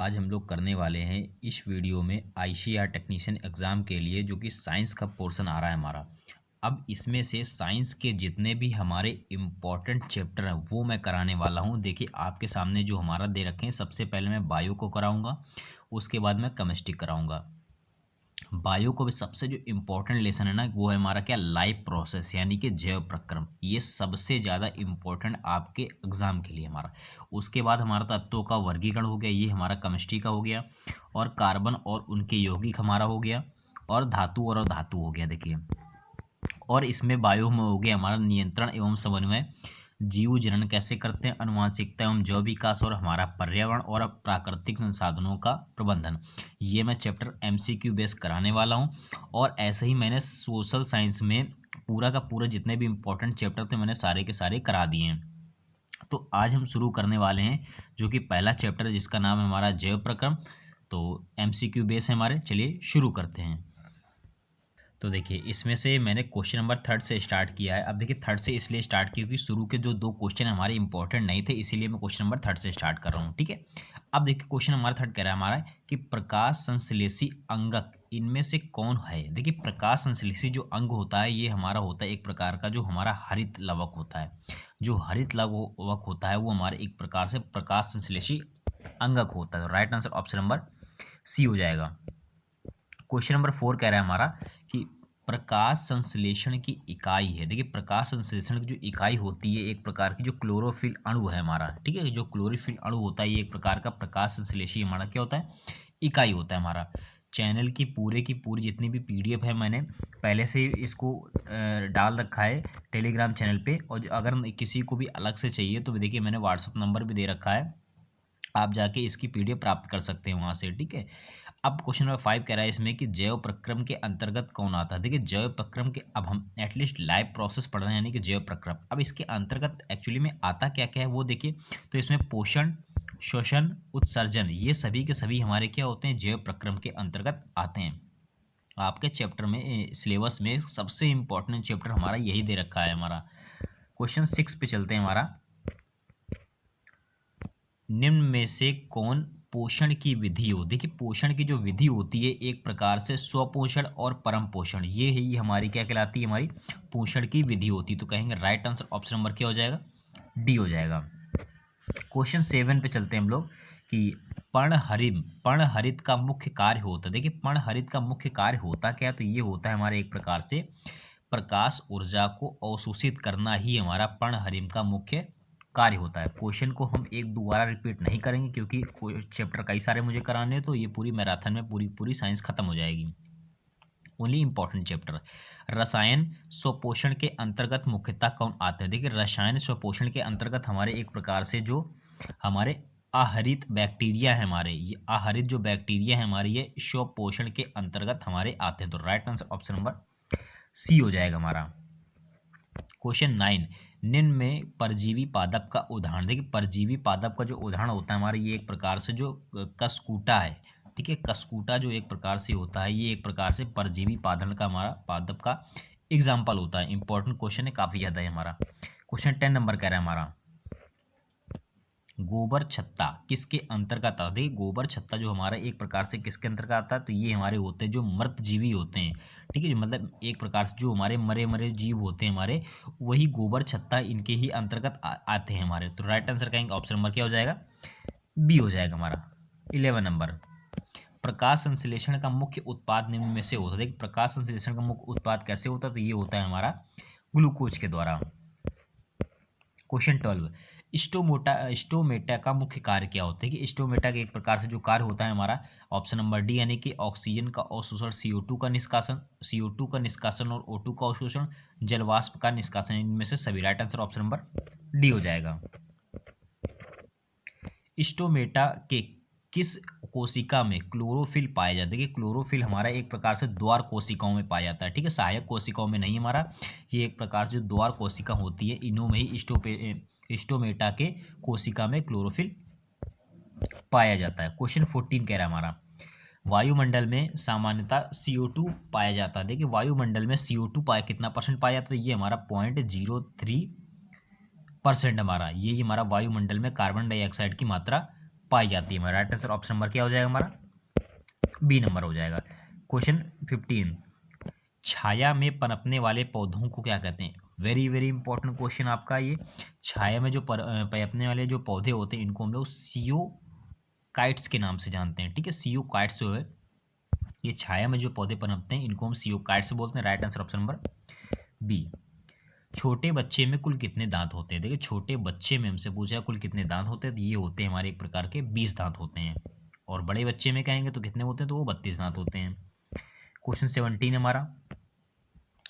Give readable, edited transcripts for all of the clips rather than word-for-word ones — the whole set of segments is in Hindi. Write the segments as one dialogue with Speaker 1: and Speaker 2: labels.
Speaker 1: आज हम लोग करने वाले हैं इस वीडियो में आईसीआर टेक्नीशियन एग्ज़ाम के लिए जो कि साइंस का पोर्शन आ रहा है हमारा। अब इसमें से साइंस के जितने भी हमारे इम्पोर्टेंट चैप्टर हैं वो मैं कराने वाला हूँ। देखिए आपके सामने जो हमारा दे रखे हैं, सबसे पहले मैं बायो को कराऊंगा, उसके बाद मैं केमिस्ट्री कराऊंगा। बायो को भी सबसे जो इम्पोर्टेंट लेसन है ना, वो है हमारा क्या, लाइफ प्रोसेस यानी कि जैव प्रक्रम। ये सबसे ज़्यादा इम्पोर्टेंट आपके एग्जाम के लिए हमारा। उसके बाद हमारा तत्वों का वर्गीकरण हो गया, ये हमारा केमिस्ट्री का हो गया। और कार्बन और उनके यौगिक हमारा हो गया। और धातु और धातु हो गया देखिए। और इसमें बायो में हो गया हमारा नियंत्रण एवं समन्वय, जीव जनन कैसे करते हैं, आनुवांशिकता एवं जैव विकास, और हमारा पर्यावरण और प्राकृतिक संसाधनों का प्रबंधन। ये मैं चैप्टर एमसीक्यू बेस कराने वाला हूँ। और ऐसे ही मैंने सोशल साइंस में पूरा का पूरा जितने भी इंपॉर्टेंट चैप्टर थे मैंने सारे के सारे करा दिए हैं। तो आज हम शुरू करने वाले हैं जो कि पहला चैप्टर है जिसका नाम है हमारा जैव प्रक्रम। तो एमसीक्यू बेस है हमारे, चलिए शुरू करते हैं। तो देखिए इसमें से मैंने क्वेश्चन नंबर थर्ड से स्टार्ट किया है। अब देखिए थर्ड से इसलिए स्टार्ट किया क्योंकि शुरू के जो दो क्वेश्चन हमारे इंपॉर्टेंट नहीं थे, इसीलिए मैं क्वेश्चन नंबर थर्ड से स्टार्ट कर रहा हूँ। ठीक है, अब देखिए क्वेश्चन हमारा थर्ड कह रहा है हमारा कि प्रकाश संश्लेषी अंगक इनमें से कौन है। देखिए प्रकाश संश्लेषी जो अंग होता है ये हमारा होता है एक प्रकार का जो हमारा हरित लवक होता है। जो हरित लवक होता है वो हमारे एक प्रकार से प्रकाश संश्लेषी अंगक होता है। तो right answer option number C हो जाएगा। क्वेश्चन नंबर फोर कह रहा है हमारा कि प्रकाश संश्लेषण की इकाई है। देखिए प्रकाश संश्लेषण की जो इकाई होती है एक प्रकार की जो क्लोरोफिल अणु है हमारा। ठीक है, जो क्लोरोफिल अणु होता है ये एक प्रकार का प्रकाश संश्लेषी हमारा क्या होता है, इकाई होता है हमारा। चैनल की पूरी जितनी भी पीडीएफ है मैंने पहले से ही इसको डाल रखा है टेलीग्राम चैनल पे। और अगर किसी को भी अलग से चाहिए तो देखिए मैंने व्हाट्सअप नंबर भी दे रखा है, आप जाके इसकी पीडीएफ प्राप्त कर सकते हैं वहाँ से। ठीक है, अब क्वेश्चन नंबर फाइव कह रहा है इसमें कि जैव प्रक्रम के अंतर्गत कौन आता है। देखिए जैव प्रक्रम के, अब हम एटलीस्ट लाइव प्रोसेस पढ़ रहे हैं यानी कि जैव प्रक्रम। अब इसके अंतर्गत एक्चुअली में आता क्या क्या है वो देखिए। तो इसमें पोषण, श्वसन, उत्सर्जन, ये सभी के सभी हमारे क्या होते हैं, जैव प्रक्रम के अंतर्गत आते हैं। आपके चैप्टर में सिलेबस में सबसे इंपॉर्टेंट चैप्टर हमारा यही दे रखा है हमारा। क्वेश्चन सिक्स पे चलते हैं हमारा। निम्न में से कौन पोषण की विधि हो। देखिए पोषण की जो विधि होती है एक प्रकार से स्वपोषण और परम पोषण, ये ही हमारी क्या कहलाती है, हमारी पोषण की विधि होती है। तो कहेंगे राइट आंसर ऑप्शन नंबर क्या हो जाएगा, डी हो जाएगा। क्वेश्चन सेवन पे चलते हैं हम लोग कि पर्णहरित का मुख्य कार्य होता है। देखिए पर्णहरित का मुख्य कार्य होता क्या है, तो ये होता है हमारे एक प्रकार से प्रकाश ऊर्जा को अवशोषित करना ही हमारा पर्णहरित का मुख्य कार्य होता है। क्वेश्चन को हम एक दोबारा रिपीट नहीं करेंगे क्योंकि चैप्टर कई सारे मुझे कराने हैं, तो ये पूरी मैराथन में पूरी साइंस खत्म हो जाएगी। Only important chapter. रसायन स्वपोषण के अंतर्गत मुख्यतः कौन आते हैं। देखिए रसायन स्वपोषण के अंतर्गत हमारे एक प्रकार से जो हमारे आहरित बैक्टीरिया है हमारे, ये आहरित जो बैक्टीरिया है हमारे ये स्वपोषण के अंतर्गत हमारे आते हैं। तो right answer option number C हो जाएगा हमारा। क्वेश्चन नाइन, निम्न में परजीवी पादप का उदाहरण। देखिए परजीवी पादप का जो उदाहरण होता है हमारे, ये एक प्रकार से जो कसकूटा है। ठीक है, कसकूटा जो एक प्रकार से होता है ये एक प्रकार से परजीवी पादप का हमारा पादप का एग्जाम्पल होता है। इंपॉर्टेंट क्वेश्चन है, काफी ज्यादा है हमारा। क्वेश्चन 10 नंबर कह रहा है हमारा गोबर छत्ता किसके अंतर्गत आता है। देखिए गोबर छत्ता जो हमारा एक प्रकार से किसके अंतर्गत आता है, तो ये हमारे होते हैं जो मृत जीवी होते हैं। ठीक है, मतलब एक प्रकार से जो हमारे मरे मरे जीव होते हैं हमारे, वही गोबर छत्ता इनके ही अंतर्गत आते हैं हमारे। तो राइट आंसर कहेंगे ऑप्शन नंबर क्या हो जाएगा, बी हो जाएगा हमारा। 11 नंबर, प्रकाश संश्लेषण का मुख्य उत्पाद निम्न में से होता है। देखिए प्रकाश संश्लेषण का मुख्य उत्पाद कैसे होता है, तो ये होता है हमारा ग्लूकोज के द्वारा। क्वेश्चन 12, स्टोमेटा का मुख्य कार्य क्या होता है। कि स्टोमेटा के एक प्रकार से जो कार्य होता है हमारा ऑप्शन नंबर डी यानी कि ऑक्सीजन का अवशोषण, CO2 का निष्कासन और O2 का अवशोषण, जलवाष्प का निष्कासन, इनमें से सभी। Right answer option number D हो जाएगा। स्टोमेटा के किस कोशिका में क्लोरोफिल पाया जाता है। देखिए क्लोरोफिल हमारा एक प्रकार से द्वार कोशिकाओं में पाया जाता है। ठीक है, सहायक कोशिकाओं में नहीं हमारा, ये एक प्रकार से द्वार कोशिका होती है, इनों में ही स्टोमेटा के कोशिका में क्लोरोफिल पाया जाता है। क्वेश्चन 14 कह रहा है हमारा वायुमंडल में सामान्यतः CO2 पाया जाता है। देखिए वायुमंडल में CO2 पाया कितना परसेंट पाया जाता है, ये हमारा 0.03% हमारा, ये हमारा वायुमंडल में कार्बन डाइऑक्साइड की मात्रा पाई जाती है। हमारा राइट आंसर ऑप्शन नंबर क्या हो जाएगा, हमारा बी नंबर हो जाएगा। क्वेश्चन 15, छाया में पनपने वाले पौधों को क्या कहते हैं? वेरी वेरी इंपॉर्टेंट क्वेश्चन आपका ये। छाया में जो पनपने वाले जो पौधे होते हैं इनको हम लोग सियोकाइट्स के नाम से जानते हैं, ठीक है। सियोकाइट्स जो है ये छाया में जो पौधे पनपते हैं इनको हम सियोकाइट्स बोलते हैं। Right answer option number B. छोटे बच्चे में कुल कितने दांत होते हैं? देखिए छोटे बच्चे में हमसे पूछा है कुल कितने दांत होते हैं, तो ये होते हैं हमारे एक प्रकार के 20 दांत होते हैं। और बड़े बच्चे में कहेंगे तो कितने होते हैं, तो वो 32 दांत होते हैं। क्वेश्चन 17 हमारा,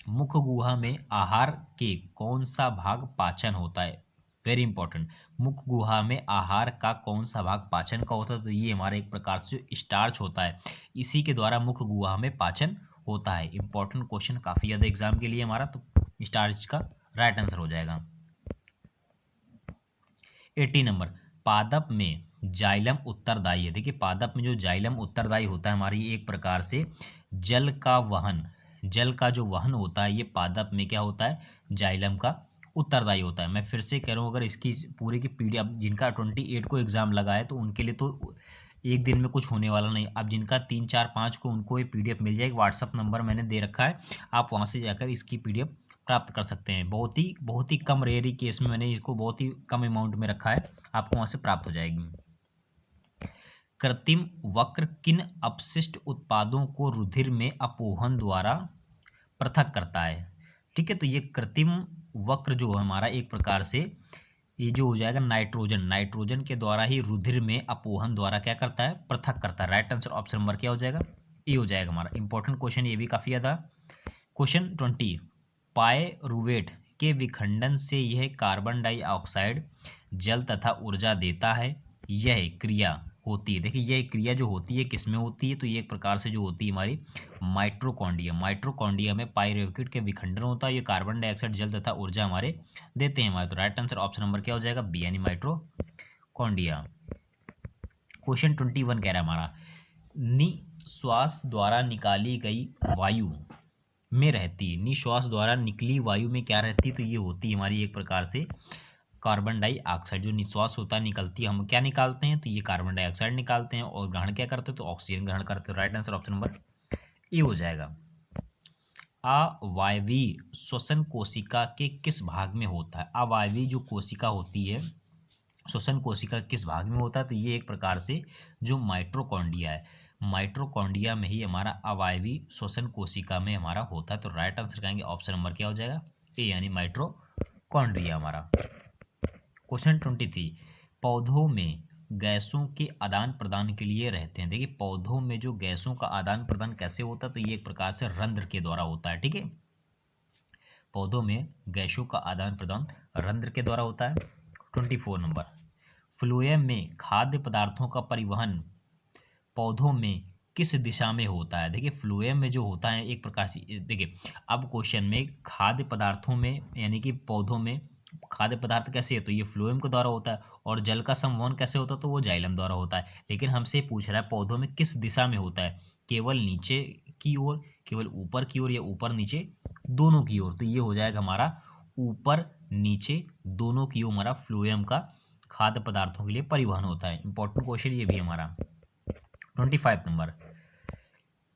Speaker 1: मुख गुहा में आहार के कौन सा भाग पाचन होता है? Very important. मुख गुहा में आहार का कौन सा भाग पाचन का होता है? तो ये हमारे एक प्रकार से जो स्टार्च होता है इसी के द्वारा मुख गुहा में पाचन होता है। इंपॉर्टेंट क्वेश्चन काफी ज्यादा एग्जाम के लिए हमारा, तो स्टार्च का राइट आंसर हो जाएगा। 80 नंबर, पादप में जाइलम उत्तरदायी है। देखिए पादप में जो जाइलम उत्तरदायी होता है हमारी एक प्रकार से जल का वहन, जल का जो वहन होता है ये पादप में क्या होता है, जाइलम का उत्तरदायी होता है। मैं फिर से कह रहा हूँ, अगर इसकी पूरी की पीडीएफ जिनका 28 को एग्जाम लगा है तो उनके लिए तो एक दिन में कुछ होने वाला नहीं। अब जिनका 3, 4, 5 को उनको ये पीडीएफ मिल जाएगी। व्हाट्सअप नंबर मैंने दे रखा है, आप वहाँ से जाकर इसकी पीडीएफ प्राप्त कर सकते हैं। बहुत ही कम रेयर ही केस में मैंने इसको बहुत ही कम अमाउंट में रखा है, आपको वहाँ से प्राप्त हो जाएगी। कृत्रिम वक्र किन अपशिष्ट उत्पादों को रुधिर में अपोहन द्वारा पृथक करता है? ठीक है, तो ये कृत्रिम वक्र जो है हमारा एक प्रकार से ये जो हो जाएगा नाइट्रोजन, नाइट्रोजन के द्वारा ही रुधिर में अपोहन द्वारा क्या करता है, पृथक करता है। राइट आंसर ऑप्शन नंबर क्या हो जाएगा, ए हो जाएगा हमारा। इंपॉर्टेंट क्वेश्चन ये भी काफी ज्यादा। क्वेश्चन 20, पायरुवेट के विखंडन से यह कार्बन डाइऑक्साइड जल तथा ऊर्जा देता है। यह क्रिया होती है, देखिए यह क्रिया जो होती है किसमें होती है, तो ये एक प्रकार से जो होती है हमारी माइट्रोकॉन्ड्रिया, माइट्रोकॉन्ड्रिया में पायरुवेट के विखंडन होता है। ये कार्बन डाइऑक्साइड जल तथा ऊर्जा हमारे देते हैं हमारे। तो राइट आंसर ऑप्शन नंबर क्या हो जाएगा, बी यानी माइट्रोकॉन्ड्रिया। क्वेश्चन 21 कह रहा है हमारा, निश्वास द्वारा निकाली गई वायु में रहती है, निश्वास द्वारा निकली वायु में क्या रहती है, तो ये होती है हमारी एक प्रकार से कार्बन डाइऑक्साइड। जो निश्वास होता है निकलती है, हम क्या निकालते हैं, तो ये कार्बन डाइऑक्साइड निकालते हैं, और ग्रहण क्या करते हैं, तो ऑक्सीजन ग्रहण करते हैं। Right answer option number A हो जाएगा। अवायवीय श्वसन कोशिका के किस भाग में होता है? अवायवीय जो कोशिका होती है श्वसन कोशिका किस भाग में होता है, तो ये एक प्रकार से जो माइट्रोकॉन्ड्रिया है, माइट्रोकॉन्ड्रिया में ही हमारा अवायवीय श्वसन कोशिका में हमारा होता है। तो राइट आंसर कहेंगे ऑप्शन नंबर क्या हो जाएगा, ए यानी माइट्रोकॉन्ड्रिया हमारा। क्वेश्चन 23, पौधों में गैसों के आदान प्रदान के लिए रहते हैं। देखिए पौधों में जो गैसों का आदान प्रदान कैसे होता है, तो ये एक प्रकार से रंध्र के द्वारा होता है, ठीक है। पौधों में गैसों का आदान प्रदान रंध्र के द्वारा होता है। 24 नंबर, फ्लोएम में खाद्य पदार्थों का परिवहन पौधों में किस दिशा में होता है? देखिए फ्लोएम में जो होता है एक प्रकार से, देखिए अब क्वेश्चन में खाद्य पदार्थों में यानी कि पौधों में खाद्य पदार्थ कैसे है, तो ये फ्लोएम के द्वारा होता है। और जल का संवहन कैसे होता है, तो वो जाइलम द्वारा होता है। लेकिन हमसे पूछ रहा है पौधों में किस दिशा में होता है, केवल नीचे की ओर, केवल ऊपर की ओर, या ऊपर नीचे दोनों की ओर, तो ये हो जाएगा हमारा ऊपर नीचे दोनों की ओर हमारा फ्लोएम का खाद्य पदार्थों के लिए परिवहन होता है। इंपॉर्टेंट क्वेश्चन ये भी हमारा। 25 नंबर,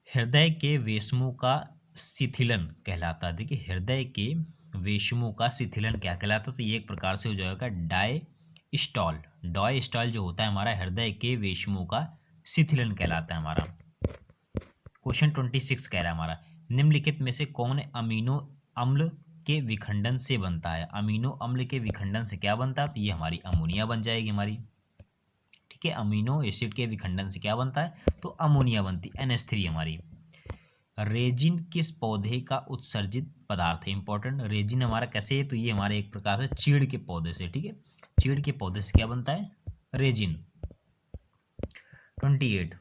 Speaker 1: हृदय के वेशमों का शिथिलन कहलाता है। देखिए हृदय के वेशमों का शिथिलन क्या कहलाता है, तो ये एक प्रकार से हो जाएगा डायस्टॉल। डायस्टॉल जो होता है हमारा हृदय के वेशमों का शिथिलन कहलाता है हमारा। क्वेश्चन 26 कह रहा है हमारा, निम्नलिखित में से कौन अमीनो अम्ल के विखंडन से बनता है? अमीनो अम्ल के विखंडन से क्या बनता है, तो ये हमारी अमोनिया बन जाएगी हमारी, ठीक है। अमीनो एसिड के विखंडन से क्या बनता है, तो अमोनिया बनती है, NH3 हमारी। रेजिन किस पौधे का उत्सर्जित पदार्थ है? इंपॉर्टेंट, रेजिन हमारा कैसे है, तो ये हमारे एक प्रकार से चीड़ के पौधे से, ठीक है। चीड़ के पौधे से क्या बनता है, रेजिन। 28,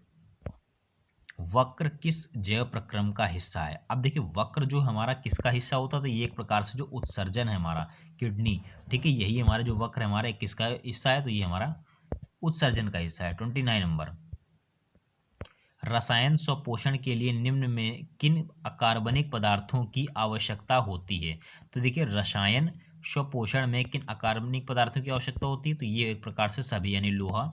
Speaker 1: वक्र किस जैव प्रक्रम का हिस्सा है? अब देखिए वक्र जो हमारा किसका हिस्सा होता है, तो ये एक प्रकार से जो उत्सर्जन है हमारा किडनी, ठीक है, यही हमारा जो वक्र है हमारा किसका हिस्सा है, तो ये हमारा उत्सर्जन का हिस्सा है। 29 नंबर, रसायन स्वपोषण के लिए निम्न में किन अकार्बनिक पदार्थों की आवश्यकता होती है? तो देखिए रसायन स्वपोषण में किन अकार्बनिक पदार्थों की आवश्यकता होती है, तो ये एक प्रकार से सभी यानी लोहा,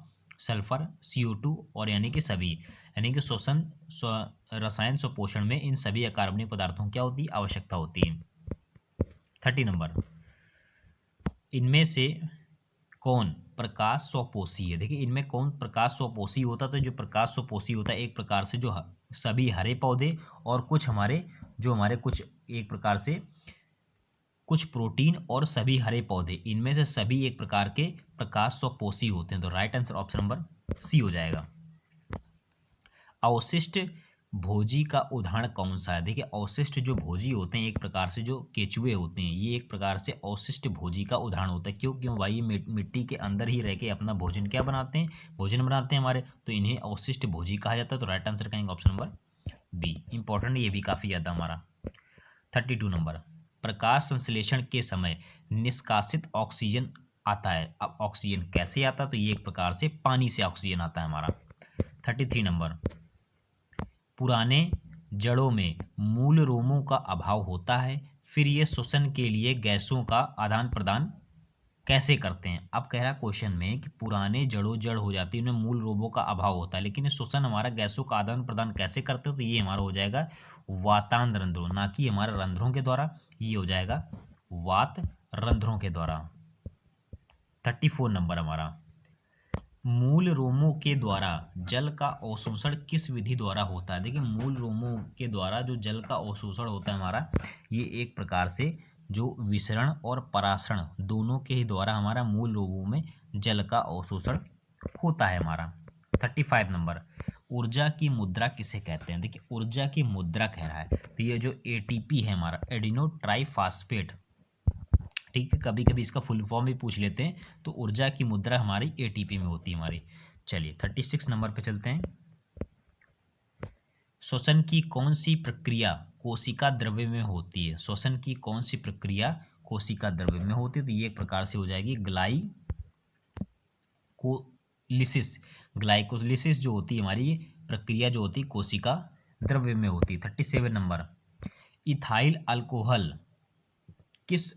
Speaker 1: सल्फर, CO2 और यानी कि सभी, यानी कि श्वसन रसायन स्वपोषण में इन सभी अकार्बनिक पदार्थों की क्या होती है, आवश्यकता होती है। 30 नंबर, इनमें से कौन प्रकाश स्वपोषी है। देखिए इनमें कौन प्रकाश स्वपोषी होता है, तो जो प्रकाश स्वपोषी होता है एक प्रकार से जो सभी हरे पौधे और कुछ हमारे जो हमारे कुछ एक प्रकार से कुछ प्रोटीन और सभी हरे पौधे, इनमें से सभी एक प्रकार के प्रकाश स्वपोषी होते हैं। तो right answer option number C हो जाएगा। अवशिष्ट भोजी का उदाहरण कौन सा है। देखिए अवशिष्ट जो भोजी होते हैं एक प्रकार से जो केचुए होते हैं, ये एक प्रकार से अवशिष्ट भोजी का उदाहरण होता है। क्यों क्यों भाई, ये मिट्टी के अंदर ही रह के अपना भोजन क्या बनाते हैं, भोजन बनाते हैं हमारे, तो इन्हें अवशिष्ट भोजी कहा जाता है। तो राइट आंसर कहेंगे ऑप्शन नंबर बी। इंपॉर्टेंट ये भी काफ़ी ज़्यादा हमारा। 32 नंबर, प्रकाश संश्लेषण के समय निष्कासित ऑक्सीजन आता है। अब ऑक्सीजन कैसे आता है, तो ये एक प्रकार से पानी से ऑक्सीजन आता है हमारा। 33 नंबर, पुराने जड़ों में मूल रोमों का अभाव होता है, फिर ये श्वसन के लिए गैसों का आदान प्रदान कैसे करते हैं। अब कह रहा क्वेश्चन में कि पुराने जड़ हो जाती है, उनमें मूल रोमों का अभाव होता है, लेकिन ये श्वसन हमारा गैसों का आदान प्रदान कैसे करते हो, तो ये हमारा हो जाएगा वातांत रंध्रों, ना कि हमारे रंध्रों के द्वारा, ये हो जाएगा वात रंध्रों के द्वारा। 34 नंबर हमारा, मूल रोमों के द्वारा जल का अवशोषण किस विधि द्वारा होता है। देखिए मूल रोमों के द्वारा जो जल का अवशोषण होता है हमारा, ये एक प्रकार से जो विसरण और परासरण दोनों के ही द्वारा हमारा मूल रोमों में जल का अवशोषण होता है हमारा। 35 नंबर, ऊर्जा की मुद्रा किसे कहते हैं। देखिए ऊर्जा की मुद्रा कह रहा है, तो ये जो ATP है हमारा, एडिनो ट्राईफास्फेट, ठीक है, कभी कभी इसका फुल फॉर्म भी पूछ लेते हैं, तो ऊर्जा की मुद्रा हमारी ATP में होती है हमारी। चलिए 36 नंबर पे चलते हैं। श्वसन की कौन सी प्रक्रिया कोशिका द्रव्य में होती है। श्वसन की कौन सी प्रक्रिया कोशिका द्रव्य में होती है, तो ये एक प्रकार से हो जाएगी ग्लाइकोलिसिस। ग्लाइकोलिसिस जो होती है हमारी, ये प्रक्रिया जो होती है कोशिका द्रव्य में होती है। 37 नंबर, इथाइल अल्कोहल किस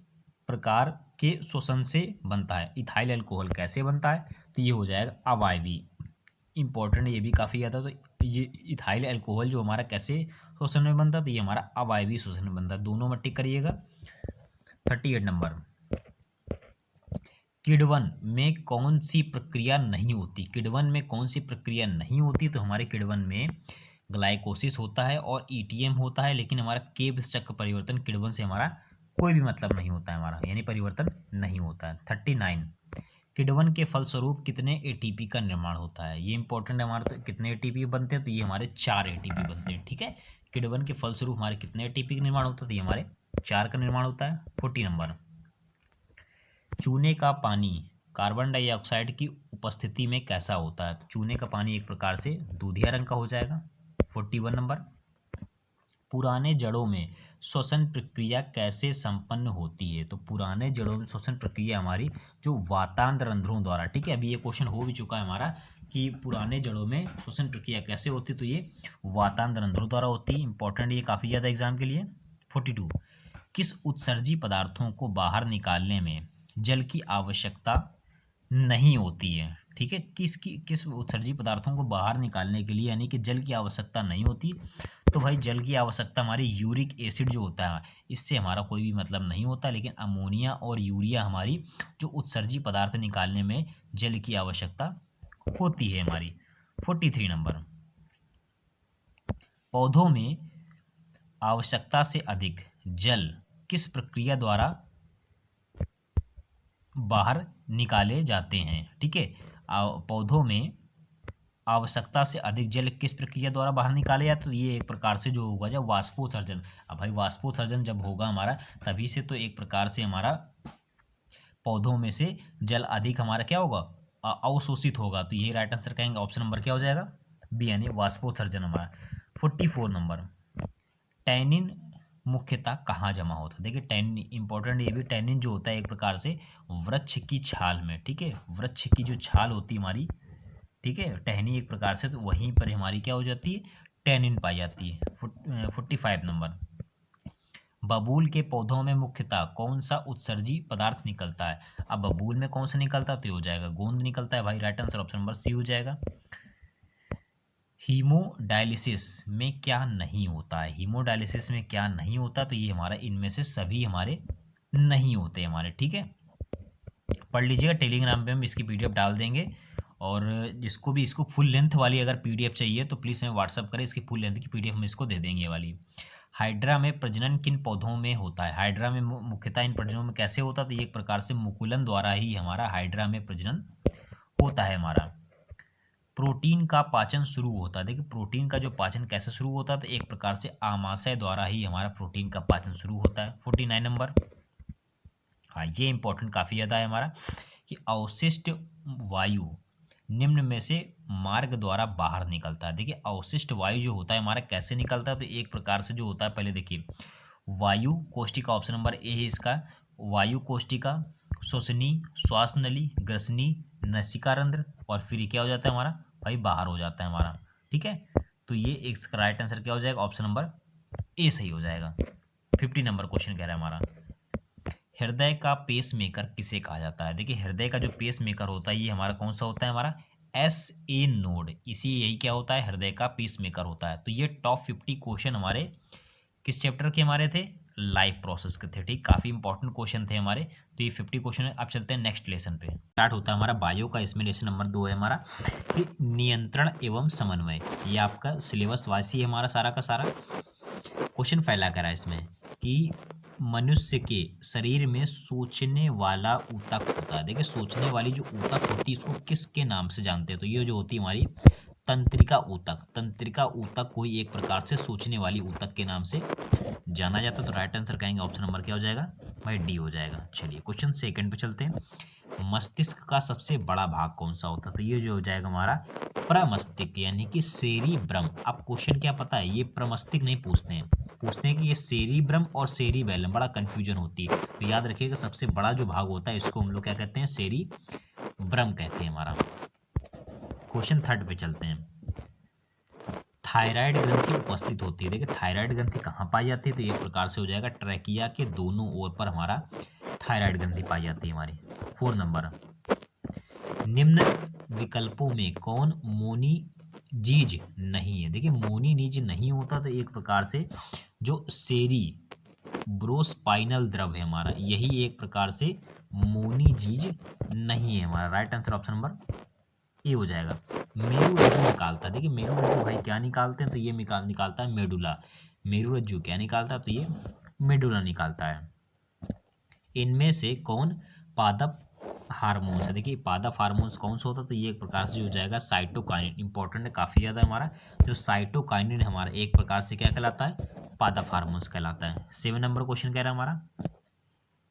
Speaker 1: प्रकार के श्वसन से बनता है। इथाइल अल्कोहल कैसे बनता है, तो ये हो जाएगा अवायवी। इंपॉर्टेंट ये भी काफ़ी ज़्यादा। तो ये इथाइल अल्कोहल जो हमारा कैसे श्वसन में बनता है, तो ये हमारा अवायवी श्वसन में बनता है। दोनों में टिक करिएगा। 38 नंबर, किण्वन में कौन सी प्रक्रिया नहीं होती। किण्वन में कौन सी प्रक्रिया नहीं होती, तो हमारे किण्वन में ग्लाइकोसिस होता है और ETM होता है, लेकिन हमारा केब्स चक्र परिवर्तन किण्वन से हमारा कोई भी मतलब नहीं होता है हमारा, यानी परिवर्तन नहीं होता है। 39, किण्वन के फलस्वरूप कितने ATP का निर्माण होता है। ये इंपॉर्टेंट है हमारा। तो कितने ATP बनते हैं, तो ये हमारे 4 ATP बनते हैं। ठीक है, किण्वन के फलस्वरूप हमारे कितने ATP का निर्माण होता है, तो ये हमारे 4 का निर्माण होता है। 40 नंबर, चूने का पानी कार्बन डाइऑक्साइड की उपस्थिति में कैसा होता है। तो चूने का पानी एक प्रकार से दूधिया रंग का हो जाएगा। 41 नंबर, पुराने जड़ों में श्वसन प्रक्रिया कैसे संपन्न होती है। तो पुराने जड़ों में श्वसन प्रक्रिया हमारी जो वातांत रंध्रों द्वारा, ठीक है, अभी ये क्वेश्चन हो भी चुका है हमारा कि पुराने जड़ों में श्वसन प्रक्रिया कैसे होती है, तो ये वातांत रंध्रों द्वारा होती है। इंपॉर्टेंट ये काफ़ी ज़्यादा एग्जाम के लिए। 42, किस उत्सर्जी पदार्थों को बाहर निकालने में जल की आवश्यकता नहीं होती है। ठीक है, किस उत्सर्जी पदार्थों को बाहर निकालने के लिए यानी कि जल की आवश्यकता नहीं होती, तो भाई जल की आवश्यकता हमारी यूरिक एसिड जो होता है इससे हमारा कोई भी मतलब नहीं होता, लेकिन अमोनिया और यूरिया हमारी जो उत्सर्जी पदार्थ निकालने में जल की आवश्यकता होती है हमारी। 43 नंबर, पौधों में आवश्यकता से अधिक जल किस प्रक्रिया द्वारा बाहर निकाले जाते हैं। ठीक है, पौधों में आवश्यकता से अधिक जल किस प्रक्रिया द्वारा बाहर निकाले जाते, तो ये एक प्रकार से जो होगा जब वाष्पोत्सर्जन। अब भाई वाष्पोत्सर्जन जब होगा हमारा, तभी से तो एक प्रकार से हमारा पौधों में से जल अधिक हमारा क्या होगा, अवशोषित होगा। तो ये राइट आंसर कहेंगे ऑप्शन नंबर क्या हो जाएगा, बी, यानी वाष्पोत्सर्जन हमारा। 44 नंबर, टैनिन मुख्यतः कहाँ जमा होता है। देखिए टैनिन इंपॉर्टेंट, ये भी टैनिन जो होता है एक प्रकार से वृक्ष की छाल में, ठीक है, वृक्ष की जो छाल होती है हमारी, ठीक है, टहनी एक प्रकार से, तो वहीं पर हमारी क्या हो जाती है, टैनिन पाई जाती है। 45 नंबर, बबूल के पौधों में मुख्यतः कौन सा उत्सर्जी पदार्थ निकलता है? अब बबूल में कौन सा निकलता है? तो ये हो जाएगा गोंद निकलता है भाई। Right answer option number C हो जाएगा। हीमोडायलिसिस में क्या नहीं होता है? हीमोडायलिसिस में क्या नहीं होता? तो ये हमारा इनमें से सभी हमारे नहीं होते हमारे, ठीक है। पढ़ लीजिएगा, टेलीग्राम पे हम इसकी पीडीएफ डाल देंगे, और जिसको भी इसको फुल लेंथ वाली अगर पीडीएफ चाहिए तो प्लीज़ हमें व्हाट्सअप करें, इसकी फुल लेंथ की पीडीएफ हम इसको दे देंगे ये वाली। हाइड्रा में प्रजनन किन पौधों में होता है? हाइड्रा में मुख्यतः इन प्रजननों में कैसे होता है? तो ये एक प्रकार से मुकुलन द्वारा ही हमारा हाइड्रा में प्रजनन होता है हमारा। प्रोटीन का पाचन शुरू होता है, देखिए प्रोटीन का जो पाचन कैसे शुरू होता है? तो एक प्रकार से आमाशय द्वारा ही हमारा प्रोटीन का पाचन शुरू होता है। 49 नंबर, हाँ ये इंपॉर्टेंट काफ़ी ज़्यादा है हमारा, कि अवशिष्ट वायु निम्न में से मार्ग द्वारा बाहर निकलता है। देखिए अवशिष्ट वायु जो होता है हमारा कैसे निकलता है? तो एक प्रकार से जो होता है, पहले देखिए वायु कोष्टिका, ऑप्शन नंबर ए है इसका, वायु कोष्टिका, श्वसनी, श्वास नली, ग्रसनी, नसिकारंध्र, और फिर क्या हो जाता है हमारा भाई? बाहर हो जाता है हमारा, ठीक है। तो ये इसका राइट आंसर क्या हो जाएगा? ऑप्शन नंबर ए सही हो जाएगा। 50 नंबर क्वेश्चन कह रहा है हमारा, हृदय का पेस मेकर किसे कहा जाता है? देखिए हृदय का जो पेस मेकर होता है ये हमारा कौन सा होता है? हमारा एस ए नोड, इसी यही क्या होता है? हृदय का पेस मेकर होता है। तो ये टॉप 50 क्वेश्चन हमारे किस चैप्टर के हमारे थे? लाइफ प्रोसेस के थे, ठीक, काफ़ी इंपॉर्टेंट क्वेश्चन थे हमारे। तो ये 50 क्वेश्चन है। अब चलते हैं नेक्स्ट लेसन पे। स्टार्ट होता है हमारा बायो का, इसमें लेसन नंबर 2 है हमारा, कि नियंत्रण एवं समन्वय। ये आपका सिलेबस वाइज ही हमारा सारा का सारा क्वेश्चन फैला करा है इसमें, कि मनुष्य के शरीर में सोचने वाला ऊतक होता है। देखिए सोचने वाली जो ऊतक होती है इसको किसके नाम से जानते हैं? तो ये जो होती है हमारी तंत्रिका ऊतक। तंत्रिका ऊतक कोई एक प्रकार से सोचने वाली ऊतक के नाम से जाना जाता है। तो राइट आंसर कहेंगे ऑप्शन नंबर क्या हो जाएगा भाई? डी हो जाएगा। चलिए क्वेश्चन सेकंड पे चलते हैं। मस्तिष्क का सबसे बड़ा भाग कौन सा होता है? तो ये जो हो जाएगा हमारा प्रमस्तिष्क, यानी कि सेरिब्रम। अब क्वेश्चन क्या पता है, ये प्रमस्तिष्क नहीं पूछते हैं, पूछते हैं कि ये सेरिब्रम और सेरिबेलम, बड़ा कंफ्यूजन होती है। तो याद रखिएगा सबसे बड़ा जो भाग होता है इसको हम लोग क्या कहते हैं? सेरिब्रम कहते हैं हमारा। क्वेश्चन थर्ड पे चलते हैं। थायराइड ग्रंथि उपस्थित होती है। देखिए थायराइड ग्रंथि कहाँ पाई जाती है? तो एक प्रकार से हो जाएगा ट्रैकिया के दोनों ओर पर हमारा थायराइड ग्रंथि पाई जाती है हमारी। 4 नंबर, निम्न विकल्पों में कौन मोनीजीज नहीं है? देखिए मोनीनीज नहीं होता तो एक प्रकार से जो सेरी ब्रोस्पाइनल द्रव है हमारा, यही एक प्रकार से मोनीजीज नहीं है हमारा। Right answer option number A हो जाएगा। मेरुरज्जु निकालता है, देखिए मेरुरज्जु भाई क्या निकालते हैं? तो ये निकालता है मेडुला। मेरुरज्जु क्या निकालता है? तो ये मेडुला निकालता है। इनमें से कौन पादप हार्मोन्स है? देखिए पादप हार्मोन्स कौन सा होता है? तो ये एक प्रकार से जो हो जाएगा साइटोकाइनिन। इंपॉर्टेंट है काफ़ी ज़्यादा हमारा, जो साइटोकाइनिन हमारा एक प्रकार से क्या कहलाता है? पादप हार्मोन्स कहलाता है। 7 नंबर क्वेश्चन कह रहा है हमारा,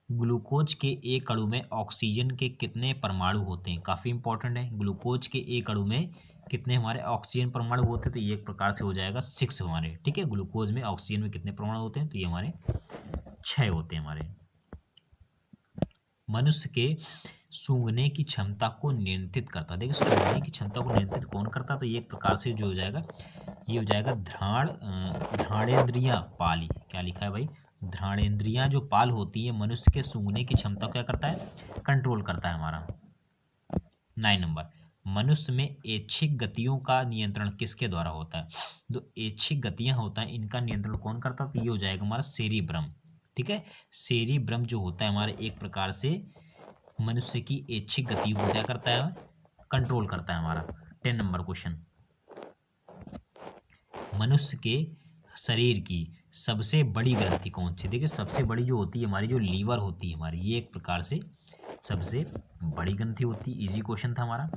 Speaker 1: ग्लूकोज के एक अणु में ऑक्सीजन के कितने परमाणु होते हैं? काफ़ी इंपॉर्टेंट है, ग्लूकोज के एक अणु में कितने हमारे ऑक्सीजन परमाणु होते हैं? तो ये एक प्रकार से हो जाएगा 6 हमारे, ठीक है। ग्लूकोज में ऑक्सीजन में कितने परमाणु होते हैं? तो ये हमारे 6 होते हैं हमारे। मनुष्य के सूंघने की क्षमता को नियंत्रित करता है। देखिए सूंघने की क्षमता को नियंत्रित कौन करता है? तो ये एक प्रकार से जो हो जाएगा, ये हो जाएगा घ्राणेन्द्रियां पाली। क्या लिखा है भाई? घ्राणेन्द्रियां जो पाल होती है मनुष्य के सूंघने की क्षमता क्या करता है? कंट्रोल करता है हमारा। 9 नंबर, मनुष्य में ऐच्छिक गतियों का नियंत्रण किसके द्वारा होता है? जो ऐच्छिक गतियां होता है इनका नियंत्रण कौन करता है? तो ये हो जाएगा हमारा सेरिब्रम, ठीक है। सेरिब्रम जो होता है हमारे एक प्रकार से मनुष्य की ऐच्छिक गतियों को क्या करता है? कंट्रोल करता है हमारा। 10 नंबर क्वेश्चन, मनुष्य के शरीर की सबसे बड़ी ग्रंथि कौन सी? देखिए सबसे बड़ी जो होती है हमारी, जो लीवर होती है हमारी, ये एक प्रकार से सबसे बड़ी ग्रंथि होती है। इजी क्वेश्चन था हमारा।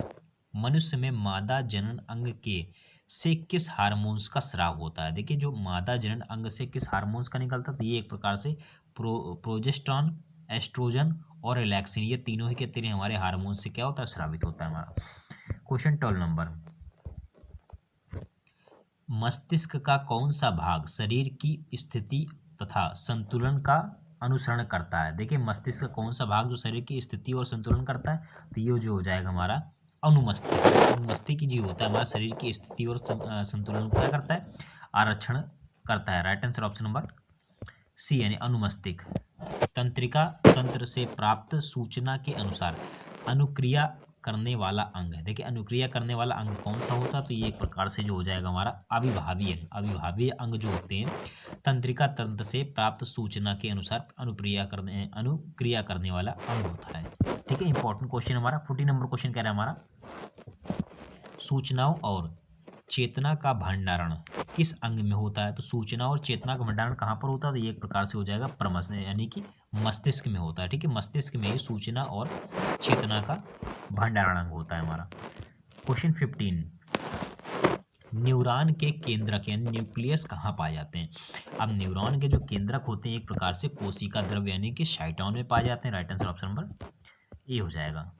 Speaker 1: मनुष्य में मादा जनन अंग के से किस हार्मोन्स का स्राव होता है? देखिए जो मादा जनन अंग से किस हार्मोन्स का निकलता है? तो ये एक प्रकार से प्रोजेस्टेरॉन, एस्ट्रोजन और रिलैक्सिन, ये तीनों ही के तीनों हमारे हार्मोन्स से क्या होता है? स्रावित होता है हमारा। क्वेश्चन 12 नंबर, मस्तिष्क का कौन सा भाग शरीर की स्थिति तथा संतुलन का अनुसरण करता है? देखिए मस्तिष्क का कौन सा भाग जो शरीर की स्थिति और संतुलन करता है? तो ये जो हो जाएगा हमारा अनुमस्तिष्क। अनुमस्तिष्क जो होता है हमारा शरीर की स्थिति और संतुलन को क्या करता है? आरक्षण करता है। Right answer option number C यानी अनुमस्तिष्क। तंत्रिका तंत्र से प्राप्त सूचना के अनुसार अनुक्रिया करने वाला अंग है। देखिए अनुक्रिया करने वाला अंग कौन सा होता है, तो ये एक प्रकार से जो हो जाएगा हमारा अविभावीय अंग जो होते हैं तंत्रिका तंत्र से प्राप्त सूचना के अनुसार अनुक्रिया करने वाला अंग होता है। ठीक है, इंपॉर्टेंट क्वेश्चन हमारा 40 नंबर क्वेश्चन कह रहा है हमारा, सूचनाओं और चेतना का भंडारण किस अंग में होता है। तो सूचना और चेतना का भंडारण कहाँ पर होता है, तो ये एक प्रकार से हो जाएगा प्रमस यानी कि मस्तिष्क में होता है। ठीक है, मस्तिष्क में ही सूचना और चेतना का भंडारण अंग होता है हमारा। क्वेश्चन 15, न्यूरॉन के केंद्रक यानी न्यूक्लियस कहाँ पाए जाते हैं। अब न्यूरॉन के जो केंद्रक होते हैं एक प्रकार से कोशिका द्रव्य यानी कि साइटोन में पाए जाते हैं। Right answer option number A हो जाएगा।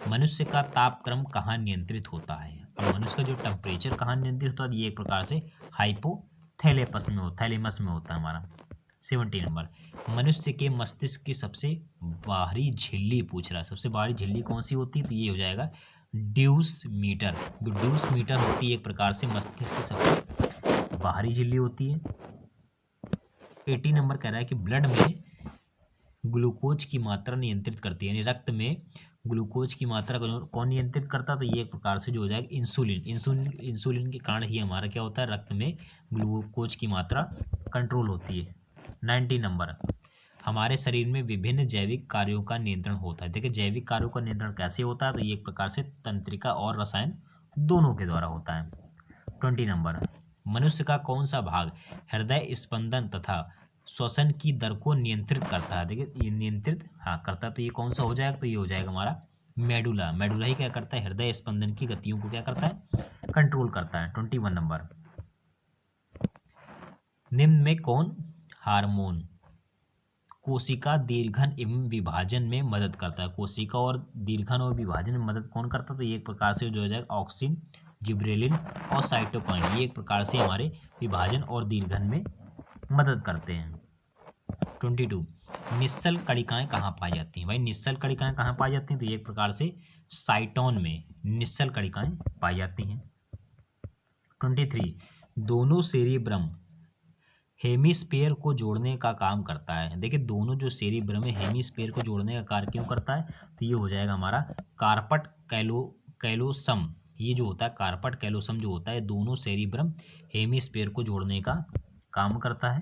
Speaker 1: मनुष्य का तापक्रम कहाँ नियंत्रित होता है। अब मनुष्य का जो टेम्परेचर कहाँ नियंत्रित होता है, ये एक प्रकार से हाइपोथैलेमस में होता है हमारा। 70 नंबर, मनुष्य के मस्तिष्क की सबसे बाहरी झिल्ली पूछ रहा है, सबसे बाहरी झिल्ली कौन सी होती है, तो ये हो जाएगा ड्यूस मीटर। जो ड्यूस मीटर होती है एक प्रकार से मस्तिष्क की सबसे बाहरी झिल्ली होती है। 80 नंबर कह रहा है कि ब्लड में ग्लूकोज की मात्रा नियंत्रित करती है, यानी रक्त में ग्लूकोज की मात्रा कौन नियंत्रित करता है, तो ये एक प्रकार से जो हो जाएगा इंसुलिन के कारण ही हमारा क्या होता है, रक्त में ग्लूकोज की मात्रा कंट्रोल होती है। 90 नंबर, हमारे शरीर में विभिन्न जैविक कार्यों का नियंत्रण होता है। देखिए जैविक कार्यों का नियंत्रण कैसे होता है, तो ये एक प्रकार से तंत्रिका और रसायन दोनों के द्वारा होता है। 20 नंबर, मनुष्य का कौन सा भाग हृदय स्पंदन तथा श्वसन की दर को नियंत्रित करता है। देखिए ये नियंत्रित करता है, तो ये कौन सा हो जाएगा, तो ये हो जाएगा हमारा मेडुला ही क्या करता है, हृदय स्पंदन की गतियों को क्या करता है, कंट्रोल करता है। 21 नंबर, निम्न में कौन हार्मोन कोशिका दीर्घन एवं विभाजन में मदद करता है। कोशिका और दीर्घन और विभाजन में मदद कौन करता है, तो ये एक प्रकार से जो हो जाएगा ऑक्सिन, जिब्रेलिन और साइटोकाइन, ये एक प्रकार से हमारे विभाजन और दीर्घन में मदद करते हैं। 22, निश्चल कणिकाएं कहाँ पाई जाती हैं। भाई निश्चल कणिकाएं कहाँ पाई जाती हैं, तो ये एक प्रकार से साइटोन में निश्चल कणिकाएं पाई जाती हैं। 23, दोनों सेरिब्रम हेमिस्फीयर को जोड़ने का काम करता है। देखिए दोनों जो सेरिब्रम है हेमिस्फीयर को जोड़ने का कार्य क्यों करता है, तो ये हो जाएगा हमारा कार्पट कैलोसम। ये जो होता है कार्पट कैलोसम जो होता है दोनों सेरिब्रम हेमिस्फीयर को जोड़ने का काम करता है।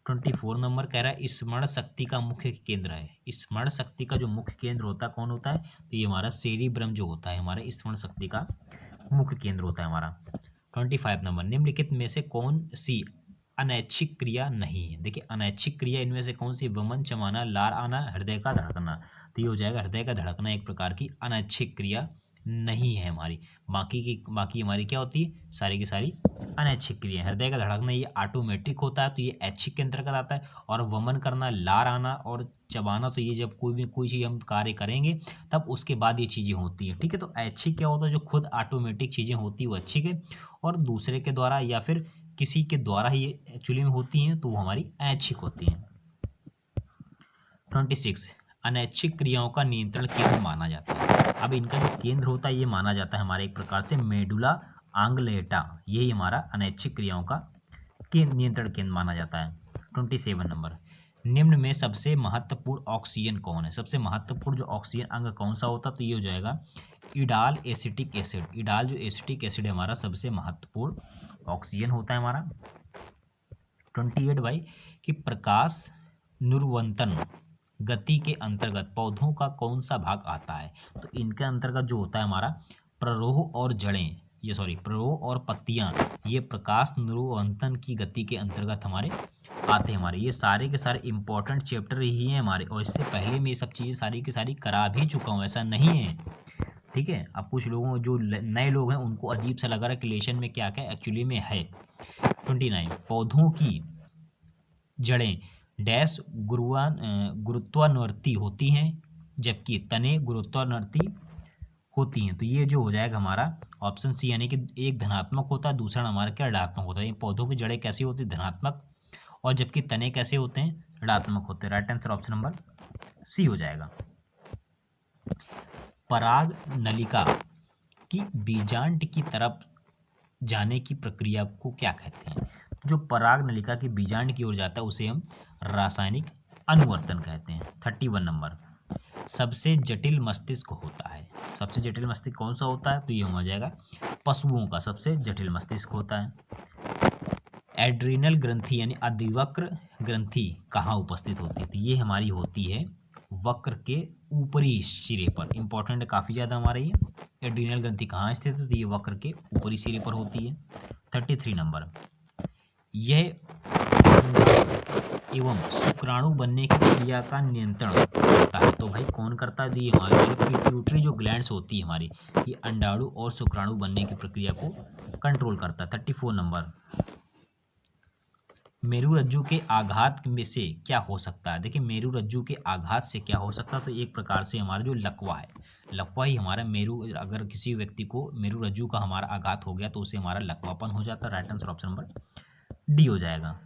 Speaker 1: 24 नंबर कह रहा है स्मरण शक्ति का मुख्य केंद्र है। स्मरण शक्ति का जो मुख्य केंद्र होता है कौन होता है, तो ये हमारा सेरिब्रम जो होता है हमारे स्मरण शक्ति का मुख्य केंद्र होता है हमारा। 25 नंबर, निम्नलिखित में से कौन सी अनैच्छिक क्रिया नहीं है। देखिए अनैच्छिक क्रिया इनमें से कौन सी, वमन, चमाना, लार आना, हृदय का धड़कना, तो ये हो जाएगा हृदय का धड़कना एक प्रकार की अनैच्छिक क्रिया नहीं है हमारी। बाकी हमारी क्या होती है, सारी की सारी अनैच्छिक क्रिया। हृदय का धड़कना ये ऑटोमेटिक होता है, तो ये ऐच्छिक के अंतर्गत आता है। और वमन करना, लार आना और चबाना, तो ये जब कोई चीज़ हम कार्य करेंगे तब उसके बाद ये चीज़ें होती हैं। ठीक है, तो ऐच्छिक क्या होता है, जो खुद ऑटोमेटिक चीज़ें होती हैं वो ऐच्छिक है, और दूसरे के द्वारा या फिर किसी के द्वारा ही एक्चुअली में होती हैं तो वो हमारी ऐच्छिक होती हैं। 26, अनैच्छिक क्रियाओं का नियंत्रण केंद्र माना जाता है। अब इनका जो केंद्र होता है ये माना जाता है हमारे एक प्रकार से मेडुला ऑब्लांगेटा, यही हमारा अनैच्छिक क्रियाओं का नियंत्रण केंद्र माना जाता है। 27 नंबर, निम्न में सबसे महत्वपूर्ण ऑक्सीजन कौन है। सबसे महत्वपूर्ण जो ऑक्सीजन अंग कौन सा होता है, तो ये हो जाएगा इडाल एसिटिक एसिड। इडाल जो एसिटिक एसिड है हमारा सबसे महत्वपूर्ण ऑक्सीजन होता है हमारा। 28 भाई कि प्रकाश निर्वर्तन गति के अंतर्गत पौधों का कौन सा भाग आता है, तो इनके अंतर्गत जो होता है हमारा प्ररोह और जड़ें, प्ररोह और पत्तियां, ये प्रकाश निर्वर्तन की गति के अंतर्गत हमारे आते हैं। हमारे ये सारे के सारे इंपॉर्टेंट चैप्टर ही हैं हमारे, और इससे पहले मैं ये सब चीज़ें सारी की सारी करा भी चुका हूँ, ऐसा नहीं है। ठीक है, अब कुछ लोगों जो नए लोग हैं उनको अजीब सा लग रहा है कि रिलेशन में क्या क्या एक्चुअली में है। 29, पौधों की जड़ें डैश गुरुत्वानुवर्ती होती हैं जबकि तने गुरुत्वानुवर्ती होती हैं, तो ये जो हो जाएगा हमारा ऑप्शन सी, यानी कि एक धनात्मक होता है दूसरा हमारा क्या ऋणात्मक होता है। पौधों की जड़ें कैसी होती है, धनात्मक, और जबकि तने कैसे होते हैं, ऋणात्मक होते हैं। Right answer option number C हो जाएगा। पराग नलिका की बीजांड की तरफ जाने की प्रक्रिया को क्या कहते हैं, जो पराग नलिका के बीजांड की ओर जाता है उसे हम रासायनिक अनुवर्तन कहते हैं। 31 नंबर, सबसे जटिल मस्तिष्क होता है। सबसे जटिल मस्तिष्क कौन सा होता है? तो ये हो जाएगा पशुओं का सबसे जटिल मस्तिष्क होता है। एड्रीनल ग्रंथि यानी अधिवक्र ग्रंथि कहाँ उपस्थित होती है? तो ये हमारी होती है वक्र के ऊपरी सिरे पर। इंपॉर्टेंट है काफ़ी ज़्यादा हमारे ये। एड्रीनल ग्रंथि कहाँ स्थित है? तो ये वक्र के ऊपरी सिरे पर होती है। 33 नंबर, यह एवं शुक्राणु बनने की क्रिया का नियंत्रण करता है। तो भाई कौन करता है? ये हमारे पिट्यूटरी जो ग्लैंड्स होती है हमारी, ये अंडाणु और शुक्राणु बनने की प्रक्रिया को कंट्रोल करता है। 34 नंबर, मेरुरज्जु के आघात में से क्या हो सकता है? देखिए मेरुरज्जु के आघात से क्या हो सकता है? तो एक प्रकार से हमारा जो लकवा है, लकवा ही हमारा अगर किसी व्यक्ति को मेरुरज्जु का हमारा आघात हो गया तो उसे हमारा लकवापन हो जाता है। Right answer option number D हो जाएगा।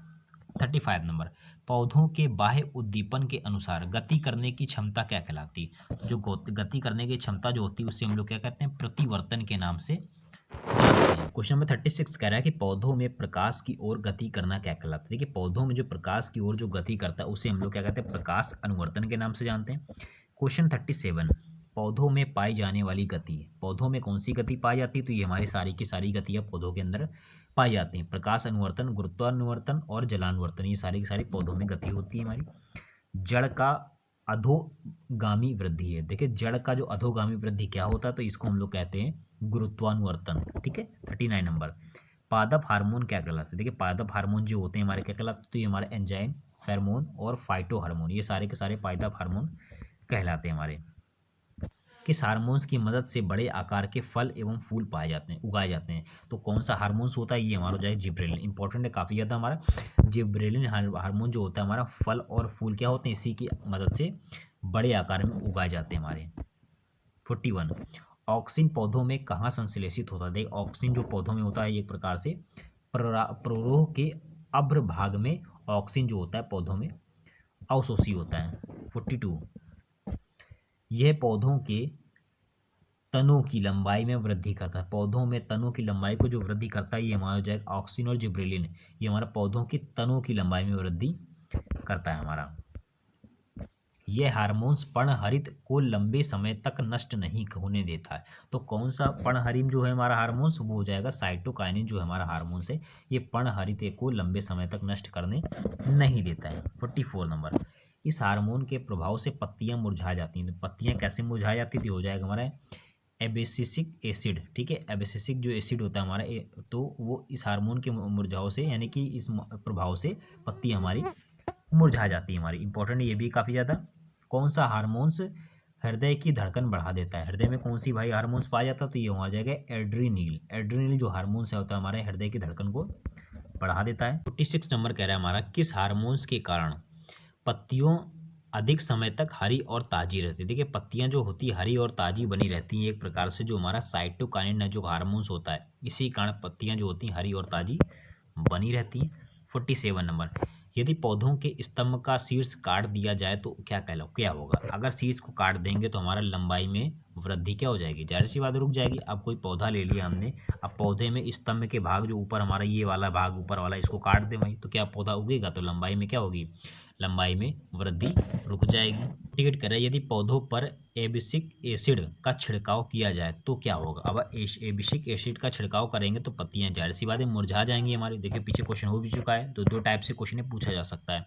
Speaker 1: 35 नंबर, पौधों के बाह्य उद्दीपन के अनुसार गति करने की क्षमता क्या कहलाती है? जो गति करने की क्षमता जो होती है उससे हम लोग क्या कहते हैं? प्रतिवर्तन के नाम से जानते हैं। क्वेश्चन नंबर 36 कह रहा है कि पौधों में प्रकाश की ओर गति करना क्या कहलाता है? देखिए पौधों में जो प्रकाश की ओर जो गति करता है उसे हम लोग क्या कहते हैं? प्रकाश अनुवर्तन के नाम से जानते हैं। क्वेश्चन 37, पौधों में पाई जाने वाली गति, पौधों में कौन सी गति पाई जाती है? तो ये हमारी सारी की सारी गतियाँ पौधों के अंदर पाई जाती हैं। प्रकाश अनुवर्तन, गुरुत्वानुवर्तन और जलानुवर्तन, ये सारी की सारी पौधों में गति होती है हमारी। जड़ का अधोगामी वृद्धि है। देखिए जड़ का जो अधोगामी वृद्धि क्या होता है? तो इसको हम लोग कहते हैं गुरुत्वानुवर्तन। ठीक है। 39 नंबर, पादप हार्मोन क्या कहलाते हैं? देखिए पादप हार्मोन जो होते हैं हमारे क्या कहलाते हैं? तो ये हमारे एंजाइम, फेरोमोन और फाइटो हार्मोन, ये सारे के सारे पादप हार्मोन कहलाते हैं हमारे। किस हार्मोन्स की मदद से बड़े आकार के फल एवं फूल पाए जाते हैं, उगाए जाते हैं? तो कौन सा हार्मोन्स होता है? ये हमारा हो जाएगा जिब्रेलिन। इंपॉर्टेंट है काफ़ी ज़्यादा हमारा। जिब्रेलिन हार्मोन जो होता है हमारा, फल और फूल क्या होते हैं? इसी की मदद से बड़े आकार में उगाए जाते हैं हमारे। 41, ऑक्सिन पौधों में कहाँ संश्लेषित होता है? देख ऑक्सिन जो पौधों में होता है एक प्रकार से प्ररोह के अभ्र भाग में ऑक्सिन जो होता है पौधों में अवशोषी होता है। 42, यह पौधों के तनों की लंबाई में वृद्धि करता है। पौधों में तनों की लंबाई को जो वृद्धि करता है ये हमारा हो जाएगा ऑक्सिन और जिब्रेलिन। ये हमारा पौधों की तनों की लंबाई में वृद्धि करता है हमारा। यह हार्मोन्स पर्णहरित को लंबे समय तक नष्ट नहीं होने देता है। तो कौन सा पर्णहरित जो है हमारा हार्मोन्स, वो हो जाएगा साइटोकाइनिन जो हमारा हार्मोन्स है, ये पर्णहरित को लंबे समय तक नष्ट करने नहीं देता है। 44 नंबर, इस हार्मोन के प्रभाव से पत्तियां मुरझा जाती हैं। तो पत्तियां कैसे मुरझा जाती थी? हो जाएगा हमारा एबेसिसिक एसिड। ठीक है, एबेसिसिक जो एसिड होता है हमारा तो वो इस हार्मोन के मुरझाव से यानी कि इस प्रभाव से पत्ती हमारी मुरझा जाती है हमारी। इंपॉर्टेंट ये भी काफ़ी ज़्यादा। कौन सा हार्मोन्स हृदय की धड़कन बढ़ा देता है? हृदय में कौन सी भाई हार्मोन्स पाया जाता है? तो ये हो जाएगा एड्रीनिल। एड्रीनिल जो हार्मोन्स होता है हमारे हृदय की धड़कन को बढ़ा देता है। 46 नंबर कह रहा है हमारा, किस हार्मोन्स के कारण पत्तियों अधिक समय तक हरी और ताजी रहती है? देखिए पत्तियां जो होती है हरी और ताजी बनी रहती हैं एक प्रकार से, जो हमारा साइटोकाइनिन जो हार्मोन्स होता है इसी कारण पत्तियां जो होती हैं हरी और ताजी बनी रहती हैं। 47 नंबर, यदि पौधों के स्तंभ का शीर्ष काट दिया जाए तो क्या होगा? अगर शीर्ष को काट देंगे तो हमारा लंबाई में वृद्धि क्या हो जाएगी? जाहिर सी बात रुक जाएगी। अब कोई पौधा ले लिया हमने, अब पौधे में स्तंभ के भाग जो ऊपर हमारा ये वाला भाग ऊपर वाला इसको काट दे भाई, तो क्या पौधा उगेगा? तो लंबाई में क्या होगी? लंबाई में वृद्धि रुक जाएगी। टिकट करें, यदि पौधों पर एबिसिक एसिड का छिड़काव किया जाए तो क्या होगा? अब एबिसिक एसिड का छिड़काव करेंगे तो पत्तियां जाहिर सी बात है मुरझा जाएंगी हमारी। देखिए पीछे क्वेश्चन हो भी चुका है, तो दो टाइप से क्वेश्चन पूछा जा सकता है।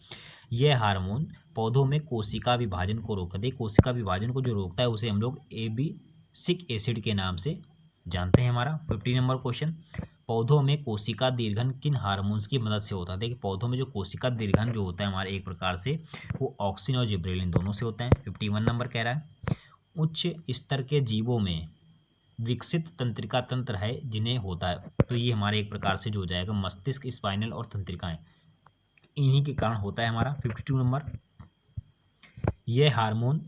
Speaker 1: यह हार्मोन पौधों में कोशिका विभाजन को रोकता है। कोशिका विभाजन को जो रोकता है उसे हम लोग एबिसिक एसिड के नाम से जानते हैं हमारा। 50 नंबर क्वेश्चन, पौधों में कोशिका दीर्घन किन हार्मोन्स की मदद से होता है? देखिए पौधों में जो कोशिका दीर्घन जो होता है हमारे एक प्रकार से वो ऑक्सिन और जिब्रेलिन दोनों से होता है। 51 नंबर कह रहा है, उच्च स्तर के जीवों में विकसित तंत्रिका तंत्र है जिन्हें होता है। तो ये हमारे एक प्रकार से जो हो जाएगा मस्तिष्क, स्पाइनल और तंत्रिकाएं, इन्हीं के कारण होता है हमारा। 52 नंबर, यह हार्मोन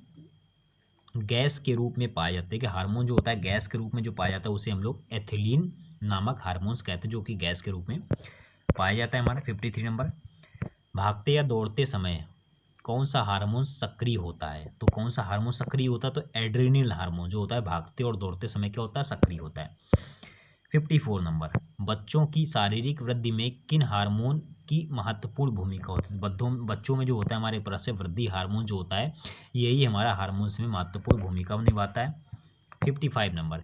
Speaker 1: गैस के रूप में पाया जाता है कि हार्मोन जो होता है गैस के रूप में जो पाया जाता है उसे हम लोग एथिलीन नामक हार्मोन्स कहते हैं, जो कि गैस के रूप में पाया जाता है हमारा। 53 नंबर, भागते या दौड़ते समय कौन सा हार्मोन सक्रिय होता है? तो कौन सा हार्मोन सक्रिय होता है? तो एड्रेनल हार्मोन जो होता है भागते और दौड़ते समय क्या होता है? सक्रिय होता है। 54 नंबर, बच्चों की शारीरिक वृद्धि में किन हार्मोन की महत्वपूर्ण भूमिका होती है? बच्चों में जो होता है हमारे प्रसव वृद्धि हार्मोन जो होता है, यही हमारा हार्मोन्स में महत्वपूर्ण भूमिका निभाता है। 55 नंबर,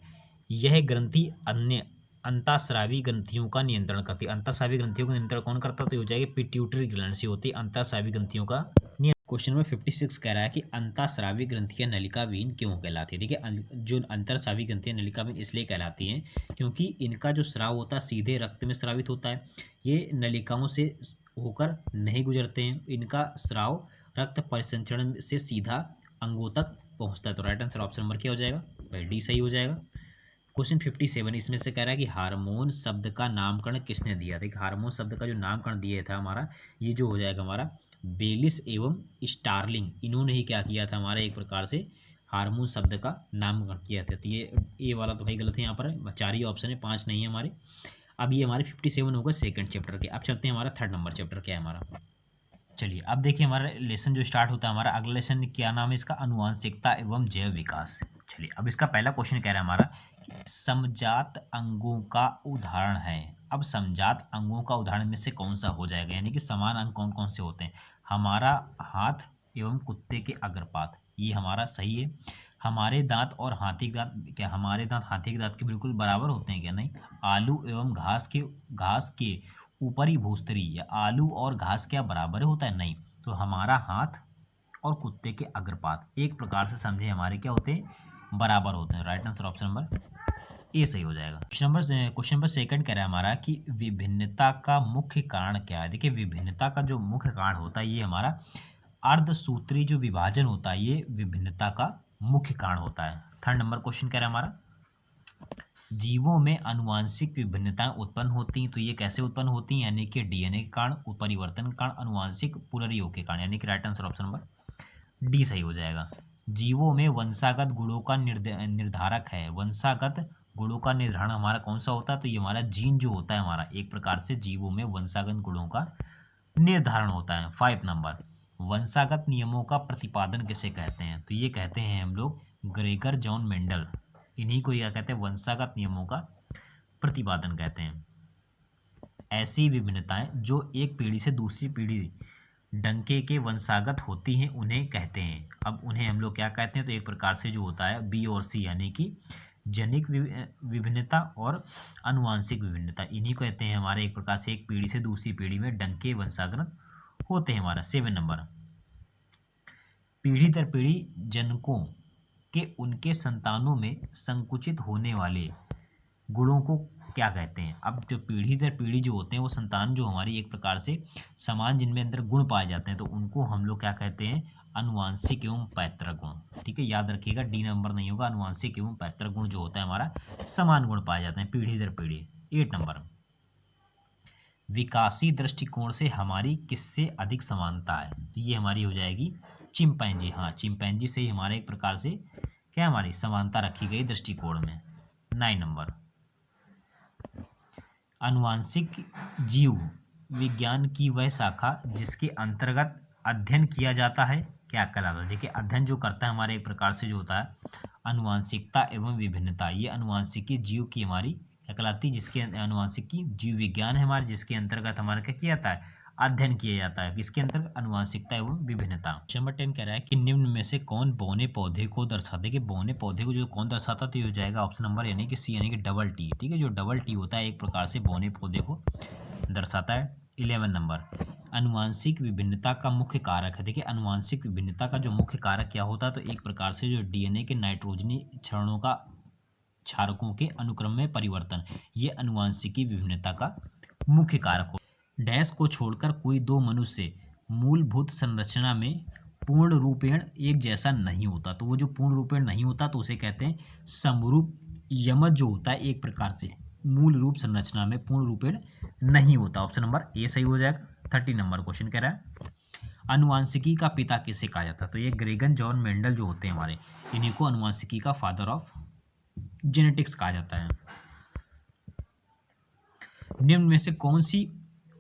Speaker 1: यह ग्रंथि अन्य अंतःस्रावी ग्रंथियों का नियंत्रण करती है। अंतःस्रावी ग्रंथियों का नियंत्रण कौन करता है? तो ये हो जाएगी पिट्यूटरी ग्लैंड से होती है अंतःस्रावी ग्रंथियों का नियंत्रण। क्वेश्चन नंबर 56 कह रहा है कि अंतःस्रावी ग्रंथियां नलिकाविहीन क्यों कहलाती है? ठीक है, जो अंतःस्रावी ग्रंथियां नलिकाविहीन इसलिए कहलाती हैं क्योंकि इनका जो स्राव होता है सीधे रक्त में स्रावित होता है। ये नलिकाओं से होकर नहीं गुजरते हैं, इनका स्राव रक्त परिसंचरण से सीधा अंगों तक पहुंचता है। तो राइट आंसर ऑप्शन नंबर क्या हो जाएगा? भाई डी सही हो जाएगा। क्वेश्चन 57 इसमें से कह रहा है कि हार्मोन शब्द का नामकरण किसने दिया? देखिए हार्मोन शब्द का जो नामकरण दिया था हमारा, ये जो हो जाएगा हमारा बेलिस एवं स्टार्लिंग, इन्होंने ही क्या किया था हमारा एक प्रकार से हार्मोन शब्द का नामकरण किया था। तो ये वाला तो भाई गलत है, यहाँ पर 4 ही ऑप्शन है, 5 नहीं है हमारे। अब ये हमारे 57 होगा सेकंड चैप्टर के। अब चलते हैं हमारा थर्ड नंबर चैप्टर क्या है हमारा। चलिए अब देखिए हमारा लेसन जो स्टार्ट होता है हमारा अगला लेसन क्या नाम है इसका? अनुवांशिकता एवं जैव विकास। चलिए अब इसका पहला क्वेश्चन कह रहा है हमारा कि समजात अंगों का उदाहरण है। अब समजात अंगों का उदाहरण में से कौन सा हो जाएगा, यानी कि समान अंग कौन कौन से होते हैं? हमारा हाथ एवं कुत्ते के अग्रपात, ये हमारा सही है। हमारे दांत और हाथी के दांत, क्या हमारे दांत हाथी के दांत के बिल्कुल बराबर होते हैं क्या? नहीं। आलू एवं घास के ऊपरी भूस्तरी, या आलू और घास क्या बराबर होता है? नहीं। तो हमारा हाथ और कुत्ते के अग्रपात एक प्रकार से समझे हमारे क्या होते हैं? बराबर होते हैं। Right answer option number A सही हो जाएगा। क्वेश्चन नंबर सेकंड कह रहा है हमारा कि विभिन्नता का मुख्य कारण क्या है? देखिए विभिन्नता का जो मुख्य कारण होता है ये हमारा अर्धसूत्री जो विभाजन होता है, ये विभिन्नता का मुख्य कारण होता है। थर्ड नंबर क्वेश्चन कह रहा है हमारा जीवों में आनुवांशिक विभिन्नताएं उत्पन्न होती हैं, तो ये कैसे उत्पन्न होती हैं? यानी कि डीएनए के कारण, परिवर्तन के कारण, आनुवांशिक पुनर्योग के कारण, यानी कि right answer option number D सही हो जाएगा। जीवों में वंशागत गुणों का निर्धारक है। वंशागत गुणों का निर्धारण हमारा कौन सा होता है? तो ये हमारा जीन जो होता है हमारा एक प्रकार से जीवों में वंशागत गुणों का निर्धारण होता है। 5 नंबर, वंशागत नियमों का प्रतिपादन किसे कहते हैं? तो ये कहते हैं हम लोग ग्रेगर जॉन मेंडल, इन्हीं को क्या कहते हैं? वंशागत नियमों का प्रतिपादन कहते हैं। ऐसी विभिन्नताएं जो एक पीढ़ी से दूसरी पीढ़ी डंके के वंशागत होती हैं उन्हें कहते हैं। अब उन्हें हम लोग क्या कहते हैं? तो एक प्रकार से जो होता है बी और सी, यानी कि जनिक विभिन्नता और आनुवांशिक विभिन्नता, इन्हीं को कहते हैं हमारे एक प्रकार से एक पीढ़ी से दूसरी पीढ़ी में डंके वंशागत होते हैं हमारा। 7 नंबर, पीढ़ी दर पीढ़ी जनकों के उनके संतानों में संकुचित होने वाले गुणों को क्या कहते हैं? अब जो पीढ़ी दर पीढ़ी जो होते हैं वो संतान जो हमारी एक प्रकार से समान जिनमें अंदर गुण पाए जाते हैं, तो उनको हम लोग क्या कहते हैं? अनुवांशिक एवं पैतृक गुण। ठीक है, याद रखिएगा डी नंबर नहीं होगा। अनुवांशिक एवं पैतृक गुण जो होता है हमारा समान गुण पाए जाते हैं पीढ़ी दर पीढ़ी। 8 नंबर, विकासी दृष्टिकोण से हमारी किससे अधिक समानता है? तो ये हमारी हो जाएगी चिंपैंजी। हाँ, चिंपैंजी से ही हमारे एक प्रकार से क्या हमारी समानता रखी गई दृष्टिकोण में। 9 नंबर, आनुवांशिक जीव विज्ञान की वह शाखा जिसके अंतर्गत अध्ययन किया जाता है क्या कहलाता है? देखिए अध्ययन जो करता है हमारे एक प्रकार से जो होता है आनुवांशिकता एवं विभिन्नता, ये आनुवांशिकी जीव की हमारी क्या कहलाती है? जिसके आनुवांशिकी जीव विज्ञान है हमारे, जिसके अंतर्गत हमारा क्या किया जाता है? अध्ययन किया जाता है। किसके अंतर्गत? आनुवांशिकता एवं विभिन्नता। नंबर 10 कह रहा है कि निम्न में से कौन बौने पौधे को दर्शाता है? कि बौने पौधे को जो कौन दर्शाता है? तो ये हो जाएगा ऑप्शन नंबर यानी कि सी, यानी कि डबल टी। ठीक है, जो डबल टी होता है एक प्रकार से बौने पौधे को दर्शाता है। 11 नंबर, आनुवांशिक विभिन्नता का मुख्य कारक है। देखिए आनुवांशिक विभिन्नता का जो मुख्य कारक क्या होता है? तो एक प्रकार से जो डीएनए के नाइट्रोजनी क्षरणों का क्षारकों के अनुक्रम में परिवर्तन, ये आनुवांशिकी विभिन्नता का मुख्य कारक हो। डैश को छोड़कर कोई दो मनुष्य मूलभूत संरचना में पूर्ण रूपेण एक जैसा नहीं होता। तो वो जो पूर्ण रूपेण नहीं होता तो उसे कहते हैं समरूप यमज, जो होता है एक प्रकार से मूल रूप संरचना में पूर्ण रूपेण नहीं होता। ऑप्शन नंबर ए सही हो जाएगा। 30 नंबर क्वेश्चन कह रहा है आनुवांशिकी का पिता किसे कहा जाता है? तो ये ग्रेगन जॉन मेंडल जो होते हैं हमारे, इन्हीं को आनुवांशिकी का फादर ऑफ जेनेटिक्स कहा जाता है। निम्न में से कौन सी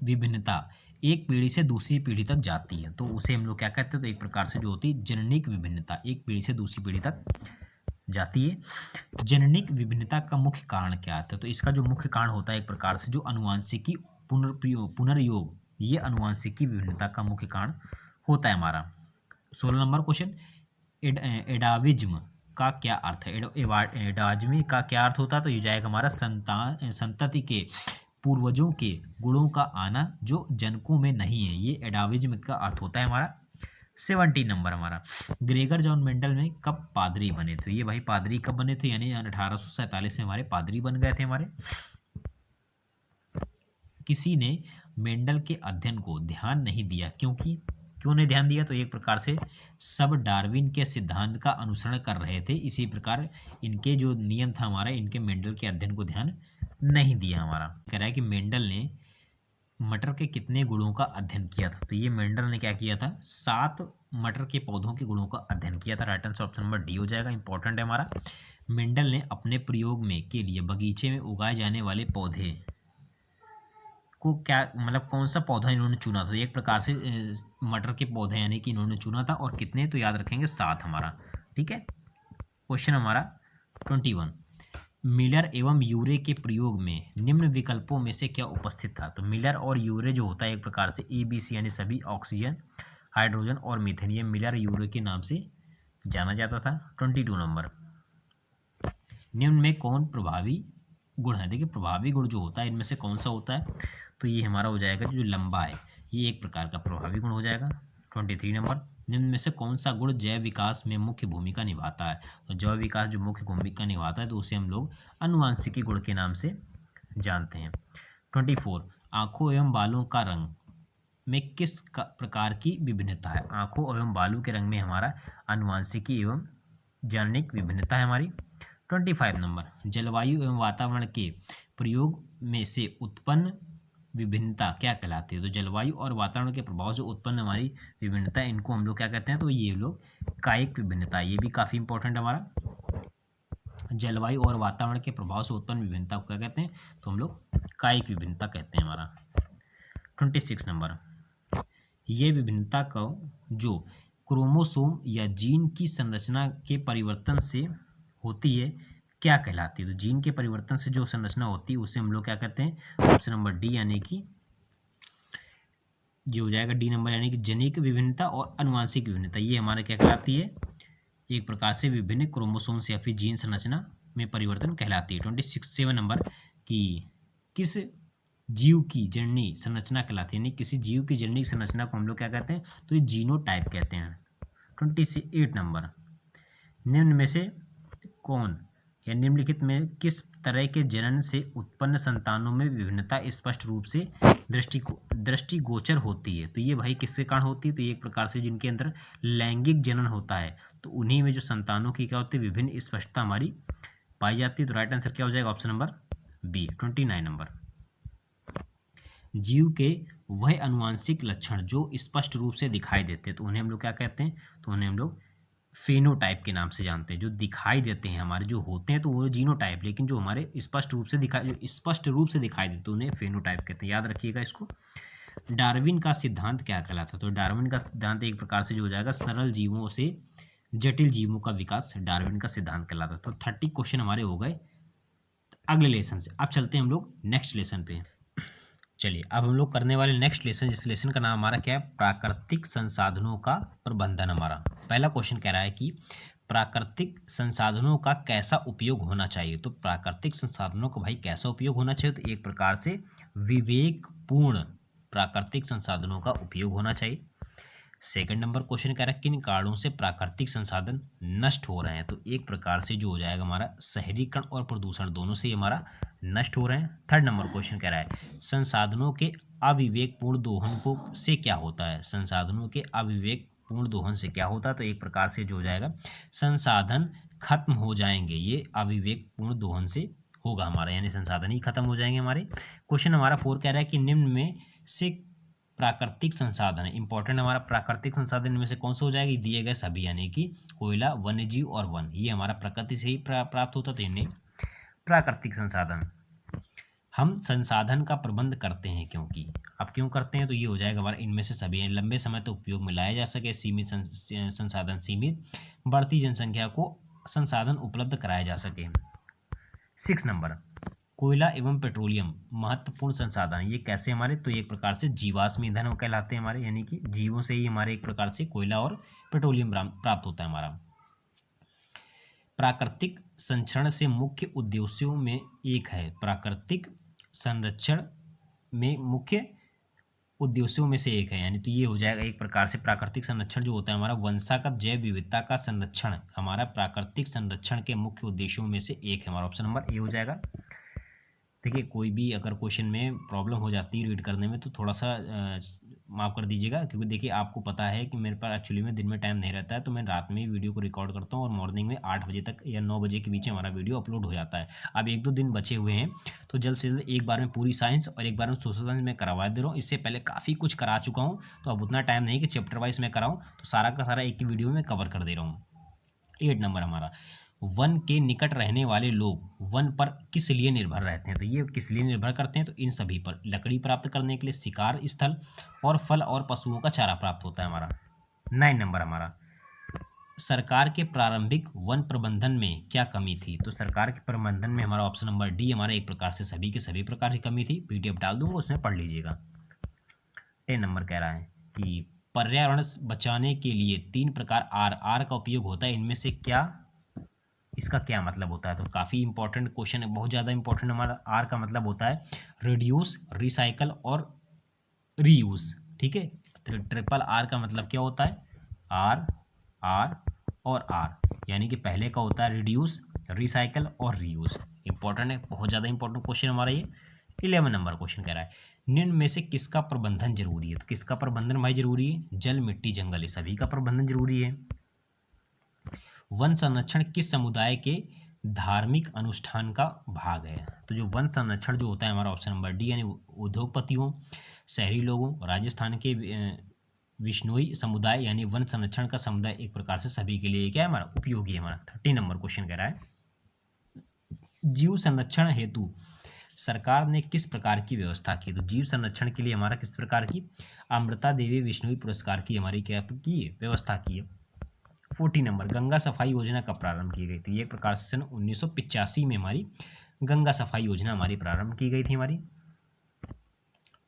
Speaker 1: विभिन्नता एक पीढ़ी से दूसरी पीढ़ी तक जाती है? तो उसे हम लोग क्या कहते हैं? तो एक प्रकार से जो होती है जननिक विभिन्नता, एक पीढ़ी से दूसरी पीढ़ी तक जाती है। जेनेटिक विभिन्नता का मुख्य कारण क्या है? तो इसका जो मुख्य कारण होता है एक प्रकार से जो अनुवांशिकी पुनर्योग, ये अनुवांशिकी विभिन्नता का मुख्य कारण होता है हमारा। 16 नंबर क्वेश्चन, एडाविज्म का क्या अर्थ है? एडाज्मी का क्या अर्थ होता है? तो ये जाएगा हमारा संतति के पूर्वजों के गुणों का आना जो जनकों में नहीं है, ये एडाविज्म का अर्थ होता है हमारा। 70 नंबर हमारा, ग्रेगर जॉन मेंडल में कब पादरी बने थे? ये भाई पादरी कब बने थे? यानी 1847 में हमारे पादरी बन गए थे हमारे। किसी ने मेंडल के अध्ययन को ध्यान नहीं दिया, क्योंकि क्यों नहीं ध्यान दिया? तो एक प्रकार से सब डार्विन के सिद्धांत का अनुसरण कर रहे थे, इसी प्रकार इनके जो नियम था हमारा, इनके मेंडल के अध्ययन को ध्यान नहीं दिया हमारा। कह रहा है कि मेंडल ने मटर के कितने गुणों का अध्ययन किया था? तो ये मेंडल ने क्या किया था? 7 मटर के पौधों के गुणों का अध्ययन किया था। Right answer option number D हो जाएगा, इंपॉर्टेंट है हमारा। मेंडल ने अपने प्रयोग में के लिए बगीचे में उगाए जाने वाले पौधे को क्या, मतलब कौन सा पौधा इन्होंने चुना था? एक प्रकार से मटर के पौधे यानी कि इन्होंने चुना था, और कितने? तो याद रखेंगे 7 हमारा। ठीक है। क्वेश्चन हमारा 21, मिलर एवं यूरे के प्रयोग में निम्न विकल्पों में से क्या उपस्थित था? तो मिलर और यूरे जो होता है एक प्रकार से ABC यानी सभी ऑक्सीजन, हाइड्रोजन और मीथेन, ये मिलर यूरे के नाम से जाना जाता था। 22 नंबर, निम्न में कौन प्रभावी गुण है? देखिए प्रभावी गुण जो होता है इनमें से कौन सा होता है? तो ये हमारा हो जाएगा जो लंबा है, ये एक प्रकार का प्रभावी गुण हो जाएगा। 23 नंबर, निम्न में से कौन सा गुण जैव विकास में मुख्य भूमिका निभाता है? तो जैव विकास जो मुख्य भूमिका निभाता है तो उसे हम लोग अनुवांशिकी गुण के नाम से जानते हैं। 24, आंखों एवं बालों का रंग में किस प्रकार की विभिन्नता है? आंखों एवं बालों के रंग में हमारा अनुवांशिकी एवं जेनेटिक विभिन्नता है हमारी। 25 नंबर, जलवायु एवं वातावरण के प्रयोग में से उत्पन्न विभिन्नता क्या कहलाती है? तो जलवायु और वातावरण के प्रभाव से उत्पन्न हमारी विभिन्नता, इनको हम लोग क्या कहते हैं? तो ये लोग कायिक विभिन्नता, ये भी काफ़ी इंपॉर्टेंट हमारा। जलवायु और वातावरण के प्रभाव से उत्पन्न विभिन्नता को क्या कहते हैं? तो हम लोग कायिक विभिन्नता कहते हैं हमारा। 26 नंबर, ये विभिन्नता का जो क्रोमोसोम या जीन की संरचना के परिवर्तन से होती है क्या कहलाती है? तो जीन के परिवर्तन से जो संरचना होती है उसे हम लोग क्या कहते हैं? ऑप्शन नंबर डी यानी कि जो हो जाएगा डी नंबर, यानी कि जनिक विभिन्नता और अनुवांशिक विभिन्नता, ये हमारे क्या कहलाती है? एक प्रकार से विभिन्न क्रोमोसोम्स या फिर जीन संरचना में परिवर्तन कहलाती है। 27 नंबर, कि किस जीव की जननी संरचना कहलाती है? यानी किसी जीव की जननी संरचना को हम लोग क्या कहते हैं? तो ये जीनोटाइप कहते हैं। 28 नंबर, निम्न में से कौन या निम्नलिखित में किस तरह के जनन से उत्पन्न संतानों में विभिन्नता स्पष्ट रूप से दृष्टिगोचर होती है? तो ये भाई किसके कारण होती है? तो ये एक प्रकार से जिनके अंदर लैंगिक जनन होता है तो उन्हीं में जो संतानों की क्या होती है? विभिन्न स्पष्टता हमारी पाई जाती है। तो राइट आंसर क्या हो जाएगा? Option number B. 29 नंबर, जीव के वह अनुवांशिक लक्षण जो स्पष्ट रूप से दिखाई देते हैं तो उन्हें हम लोग क्या कहते हैं? तो उन्हें हम लोग फेनोटाइप के नाम से जानते हैं। जो दिखाई देते हैं हमारे, जो होते हैं तो वो जीनोटाइप, लेकिन जो हमारे स्पष्ट रूप से दिखाई देते हैं उन्हें फेनोटाइप कहते हैं। याद रखिएगा इसको। डार्विन का सिद्धांत क्या कहलाता है? तो डार्विन का सिद्धांत एक प्रकार से जो हो जाएगा सरल जीवों से जटिल जीवों का विकास डार्विन का सिद्धांत कहलाता है। तो 30 क्वेश्चन हमारे हो गए अगले लेसन से। अब चलते हैं हम लोग नेक्स्ट लेसन पे। चलिए अब हम लोग करने वाले नेक्स्ट लेसन, जिस लेसन का नाम हमारा क्या है? प्राकृतिक संसाधनों का प्रबंधन। हमारा पहला क्वेश्चन कह रहा है कि प्राकृतिक संसाधनों का कैसा उपयोग होना चाहिए? तो प्राकृतिक संसाधनों का भाई कैसा उपयोग होना चाहिए? तो एक प्रकार से विवेकपूर्ण प्राकृतिक संसाधनों का उपयोग होना चाहिए। सेकंड नंबर क्वेश्चन कह रहा है किन कारणों से प्राकृतिक संसाधन नष्ट हो रहे हैं? तो एक प्रकार से जो हो जाएगा हमारा शहरीकरण और प्रदूषण दोनों से हमारा नष्ट हो रहे हैं। थर्ड नंबर क्वेश्चन कह रहा है संसाधनों के अविवेकपूर्ण दोहन को से क्या होता है? संसाधनों के अविवेकपूर्ण दोहन से क्या होता है? तो एक प्रकार से जो हो जाएगा संसाधन खत्म हो जाएंगे, ये अविवेकपूर्ण दोहन से होगा हमारा, यानी संसाधन ही खत्म हो जाएंगे हमारे। क्वेश्चन हमारा 4 कह रहा है कि निम्न में से प्राकृतिक संसाधन है, इंपॉर्टेंट हमारा प्राकृतिक संसाधन में से कौन सा हो जाएगा? दिए गए सभी, यानी कि कोयला, वन्यजीव और वन, ये हमारा प्रकृति से ही प्राप्त होता, तो इन्हें प्राकृतिक संसाधन। हम संसाधन का प्रबंध करते हैं क्योंकि, अब क्यों करते हैं? तो ये हो जाएगा हमारा इनमें से सभी लंबे समय तक उपयोग में लाया जा सके, सीमित संसाधन सीमित, बढ़ती जनसंख्या को संसाधन उपलब्ध कराए जा सके। 6 नंबर, कोयला एवं पेट्रोलियम महत्वपूर्ण संसाधन, ये कैसे हमारे, तो एक प्रकार से जीवाश्म ईंधन कहलाते हैं हमारे, यानी कि जीवों से ही हमारे एक प्रकार से कोयला और पेट्रोलियम प्राप्त होता है हमारा। प्राकृतिक संरक्षण से मुख्य उद्देश्यों में एक है, प्राकृतिक संरक्षण में मुख्य उद्देश्यों में से एक है, यानी तो ये हो जाएगा एक प्रकार से प्राकृतिक संरक्षण जो होता है हमारा वंशागत जैव विविधता का संरक्षण हमारा प्राकृतिक संरक्षण के मुख्य उद्देश्यों में से एक है हमारा। ऑप्शन नंबर ए हो जाएगा। देखिए कोई भी अगर क्वेश्चन में प्रॉब्लम हो जाती है रीड करने में तो थोड़ा सा माफ़ कर दीजिएगा, क्योंकि देखिए आपको पता है कि मेरे पास एक्चुअली में दिन में टाइम नहीं रहता है, तो मैं रात में ही वीडियो को रिकॉर्ड करता हूँ और मॉर्निंग में 8 बजे तक या 9 बजे के बीच में हमारा वीडियो अपलोड हो जाता है। अब 1-2 दिन बचे हुए हैं, तो जल्द से जल्द एक बार में पूरी साइंस और एक बार में सोशल साइंस में करवा दे रहा हूँ। इससे पहले काफ़ी कुछ करा चुका हूँ, तो अब उतना टाइम नहीं कि चैप्टर वाइज में कराऊँ, तो सारा का सारा एक ही वीडियो में कवर कर दे रहा हूँ। 8 नंबर हमारा, वन के निकट रहने वाले लोग वन पर किस लिए निर्भर रहते हैं, तो ये किस लिए निर्भर करते हैं, तो इन सभी पर, लकड़ी प्राप्त करने के लिए, शिकार स्थल और फल और पशुओं का चारा प्राप्त होता है हमारा। 9 नंबर हमारा, सरकार के प्रारंभिक वन प्रबंधन में क्या कमी थी, तो सरकार के प्रबंधन में हमारा ऑप्शन नंबर डी हमारा एक प्रकार से सभी के सभी प्रकार की कमी थी। पीडीएफ डाल दूंगा, उसमें पढ़ लीजिएगा। 10 नंबर कह रहा है कि पर्यावरण बचाने के लिए 3 प्रकार आर का उपयोग होता है, इनमें से क्या, इसका क्या मतलब होता है, तो काफ़ी इंपॉर्टेंट क्वेश्चन है, बहुत ज़्यादा इंपॉर्टेंट। हमारा आर का मतलब होता है रिड्यूस, रिसाइकल और रीयूज, ठीक है। तो ट्रिपल आर का मतलब क्या होता है, आर आर और आर, यानी कि पहले का होता है रिड्यूस, रिसाइकल और रीयूज। इंपॉर्टेंट है, बहुत ज़्यादा इंपॉर्टेंट क्वेश्चन हमारा ये। 11 नंबर क्वेश्चन कह रहा है निम्न में से किसका प्रबंधन जरूरी है, तो किसका प्रबंधन भाई जरूरी है, जल मिट्टी जंगल, ये सभी का प्रबंधन जरूरी है। वन संरक्षण किस समुदाय के धार्मिक अनुष्ठान का भाग है, तो जो वन संरक्षण जो होता है हमारा ऑप्शन नंबर डी, यानी उद्योगपतियों, शहरी लोगों, राजस्थान के विश्नोई समुदाय, यानी वन संरक्षण का समुदाय एक प्रकार से सभी के लिए क्या है हमारा उपयोगी है हमारा। 30 नंबर क्वेश्चन कह रहा है जीव संरक्षण हेतु सरकार ने किस प्रकार की व्यवस्था की, तो जीव संरक्षण के लिए हमारा किस प्रकार की, अमृता देवी विश्नोई पुरस्कार की हमारी क्या की व्यवस्था की है। 40 नंबर, गंगा सफाई योजना कब प्रारंभ की गई थी, एक प्रकार से सन 1985 में हमारी गंगा सफाई योजना हमारी प्रारंभ की गई थी हमारी।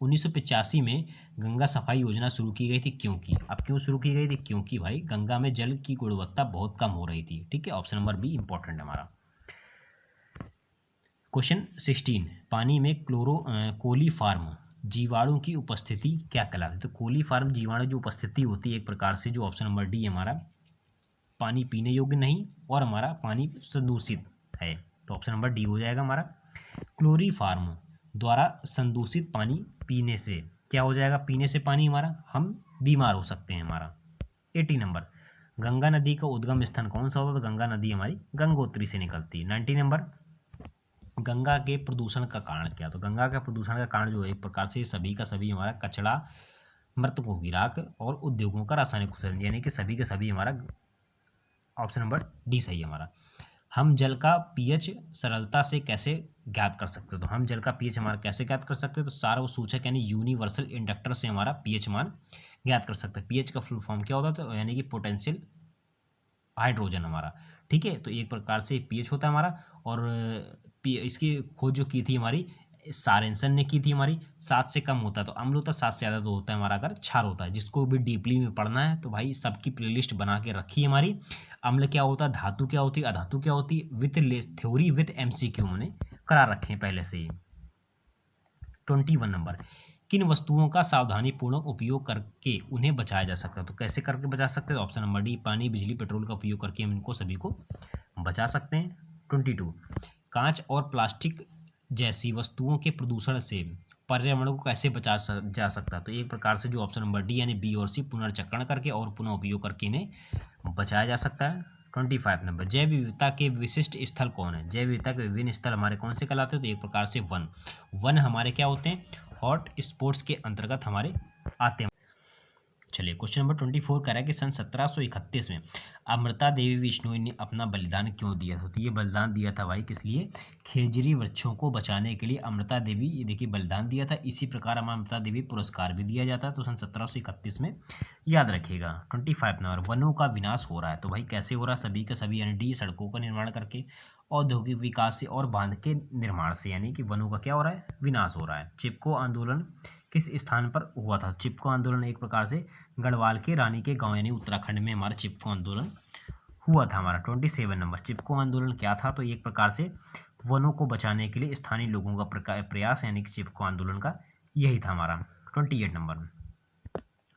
Speaker 1: 1985 में गंगा सफाई योजना शुरू की गई थी, क्योंकि अब क्यों शुरू की गई थी, क्योंकि भाई गंगा में जल की गुणवत्ता बहुत कम हो रही थी, ठीक है। ऑप्शन नंबर बी इंपॉर्टेंट है हमारा। क्वेश्चन 16, पानी में कोलीफार्म जीवाणु की उपस्थिति क्या कहलाती है, तो कोलीफार्म जीवाणु जो उपस्थिति होती है एक प्रकार से जो ऑप्शन नंबर डी हमारा पानी पीने योग्य नहीं और हमारा पानी संदूषित है, तो ऑप्शन नंबर डी हो जाएगा हमारा। क्लोरीफार्म द्वारा संदूषित पानी पीने से क्या हो जाएगा, पीने से पानी हमारा हम बीमार हो सकते हैं हमारा। 80 नंबर, गंगा नदी का उद्गम स्थान कौन सा होता है, तो गंगा नदी हमारी गंगोत्री से निकलती है। 90 नंबर, गंगा के प्रदूषण का कारण क्या, तो गंगा का प्रदूषण का कारण जो है एक प्रकार से सभी का सभी हमारा कचरा, मृतकों की राख और उद्योगों का रासायनिक उत्सर्जन, यानी कि सभी के सभी हमारा ऑप्शन नंबर डी सही है हमारा। हम जल का पीएच सरलता से कैसे ज्ञात कर सकते हो, तो हम जल का पीएच हमारा कैसे ज्ञात कर सकते हैं, तो सार्वसूचक यानी यूनिवर्सल इंडक्टर से हमारा पीएच मान ज्ञात कर सकते हैं। पीएच का फुल फॉर्म क्या होता है, तो यानी कि पोटेंशियल हाइड्रोजन हमारा, ठीक है। तो एक प्रकार से पीएच होता है हमारा, और इसकी खोज जो की थी हमारी सारेंसन ने की थी हमारी। 7 से कम होता है तो अम्ल होता है, 7 से ज़्यादा तो होता है हमारा अगर क्षार होता है। जिसको भी डीपली में पढ़ना है तो भाई सबकी प्लेलिस्ट बना के रखी है हमारी। अम्ल क्या होता है, धातु क्या होती है, अधातु क्या होती है, विथ थ्योरी विथ एमसीक्यू हमने करा रखे हैं पहले से ही। 21 नंबर, किन वस्तुओं का सावधानीपूर्वक उपयोग करके उन्हें बचाया जा सकता है, तो कैसे करके बचा सकते हैं, ऑप्शन नंबर डी पानी, बिजली, पेट्रोल का उपयोग करके हम इनको सभी को बचा सकते हैं। 22, कांच और प्लास्टिक जैसी वस्तुओं के प्रदूषण से पर्यावरण को कैसे बचा जा सकता है, तो एक प्रकार से जो ऑप्शन नंबर डी यानी बी और सी पुनर्चक्रण करके और पुनः उपयोग करके इन्हें बचाया जा सकता है। 25 नंबर, जैव विविधता के विशिष्ट स्थल कौन है, जैव विविधता के विभिन्न स्थल हमारे कौन से कहलाते हैं, तो एक प्रकार से वन हमारे क्या होते हैं, हॉट स्पॉट्स के अंतर्गत हमारे आते हैं। चलिए क्वेश्चन नंबर 24 कह रहा है कि सन 1731 में अमृता देवी बिश्नोई ने अपना बलिदान क्यों दिया था। तो ये बलिदान दिया था भाई किस लिए, खेजरी वृक्षों को बचाने के लिए अमृता देवी, ये देखिए बलिदान दिया था। इसी प्रकार अमृता देवी पुरस्कार भी दिया जाता है। तो सन 1731 में याद रखिएगा। 25 नंबर, वनों का विनाश हो रहा है। तो भाई कैसे हो रहा है, सभी के सभी यानी डी सड़कों का निर्माण करके, औद्योगिक विकास से और बांध के निर्माण से, यानी कि वनों का क्या हो रहा है, विनाश हो रहा है। चिपको आंदोलन किस स्थान पर हुआ था। चिपको आंदोलन एक प्रकार से गढ़वाल के रानी के गांव यानी उत्तराखंड में हमारा चिपको आंदोलन हुआ था हमारा। 27 नंबर, चिपको आंदोलन क्या था। तो एक प्रकार से वनों को बचाने के लिए स्थानीय लोगों का प्रयास, यानी कि चिपको आंदोलन का यही था हमारा। 28 नंबर,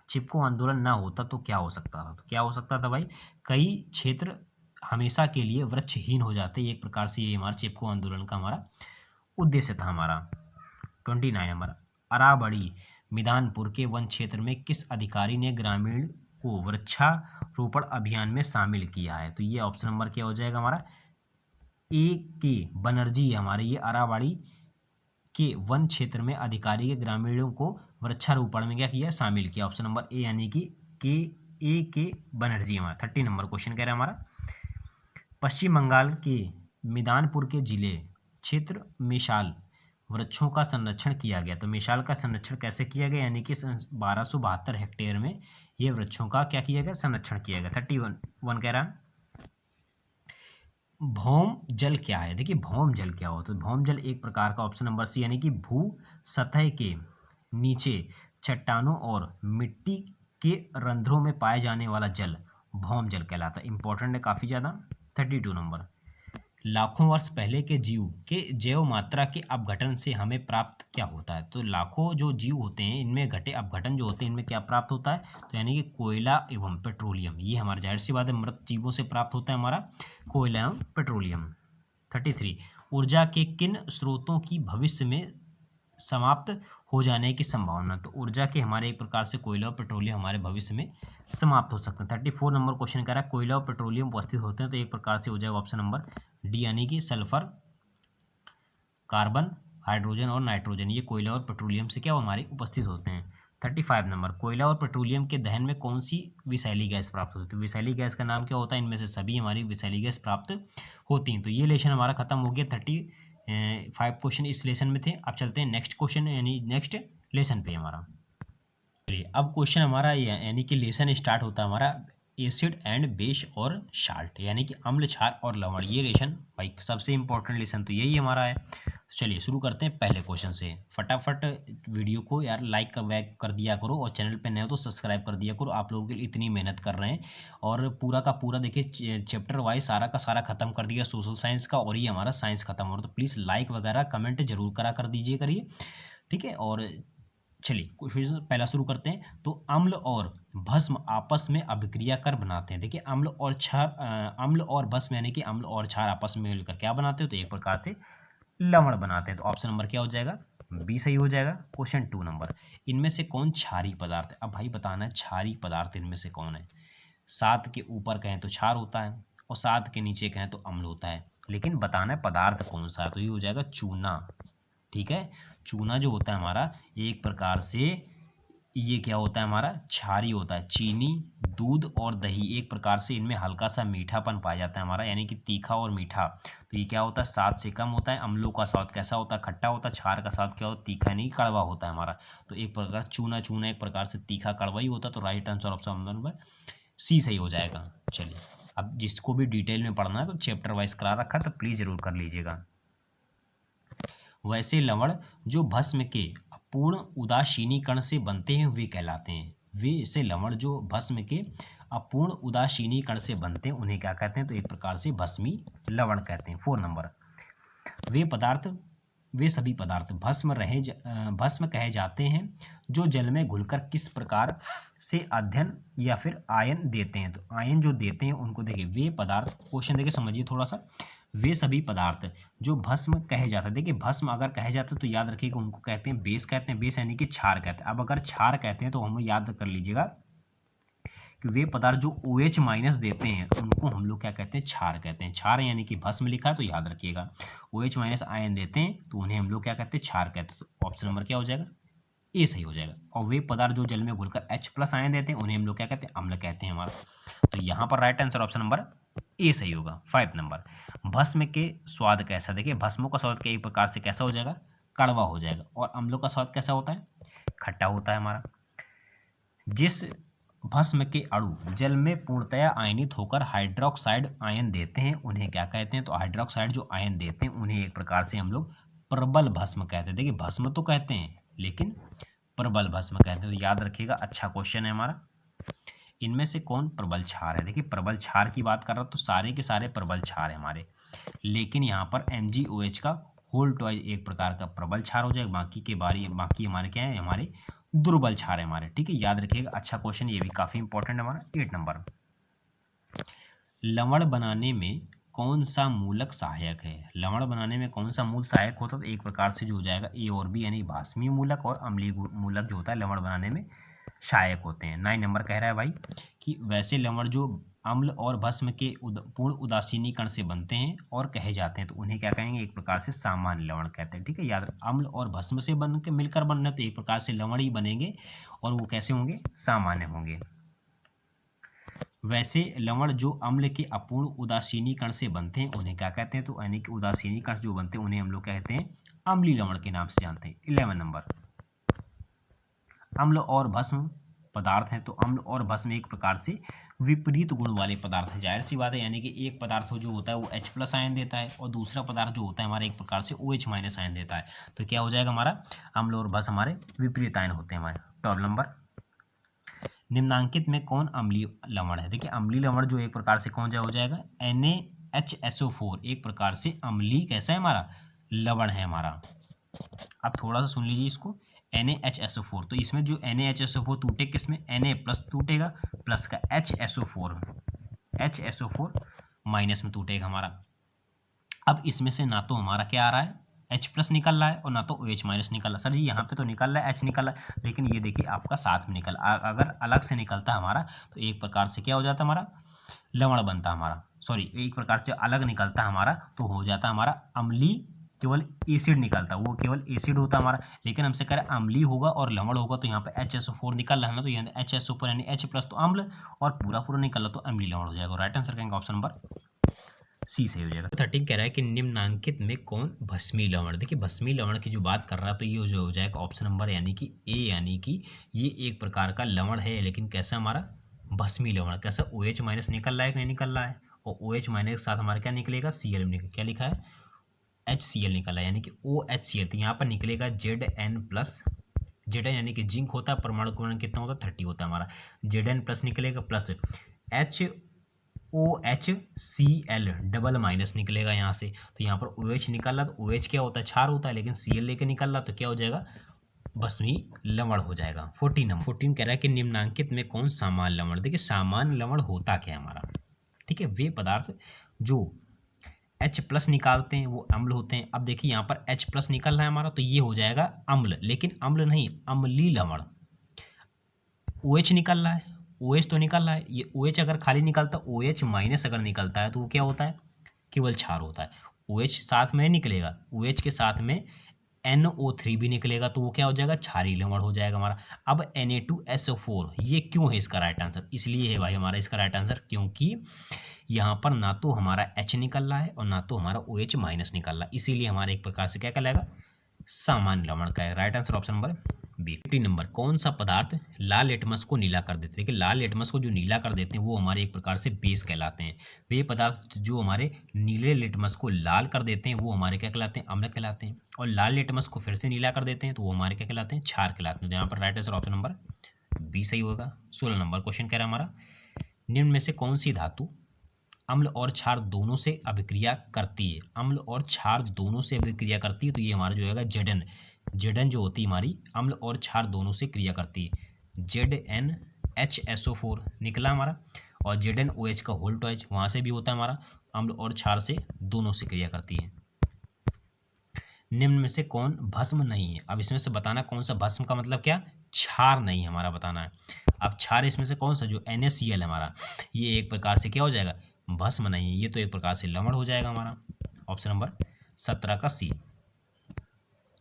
Speaker 1: चिपको आंदोलन ना होता तो क्या हो सकता था। तो क्या हो सकता था भाई, कई क्षेत्र हमेशा के लिए वृक्षहीन हो जाते। एक प्रकार से ये हमारा चिपको आंदोलन का हमारा उद्देश्य था हमारा। 29 नंबर, अरावली मिदानपुर के वन क्षेत्र में किस अधिकारी ने ग्रामीण को वृक्षारोपण अभियान में शामिल किया है। तो ये ऑप्शन नंबर क्या हो जाएगा हमारा, ए के बनर्जी हमारे ये अरावली के वन क्षेत्र में अधिकारी के ग्रामीणों को वृक्षारोपण में क्या किया, शामिल किया। ऑप्शन नंबर ए यानी कि ए के बनर्जी हमारा। 30 नंबर क्वेश्चन कह रहा है हमारा, पश्चिम बंगाल के मिदानपुर के जिले क्षेत्र मिसाल वृक्षों का संरक्षण किया गया। तो मिसाल का संरक्षण कैसे किया गया, यानी कि 1272 हेक्टेयर में ये वृक्षों का क्या किया गया, संरक्षण किया गया। 31 कह रहा है, भौम जल क्या है। देखिए भौम जल क्या होता है। भौम जल एक प्रकार का, ऑप्शन नंबर सी, यानी कि भू सतह के नीचे चट्टानों और मिट्टी के रंध्रों में पाए जाने वाला जल भौम जल कहलाता है। इंपॉर्टेंट है काफ़ी ज़्यादा। 32 नंबर, लाखों वर्ष पहले के जीव के जैव मात्रा के अपघटन से हमें प्राप्त क्या होता है। तो लाखों जो जीव होते हैं इनमें घटे अपघटन जो होते हैं इनमें क्या प्राप्त होता है, तो यानी कि कोयला एवं पेट्रोलियम। ये हमारा जाहिर सी बात है मृत जीवों से प्राप्त होता है हमारा कोयला एवं पेट्रोलियम। 33, ऊर्जा के किन स्रोतों की भविष्य में समाप्त हो जाने की संभावना। तो ऊर्जा के हमारे एक प्रकार से कोयला और पेट्रोलियम हमारे भविष्य में समाप्त हो सकते हैं। 34 नंबर क्वेश्चन कह रहा है, कोयला और पेट्रोलियम उपस्थित होते हैं। तो एक प्रकार से हो जाएगा ऑप्शन नंबर डी, यानी कि सल्फर, कार्बन, हाइड्रोजन और नाइट्रोजन, ये कोयला और पेट्रोलियम से क्या हमारे उपस्थित होते हैं। 35 नंबर, कोयला और पेट्रोलियम के दहन में कौन सी विषैली गैस प्राप्त होती है। विषैली गैस का नाम क्या होता है, इनमें से सभी हमारी विषैली गैस प्राप्त होती हैं। तो ये लेसन हमारा खत्म हो गया। 35 क्वेश्चन इस लेसन में थे। अब चलते हैं नेक्स्ट क्वेश्चन यानी नेक्स्ट लेसन पे हमारा। चलिए अब क्वेश्चन हमारा यानी कि लेसन स्टार्ट होता है हमारा एसिड एंड बेस और साल्ट, यानी कि अम्ल, क्षार और लवण। ये लेसन भाई सबसे इंपॉर्टेंट लेसन तो यही हमारा है। चलिए शुरू करते हैं पहले क्वेश्चन से। फटाफट वीडियो को यार लाइक कर दिया करो और चैनल पे नए हो तो सब्सक्राइब कर दिया करो। आप लोगों के लिए इतनी मेहनत कर रहे हैं और पूरा का पूरा देखिए चैप्टर वाइज सारा का सारा खत्म कर दिया सोशल साइंस का, और ये हमारा साइंस खत्म हो रहा। तो प्लीज़ लाइक वगैरह कमेंट जरूर करा कर दीजिए करिए, ठीक है। और चलिए क्वेश्चन पहला शुरू करते हैं। तो अम्ल और भस्म आपस में अभिक्रिया कर बनाते हैं। देखिए अम्ल और क्षार, अम्ल और भस्म यानी कि अम्ल और क्षार आपस में मिलकर क्या बनाते हैं, तो एक प्रकार से लवण बनाते हैं। तो ऑप्शन नंबर क्या हो जाएगा, बी सही हो जाएगा। क्वेश्चन 2 नंबर, इनमें से कौन क्षारीय पदार्थ है। अब भाई बताना है क्षारीय पदार्थ इनमें से कौन है। 7 के ऊपर कहें तो क्षार होता है और 7 के नीचे कहें तो अम्ल होता है, लेकिन बताना है पदार्थ कौन सा है। तो ये हो जाएगा चूना, ठीक है। चूना जो होता है हमारा एक प्रकार से ये क्या होता है हमारा, क्षारीय होता है। चीनी, दूध और दही एक प्रकार से इनमें हल्का सा मीठापन पाया जाता है हमारा, यानी कि तीखा और मीठा। तो ये क्या होता है, 7 से कम होता है। अम्लों का स्वाद कैसा होता है, खट्टा होता है। क्षार का स्वाद क्या होता है, तीखा नहीं कड़वा होता है हमारा। तो एक प्रकार चूना चूना एक प्रकार से तीखा कड़वा ही होता है। तो right answer option number C सही हो जाएगा। चलिए अब जिसको भी डिटेल में पढ़ना है तो चैप्टर वाइज करा रखा है तो प्लीज़ जरूर कर लीजिएगा। वैसे लवण जो भस्म के अपूर्ण उदासीनीकरण से बनते हैं वे कहलाते हैं। वैसे लवण जो भस्म के अपूर्ण उदासीनीकरण से बनते हैं उन्हें क्या कहते हैं, तो एक प्रकार से भस्मी लवण कहते हैं। 4 नंबर, वे सभी पदार्थ भस्म कहे जाते हैं जो जल में घुलकर किस प्रकार से अध्ययन या फिर आयन देते हैं। तो आयन जो देते हैं उनको देखिए वे पदार्थ, क्वेश्चन देखिए समझिए थोड़ा सा। वे सभी पदार्थ जो भस्म कहे जाते हैं, देखिए भस्म अगर कहे जाते हैं तो याद रखिएगा उनको कहते हैं बेस, कहते हैं बेस यानी कि क्षार कहते हैं। अब अगर क्षार कहते हैं तो हम याद कर लीजिएगा कि वे पदार्थ जो OH माइनस देते हैं उनको हम लोग क्या कहते हैं, क्षार कहते हैं। क्षार यानी कि भस्म लिखा है तो याद रखिएगा OH माइनस आयन देते हैं तो उन्हें हम लोग क्या कहते हैं, क्षार कहते हैं। तो ऑप्शन नंबर क्या हो जाएगा, ए सही हो जाएगा। और वे पदार्थ जो जल में घुलकर H+ आयन देते हैं उन्हें हम लोग क्या कहते हैं, अम्ल कहते हैं हमारा। तो यहाँ पर right answer option number A सही होगा। 5 नंबर, भस्म के स्वाद कैसा, देखिए भस्मों का स्वाद एक प्रकार से कैसा हो जाएगा, कड़वा हो जाएगा। और अम्लों का स्वाद कैसा होता है, खट्टा होता है हमारा। जिस भस्म के अणु जल में पूर्णतया आयनित होकर हाइड्रोक्साइड आयन देते हैं उन्हें क्या कहते हैं, तो हाइड्रोक्साइड जो आयन देते हैं उन्हें एक प्रकार से हम लोग प्रबल भस्म कहते हैं। देखिए भस्म तो कहते हैं लेकिन प्रबल भस्म कहते हैं। तो याद रखिएगा, अच्छा क्वेश्चन है हमारा। इनमें से कौन प्रबल क्षार है, देखिए प्रबल क्षार की बात कर रहा हूँ तो सारे के सारे प्रबल क्षार है हमारे, लेकिन यहाँ पर MgOH का होल टॉइज एक प्रकार का प्रबल क्षार हो जाएगा, बाकी हमारे क्या है, हमारे दुर्बल क्षार है हमारे। ठीक है, याद रखिएगा, अच्छा क्वेश्चन, ये भी काफी इंपॉर्टेंट है हमारा। 8 नंबर, लवण बनाने में कौन सा मूलक सहायक है, लवण बनाने में कौन सा मूल सहायक होता है, तो एक प्रकार से जो हो जाएगा ए और बी, यानी भास्मीय मूलक और अम्लीय मूलक जो होता है लवण बनाने में सहायक होते हैं। 9 नंबर कह रहा है भाई कि वैसे लवण जो अम्ल और भस्म के पूर्ण उदासीनीकरण से बनते हैं और कहे जाते हैं तो उन्हें क्या कहेंगे, एक प्रकार से सामान्य लवण कहते हैं। ठीक है, याद, अम्ल और भस्म से बन के मिलकर बनना तो एक प्रकार से लवण ही बनेंगे और वो कैसे होंगे, सामान्य होंगे। वैसे लवण जो अम्ल के अपूर्ण उदासीनीकरण से बनते हैं उन्हें क्या कहते हैं, तो यानी कि उदासीनीकरण जो बनते हैं उन्हें हम लोग कहते हैं अम्लीय लवण के नाम से जानते हैं। 11 नंबर, अम्ल और भस्म पदार्थ हैं, तो अम्ल और भस्म एक प्रकार से विपरीत गुण वाले पदार्थ हैं। जाहिर सी बात है, यानी कि एक पदार्थ जो होता है वो H+ आयन देता है और दूसरा पदार्थ जो होता है हमारा एक प्रकार से OH- आयन देता है। तो क्या हो जाएगा हमारा, अम्ल और भस्म हमारे विपरीत आयन होते हैं हमारे। 12 नंबर, निम्नांकित में कौन अम्लीय लवण है, देखिए अम्लीय लवण जो एक प्रकार से कौन हो जाएगा, NaHSO4 एक प्रकार से अम्लीय कैसा है हमारा, लवण है हमारा। अब थोड़ा सा सुन लीजिए इसको, NaHSO4, तो इसमें जो NaHSO4 टूटे किसमें, Na+ टूटेगा प्लस का HSO4 माइनस में टूटेगा हमारा। अब इसमें से ना तो हमारा क्या आ रहा है, H+ निकल रहा है और ना तो OH- निकल रहा है। सर जी यहाँ पे तो निकल रहा है, H निकल रहा है, लेकिन ये देखिए आपका साथ में निकल, अगर अलग से निकलता हमारा तो एक प्रकार से क्या हो जाता हमारा, लवण बनता हमारा, सॉरी एक प्रकार से अलग निकलता हमारा तो हो जाता हमारा अम्लीय, केवल एसिड निकलता, वो केवल एसिड होता हमारा। लेकिन हमसे कह रहे अम्लीय होगा और लवण होगा तो यहाँ पे HSO4 निकल रहा है ना, तो यहाँ HSO4 यानी H+ तो अम्ल और पूरा पूरा निकल रहा तो अम्लीय लवण हो जाएगा। राइट आंसर कहेंगे ऑप्शन नंबर सी सही हो जाएगा। 13 कह रहा है कि निम्नांकित में कौन भस्मीय लवण, देखिए भस्मीय लवण की जो बात कर रहा है तो ये जो हो जाएगा ऑप्शन नंबर यानी कि ए, यानी कि ये एक प्रकार का लवण है लेकिन कैसा हमारा, भस्मीय लवण। कैसा, OH- निकल रहा है कि नहीं निकल रहा है, और OH- के साथ हमारा क्या निकलेगा, Cl निकल, क्या लिखा है, HCl निकल रहा है, यानी कि OHCl, तो यहाँ पर निकलेगा Zn+, Zn यानी कि जिंक होता है, परमाणु क्रमांक कितना होता है, 30 होता है हमारा, Zn+ निकलेगा प्लस OHCl डबल माइनस निकलेगा यहाँ से, तो यहाँ पर OH निकल रहा, तो OH क्या होता है, क्षार होता है, लेकिन Cl लेके निकल रहा तो क्या हो जाएगा, भस्मी लवण हो जाएगा। 14 कह रहा है कि निम्नांकित में कौन सामान्य लवण, देखिए सामान्य लवण होता क्या है हमारा, ठीक है, वे पदार्थ जो H+ निकालते हैं वो अम्ल होते हैं। अब देखिए यहाँ पर H+ निकल रहा है हमारा तो ये हो जाएगा अम्ल, लेकिन अम्ल नहीं, अम्लीय लवण। OH निकल रहा है, OH तो निकल रहा है, ये OH अगर खाली निकलता, OH- अगर निकलता है तो वो क्या होता है, केवल क्षार होता है। OH साथ में निकलेगा, OH के साथ में NO3 भी निकलेगा तो वो क्या हो जाएगा, क्षारीय लवण हो जाएगा हमारा। अब Na2SO4 ये क्यों है इसका राइट आंसर, इसलिए है भाई हमारा इसका राइट आंसर, क्योंकि यहाँ पर ना तो हमारा H निकल रहा है और ना तो हमारा OH- निकल रहा है, इसीलिए हमारा एक प्रकार से क्या कहलाएगा, सामान्य लवण का है। Right answer option number B. 15 number, कौन सा पदार्थ लाल लिटमस को नीला कर देते हैं, देखिए लाल लिटमस को जो नीला कर देते हैं वो हमारे एक प्रकार से बेस कहलाते हैं। वे पदार्थ जो हमारे नीले लिटमस को लाल कर देते हैं वो हमारे क्या कहलाते हैं, अम्ल कहलाते हैं, और लाल लिटमस को फिर से नीला कर देते हैं तो वो हमारे क्या कहलाते हैं, क्षार कहलाते हैं। तो यहाँ पर right answer option number B सही होगा। 16 नंबर क्वेश्चन कह रहा है हमारा, निम्न में से कौन सी धातु अम्ल और क्षार दोनों से अभिक्रिया करती है, अम्ल और क्षार दोनों से अभिक्रिया करती है, तो ये हमारा जो है Zn, Zn जो होती है हमारी अम्ल और क्षार दोनों से क्रिया करती है। ZnHSO4 निकला हमारा, और ZnOH का होल टॉइज वहाँ से भी होता है हमारा, अम्ल और क्षार से दोनों से क्रिया करती है। निम्न में से कौन भस्म नहीं है, अब इसमें से बताना कौन सा भस्म का मतलब क्या, क्षार नहीं हमारा बताना है। अब क्षार इसमें से कौन सा, जो NaCl हमारा, ये एक प्रकार से क्या हो जाएगा, भस्म नहीं है, ये तो एक प्रकार से लवण हो जाएगा हमारा। ऑप्शन नंबर 17 का सी।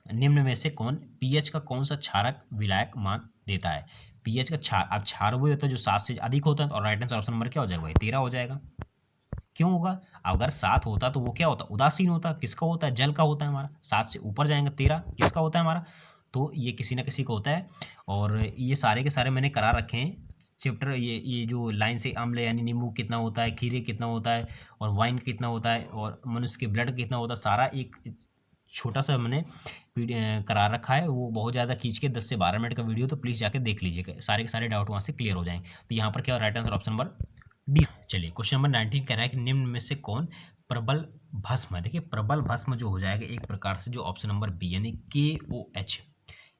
Speaker 1: निम्न में से कौन पीएच का कौन सा क्षारक विलायक मान देता है? पीएच का क्षार, अब क्षार वही होता है जो 7 से अधिक होता है, और राइट आंसर ऑप्शन नंबर क्या हो जाएगा भाई? 13 हो जाएगा। क्यों होगा? अगर 7 होता तो वो क्या होता? उदासीन होता। किसका होता है? जल का होता है हमारा। 7 से ऊपर जाएंगे 13 किसका होता है हमारा? तो ये किसी ना किसी का होता है। और ये सारे के सारे मैंने करा रखे हैं चैप्टर, ये जो लाइन से अम्ल यानी नींबू कितना होता है, खीरे कितना होता है, और वाइन कितना होता है, और मनुष्य के ब्लड कितना होता है, सारा एक छोटा सा मैंने करा रखा है। वो बहुत ज़्यादा खींच के 10 से 12 मिनट का वीडियो, तो प्लीज़ जाके देख लीजिएगा, सारे के सारे डाउट वहाँ से क्लियर हो जाएंगे। तो यहाँ पर क्या right answer option number D. चलिए क्वेश्चन नंबर 19 कह रहा है कि निम्न में से कौन प्रबल भस्म है? देखिए प्रबल भस्म जो हो जाएगा एक प्रकार से जो ऑप्शन नंबर बी यानी KOH।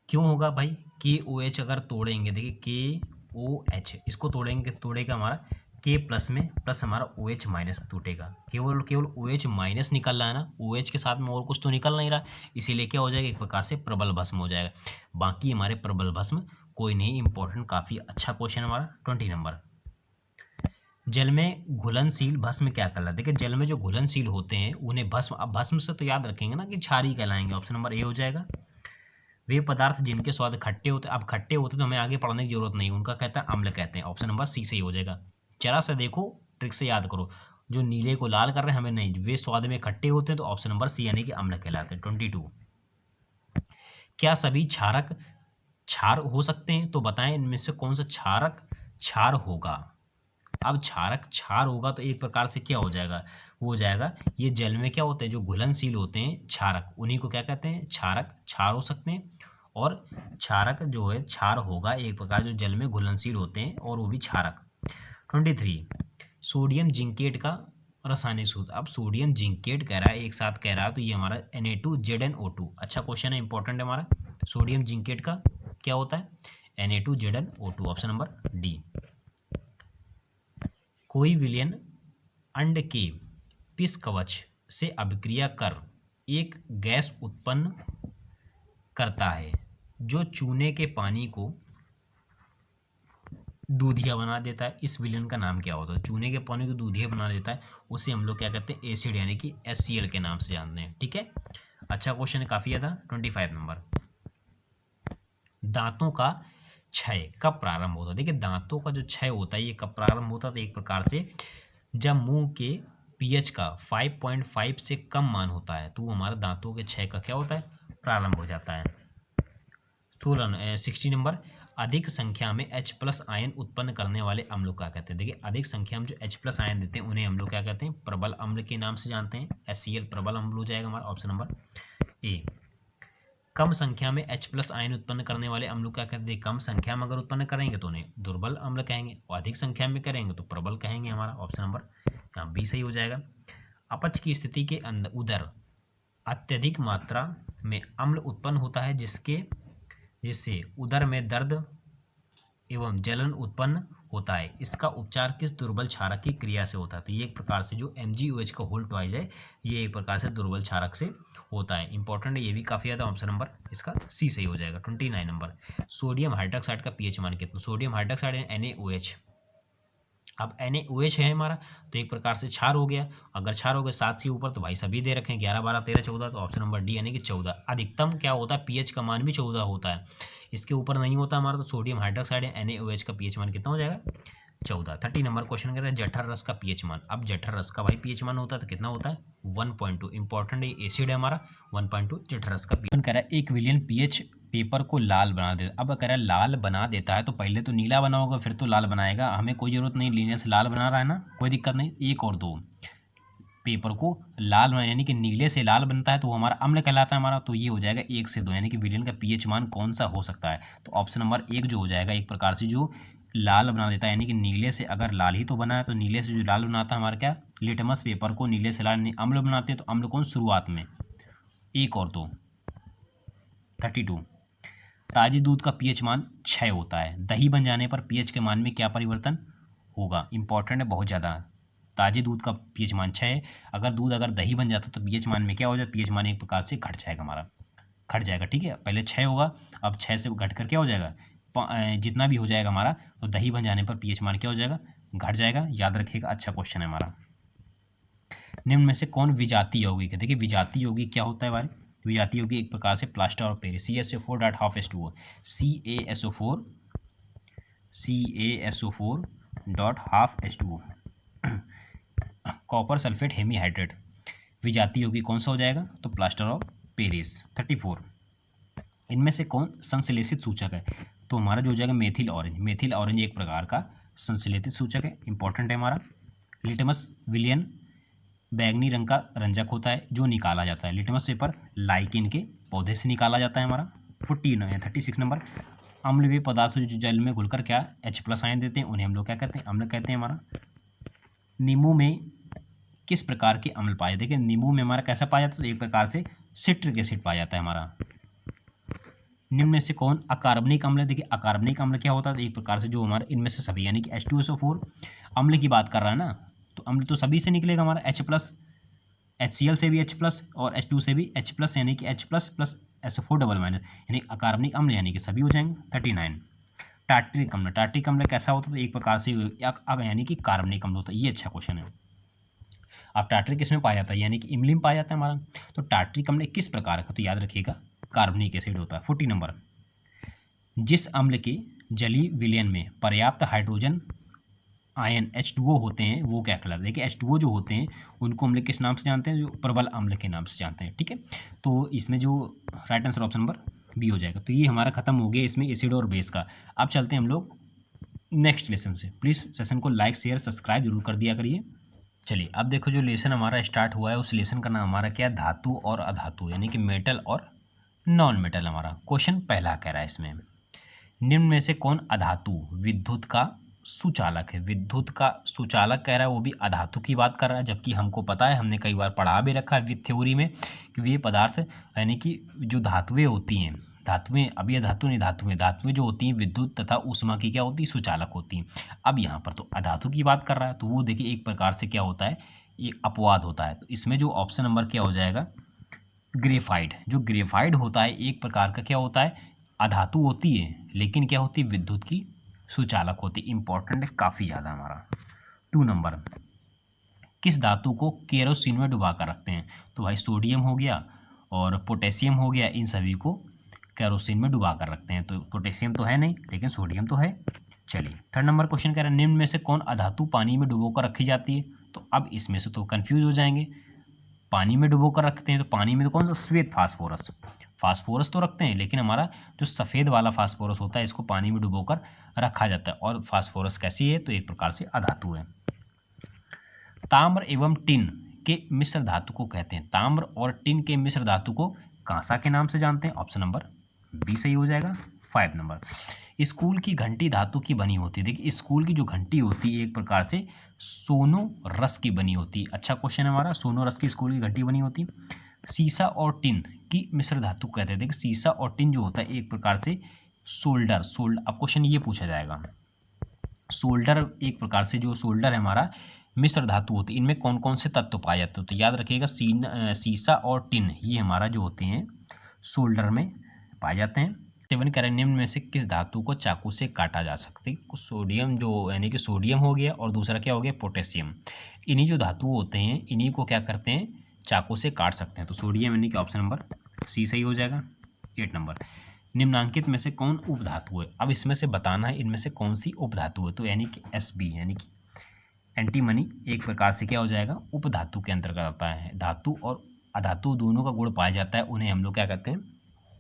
Speaker 1: क्यों होगा भाई? KOH अगर तोड़ेंगे, देखिए KOH इसको तोड़ेंगे, तोड़ेगा हमारा K प्लस में प्लस हमारा OH माइनस टूटेगा। केवल केवल OH माइनस निकल रहा है ना, OH के साथ में और कुछ तो निकल नहीं रहा, इसीलिए क्या हो जाएगा? एक प्रकार से प्रबल भस्म हो जाएगा। बाकी हमारे प्रबल भस्म कोई नहीं, इंपॉर्टेंट काफ़ी अच्छा क्वेश्चन हमारा 20 नंबर। जल में घुलनशील भस्म क्या कहलाता है? देखिए जल में जो घुलनशील होते हैं उन्हें भस्म, अब भस्म से तो याद रखेंगे ना कि क्षारी कहलाएंगे। ऑप्शन नंबर ए हो जाएगा। वे पदार्थ जिनके स्वाद खट्टे होते हैं, अब खट्टे होते तो हमें आगे पढ़ने की जरूरत नहीं, उनका कहता है अम्ल कहते हैं। ऑप्शन नंबर सी सही हो जाएगा। जरा सा देखो, ट्रिक से याद करो, जो नीले को लाल कर रहे हैं हमें नहीं, वे स्वाद में खट्टे होते हैं, तो ऑप्शन नंबर सी यानी कि अम्ल कहलाते हैं। 22 क्या सभी क्षारक क्षार हो सकते हैं? तो बताएं इनमें से कौन सा क्षारक क्षार होगा? अब क्षारक क्षार होगा तो एक प्रकार से क्या हो जाएगा? वो हो जाएगा, ये जल में क्या होते हैं जो घुलनशील होते हैं क्षारक, उन्हीं को क्या कहते हैं? क्षारक क्षार हो सकते हैं। और क्षारक जो है क्षार होगा एक प्रकार जो जल में घुलनशील होते हैं, और वो भी क्षारक। 23 सोडियम जिंकेट का रासायनिक सूत्र। अब सोडियम जिंकेट कह रहा है, एक साथ कह रहा है, तो ये हमारा Na2ZnO2 अच्छा क्वेश्चन है, इंपॉर्टेंट है हमारा। सोडियम जिंकेट का क्या होता है? Na2ZnO2 option number D. कोई विलयन अंड के पिस कवच से अभिक्रिया कर एक गैस उत्पन्न करता है जो चूने के पानी को दूधिया बना देता है। इस विलयन का नाम क्या होता है? चूने के पानी को दूधिया बना देता है, उसे हम लोग क्या कहते हैं? एसिड यानी कि HCl के नाम से जानते हैं। ठीक है, अच्छा क्वेश्चन है काफ़ी ज़्यादा। 25 नंबर, दांतों का क्षय कब प्रारंभ होता है? देखिए दांतों का जो क्षय होता है ये कब प्रारंभ होता है? तो एक प्रकार से जब मुंह के पीएच का 5.5 से कम मान होता है, तो हमारे दांतों के क्षय का क्या होता है? प्रारंभ हो जाता है। 60 नंबर, अधिक संख्या में H+ आयन उत्पन्न करने वाले अम्लों का कहते हैं? देखिए अधिक संख्या में जो H+ आयन देते हैं उन्हें हम लोग क्या कहते हैं? प्रबल अम्ल के नाम से जानते हैं। HCl प्रबल अम्ल हो जाएगा हमारा ऑप्शन नंबर ए। कम संख्या में H+ आयन उत्पन्न करने वाले अम्लों क्या कहते हैं? कम संख्या में अगर उत्पन्न करेंगे तो उन्हें दुर्बल अम्ल कहेंगे, और अधिक संख्या में करेंगे तो प्रबल कहेंगे। हमारा ऑप्शन नंबर यहाँ बी सही हो जाएगा। अपच की स्थिति के अंदर उदर अत्यधिक मात्रा में अम्ल उत्पन्न होता है जिससे उदर में दर्द एवं जलन उत्पन्न होता है। इसका उपचार किस दुर्बल क्षारक की क्रिया से होता है? तो ये एक प्रकार से जो MgOH का होल ट्वाइस है, ये एक प्रकार से दुर्बल क्षारक से होता है। इंपॉर्टेंट है ये भी काफ़ी ज़्यादा। ऑप्शन नंबर इसका सी सही हो जाएगा। 29 नंबर, सोडियम हाइड्रोक्साइड का पीएच मान कितना? सोडियम हाइड्रोक्साइड है NaOH। अब NaOH है हमारा, तो एक प्रकार से क्षार हो गया। अगर क्षार हो गया 7 से ऊपर तो भाई सभी दे रखे हैं 11, 12, 13, 14, तो ऑप्शन नंबर डी यानी कि 14। अधिकतम क्या होता है? पीएच का मान भी 14 होता है, इसके ऊपर नहीं होता हमारा। तो सोडियम हाइड्रोक्साइड है NaOH का पीएच मान कितना हो जाएगा? 14। 30 नंबर क्वेश्चन कर रहे हैं जठर रस का पीएच मान। अब जठर रस का भाई पीएच मान होता है तो कितना होता है? 1.2। इंपॉर्टेंट है, एसिड है हमारा। 1.2 जठर रस का पीएच कह रहा है 1 विलियन पीएच पेपर को लाल बना देता। अब कह रहा है लाल बना देता है, तो पहले तो नीला बना होगा फिर तो लाल बनाएगा। हमें कोई ज़रूरत नहीं, लीनियर से लाल बना रहा है ना, कोई दिक्कत नहीं। 1 और 2 पेपर को लाल बना यानी कि नीले से लाल बनता है, तो वो हमारा अम्ल कहलाता है हमारा। तो ये हो जाएगा 1 से 2 यानी कि विलियन का पीएच मान कौन सा हो सकता है? तो ऑप्शन नंबर 1 जो हो जाएगा एक प्रकार से जो लाल बना देता है, यानी कि नीले से अगर लाल ही तो बना है, तो नीले से जो लाल बनाता है हमारा क्या? लिटमस पेपर को नीले से लाल अम्ल बनाते हैं, तो अम्ल कौन शुरुआत में? 1 और 2। 32 ताजे दूध का पीएच मान 6 होता है, दही बन जाने पर पीएच के मान में क्या परिवर्तन होगा? इंपॉर्टेंट है बहुत ज़्यादा। ताजे दूध का पीएच मान 6 है, अगर दूध अगर दही बन जाता तो पीएच मान में क्या हो जाए? पीएच मान एक प्रकार से घट जाएगा हमारा, घट जाएगा। ठीक है, पहले 6 होगा, अब 6 से घट कर क्या हो जाएगा? जितना भी हो जाएगा हमारा, तो दही बन जाने पर पीएच मान क्या हो जाएगा? घट जाएगा। याद रखिएगा, अच्छा क्वेश्चन है हमारा। निम्न में से कौन विजातीय यौगिक है? देखिए विजातीय यौगिक क्या होता है भाई? विजातीय होगी एक प्रकार से plaster of Paris. CaSO4 dot half H2O, CaSO4 dot half H2O। Copper sulphate hemihydrate विजातीय होगी कौन सा हो जाएगा, तो प्लास्टर ऑफ पेरिस। 34, इनमें से कौन संश्लेषित सूचक है, तो हमारा जो हो जाएगा मेथिल ऑरेंज। मेथिल ऑरेंज एक प्रकार का संश्लेषित सूचक है, इंपॉर्टेंट है हमारा। लिटमस विलियन बैगनी रंग का रंजक होता है जो निकाला जाता है। लिटमस पेपर लाइकिन के पौधे से निकाला जाता है हमारा। 36 नंबर, अम्ल वे पदार्थ जो जल में घुलकर क्या H+ आयन देते हैं उन्हें हम लोग क्या कहते हैं, अम्ल कहते हैं हमारा। नींबू में किस प्रकार के अम्ल पाए, देखिए नींबू में हमारा कैसा पाया जाता है, तो एक प्रकार से सिट्रिक एसिड पाया जाता है हमारा। निम्न में से कौन अकार्बनिक अम्ल है, देखिए अकार्बनिक अम्ल क्या होता है, तो एक प्रकार से जो हमारा इनमें से सभी यानी कि H2SO4 अम्ल की बात कर रहा है ना, तो अम्ल तो सभी से निकलेगा हमारा H+, HCl से भी H+ और H2 से भी H+, यानी कि H+ plus SO4 double minus, यानी अकार्बनिक अम्ल यानी कि सभी हो जाएंगे। 39, टार्ट्रिक अम्ल। टार्ट्रिक अम्ल कैसा होता है, तो एक प्रकार से यानी कि कार्बनिक अम्ल होता है। ये अच्छा क्वेश्चन है। अब टार्ट्रिक किसमें पाया जाता है, यानी कि इमली में पाया जाता है हमारा। तो टार्ट्रिक अम्ल किस प्रकार का, तो याद रखिएगा कार्बनिक एसिड होता है। 40 नंबर, जिस अम्ल के जलीय विलयन में पर्याप्त हाइड्रोजन आयन H2O होते हैं वो क्या कहलाता है, देखिए H2O जो होते हैं उनको हम लोग किस नाम से जानते हैं, जो प्रबल अम्ल के नाम से जानते हैं। ठीक है, तो इसमें जो right answer option number B हो जाएगा। तो ये हमारा खत्म हो गया इसमें एसिड और बेस का। अब चलते हैं हम लोग नेक्स्ट लेसन से। प्लीज़ सेशन को लाइक शेयर सब्सक्राइब जरूर कर दिया करिए। चलिए अब देखो जो लेसन हमारा स्टार्ट हुआ है उस लेसन का नाम हमारा क्या है, धातु और अधातु, यानी कि मेटल और नॉन मेटल। हमारा क्वेश्चन पहला कह रहा है इसमें, निम्न में से कौन अधातु विद्युत का सुचालक है। विद्युत का सुचालक कह रहा है, वो भी अधातु की बात कर रहा है, जबकि हमको पता है, हमने कई बार पढ़ा भी रखा है विद थ्योरी में कि वे पदार्थ यानी कि जो धातुएं होती हैं, धातुएं, अब ये धातु नहीं, धातुएं जो होती हैं विद्युत तथा ऊष्मा की क्या होती है, सुचालक होती हैं। अब यहाँ पर तो अधातु की बात कर रहा है, तो वो देखिए एक प्रकार से क्या होता है, ये अपवाद होता है। तो इसमें जो ऑप्शन नंबर क्या हो जाएगा, ग्रेफाइड। जो ग्रेफाइड होता है एक प्रकार का क्या होता है, अधातु होती है, लेकिन क्या होती है, विद्युत की सुचालक होती है। इंपॉर्टेंट है काफ़ी ज़्यादा हमारा। 2 नंबर, किस धातु को केरोसिन में डुबा कर रखते हैं, तो भाई सोडियम हो गया और पोटेशियम हो गया, इन सभी को केरोसिन में डुबा कर रखते हैं। तो पोटेशियम तो है नहीं लेकिन सोडियम तो है। चलिए 3 नंबर क्वेश्चन कह रहा है, निम्न में से कौन अधातु पानी में डुबो कर रखी जाती है, तो अब इसमें से तो कंफ्यूज हो जाएंगे। पानी में डुबो कर रखते हैं, तो पानी में तो कौन सा, श्वेत फास्फोरस। फास्फोरस तो रखते हैं, लेकिन हमारा जो सफ़ेद वाला फास्फोरस होता है इसको पानी में डुबोकर रखा जाता है। और फास्फोरस कैसी है, तो एक प्रकार से अधातु है। ताम्र एवं टिन के मिश्र धातु को कहते हैं, ताम्र और टिन के मिश्र धातु को कांसा के नाम से जानते हैं। ऑप्शन नंबर बी सही हो जाएगा। 5 नंबर, स्कूल की घंटी धातु की बनी होती है। देखिए स्कूल की जो घंटी होती है एक प्रकार से सोनो रस की बनी होती है। अच्छा क्वेश्चन है हमारा, सोनो रस की स्कूल की घंटी बनी होती है। सीसा और टिन की मिश्र धातु कहते हैं। देखिए सीसा और टिन जो होता है एक प्रकार से सोल्डर, अब क्वेश्चन ये पूछा जाएगा, सोल्डर एक प्रकार से जो सोल्डर है हमारा मिश्र धातु होती है, इनमें कौन कौन से तत्व पाए जाते हैं, तो याद रखिएगा सीसा और टिन ये हमारा जो होते हैं सोल्डर में पाए जाते हैं। 7 कह रहे हैं, निम्न में से किस धातु को चाकू से काटा जा सकता है, सोडियम जो यानी कि सोडियम हो गया और दूसरा क्या हो गया, पोटेशियम। इन्हीं जो धातु होते हैं इन्हीं को क्या करते हैं, चाकू से काट सकते हैं। तो सोडियम यानी कि ऑप्शन नंबर सी सही हो जाएगा। 8 नंबर, निम्नांकित में से कौन उपधातु है। अब इसमें से बताना है इनमें से कौन सी उपधातु है, तो यानी कि Sb यानी कि एंटीमनी एक प्रकार से क्या हो जाएगा, उपधातु के अंतर्गत आता है। धातु और अधातु दोनों का गुण पाया जाता है, उन्हें हम लोग क्या कहते हैं,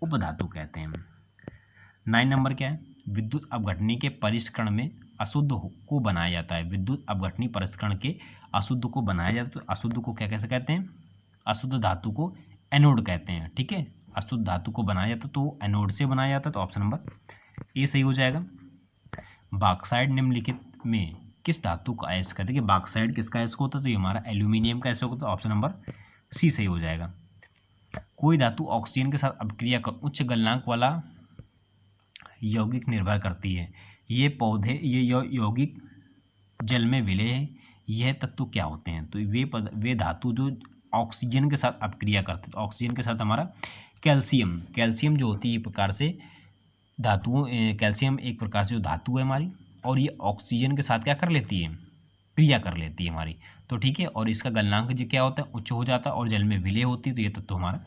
Speaker 1: उपधातु कहते हैं। 9 नंबर क्या है, विद्युत अपघटनी के परिष्करण में अशुद्ध को बनाया जाता है। विद्युत अपघटनी परिष्करण के अशुद्ध को बनाया जाता है, तो अशुद्ध को क्या कैसे कहते हैं, अशुद्ध धातु को एनोड कहते हैं। ठीक है, अशुद्ध धातु को बनाया जाता तो एनोड से बनाया जाता, तो ऑप्शन नंबर ए सही हो जाएगा। बॉक्साइड निम्नलिखित में किस धातु का अयस्क है, देखिए बॉक्साइड किसका अयस्क होता है, तो ये हमारा एल्यूमिनियम का अयस्क होता है। ऑप्शन नंबर सी सही हो जाएगा। कोई धातु ऑक्सीजन के साथ अभिक्रिया कर उच्च गलनांक वाला यौगिक निर्भर करती है। ये पौधे ये यौगिक जल में विलय है। यह तत्व क्या होते हैं, तो वे धातु जो ऑक्सीजन के साथ अपक्रिया करते हैं। तो ऑक्सीजन के साथ हमारा कैल्शियम जो होती है एक प्रकार से धातुओं, कैल्शियम एक प्रकार से जो धातु है हमारी, और ये ऑक्सीजन के साथ क्या कर लेती है, क्रिया कर लेती है हमारी। तो ठीक है, और इसका गलनांक जो क्या होता है, उच्च हो जाता है और जल में विलय होती है। तो ये तत्व हमारा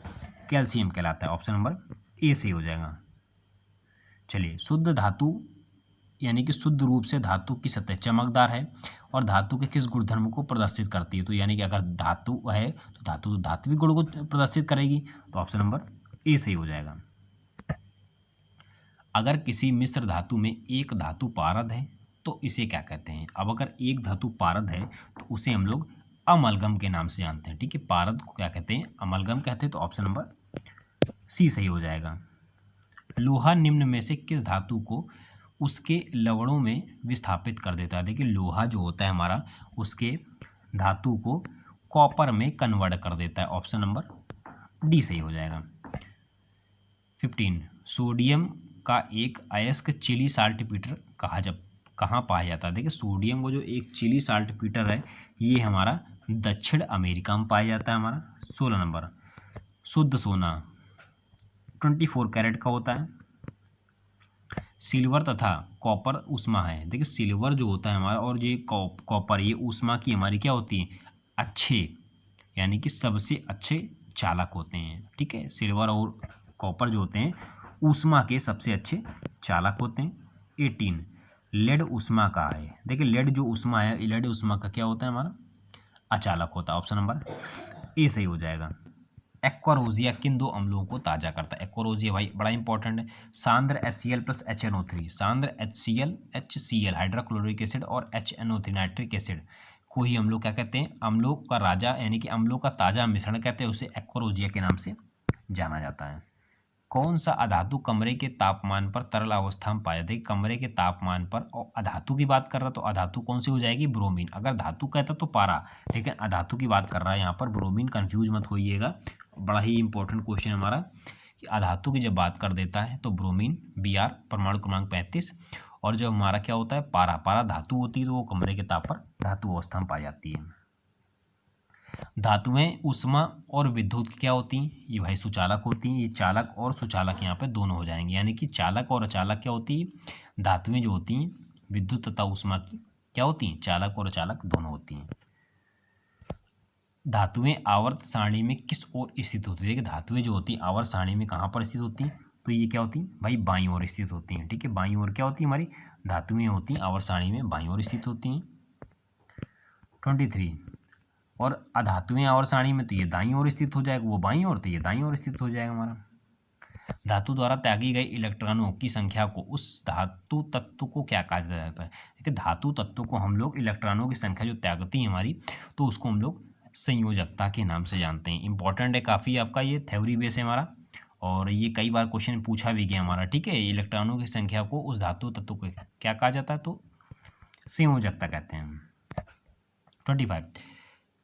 Speaker 1: कैल्शियम कहलाता है। ऑप्शन नंबर ए सही हो जाएगा। चलिए, शुद्ध धातु यानी कि शुद्ध रूप से धातु की सतह चमकदार है और धातु के किस गुणधर्म को प्रदर्शित करती है? तो यानी कि अगर धातु है तो धातु धात्विक गुण को प्रदर्शित करेगी, तो ऑप्शन नंबर ए सही हो जाएगा। अगर किसी मिश्र धातु में एक धातु पारद है तो इसे क्या कहते हैं? अब अगर एक धातु पारद है तो उसे हम लोग अमलगम के नाम से जानते हैं। ठीक है, पारद को क्या कहते हैं? अमलगम कहते हैं। तो ऑप्शन नंबर सी सही हो जाएगा। लोहा निम्न में से किस धातु को उसके लवणों में विस्थापित कर देता है? देखिए, लोहा जो होता है हमारा उसके धातु को कॉपर में कन्वर्ट कर देता है। ऑप्शन नंबर डी सही हो जाएगा। 15 सोडियम का एक अयस्क चिली साल्टपीटर कहाँ पाया जाता है? देखिए, सोडियम को जो एक चिली साल्टपीटर है ये हमारा दक्षिण अमेरिका में पाया जाता है हमारा। 16 नंबर, शुद्ध सोना 24 कैरेट का होता है। सिल्वर तथा कॉपर ऊष्मा है। देखिए, सिल्वर जो होता है हमारा और ये कॉपर, ये ऊष्मा की हमारी क्या होती है? अच्छे, यानी कि सबसे अच्छे चालक होते हैं। ठीक है, सिल्वर और कॉपर जो होते हैं ऊष्मा के सबसे अच्छे चालक होते हैं। 18 लेड ऊष्मा का है। देखिए, लेड जो ऊष्मा है, लेड ऊष्मा का क्या होता है हमारा? अचालक होता है। ऑप्शन नंबर ए सही हो जाएगा। एक्वारोजिया किन दो अम्लों को ताज़ा करता है? एक्वारोजिया भाई बड़ा इंपॉर्टेंट है। सांद्र HCl plus HNO3, सांद्र HCl hydrochloric acid और HNO3 नाइट्रिक एसिड को ही हम लोग क्या कहते हैं? अम्लों का राजा, यानी कि अम्लों का ताज़ा मिश्रण कहते हैं। उसे एक्वारोजिया के नाम से जाना जाता है। कौन सा अधातु कमरे के तापमान पर तरल अवस्था में पाया? देखिए, कमरे के तापमान पर, और अधातु की बात कर रहा तो अधातु कौन सी हो जाएगी? ब्रोमीन। अगर धातु कहता तो पारा, लेकिन अधातु की बात कर रहा है यहाँ पर ब्रोमीन। कंफ्यूज मत होइएगा, बड़ा ही इंपॉर्टेंट क्वेश्चन हमारा कि अधातु की जब बात कर देता है तो ब्रोमीन Br परमाणु क्रमांक 35, और जब हमारा क्या होता है? पारा, पारा धातु होती है तो वो कमरे के ताप पर धातु अवस्था में पाई जाती है। धातुएं ऊष्मा और विद्युत क्या होती हैं? ये भाई सुचालक होती हैं। ये चालक और सुचालक यहाँ पे दोनों हो जाएंगे, यानी कि चालक और अचालक क्या होती है? धातुएं जो होती हैं विद्युत तथा ऊष्मा की क्या होती हैं? चालक और अचालक दोनों होती हैं। धातुएं आवर्त सारणी में किस ओर स्थित होती है? देखिए, धातुएं जो होती हैं आवर्त सारणी में कहाँ पर स्थित होती हैं? तो ये क्या होती हैं भाई? बाईं ओर स्थित होती हैं। ठीक है, बाईं ओर क्या होती है हमारी? धातुएं होती हैं आवर्त सारणी में बाईं ओर स्थित होती हैं। 23 और अधातुएं आवर्त सारणी में तो ये दाईं ओर स्थित हो जाएगा, वो बाईं ओर, तो ये दाईं ओर स्थित हो जाएगा हमारा। धातु द्वारा त्यागी गई इलेक्ट्रॉनों की संख्या को उस धातु तत्व को क्या कहा जाता है? देखिए, धातु तत्व को हम लोग इलेक्ट्रॉनों की संख्या जो त्यागती है हमारी, तो उसको हम लोग संयोजकता के नाम से जानते हैं। इंपॉर्टेंट है काफ़ी आपका, ये थ्योरी बेस है हमारा, और ये कई बार क्वेश्चन पूछा भी गया हमारा। ठीक है, इलेक्ट्रॉनों की संख्या को उस धातु तत्व को क्या कहा जाता है? तो संयोजकता कहते हैं। 25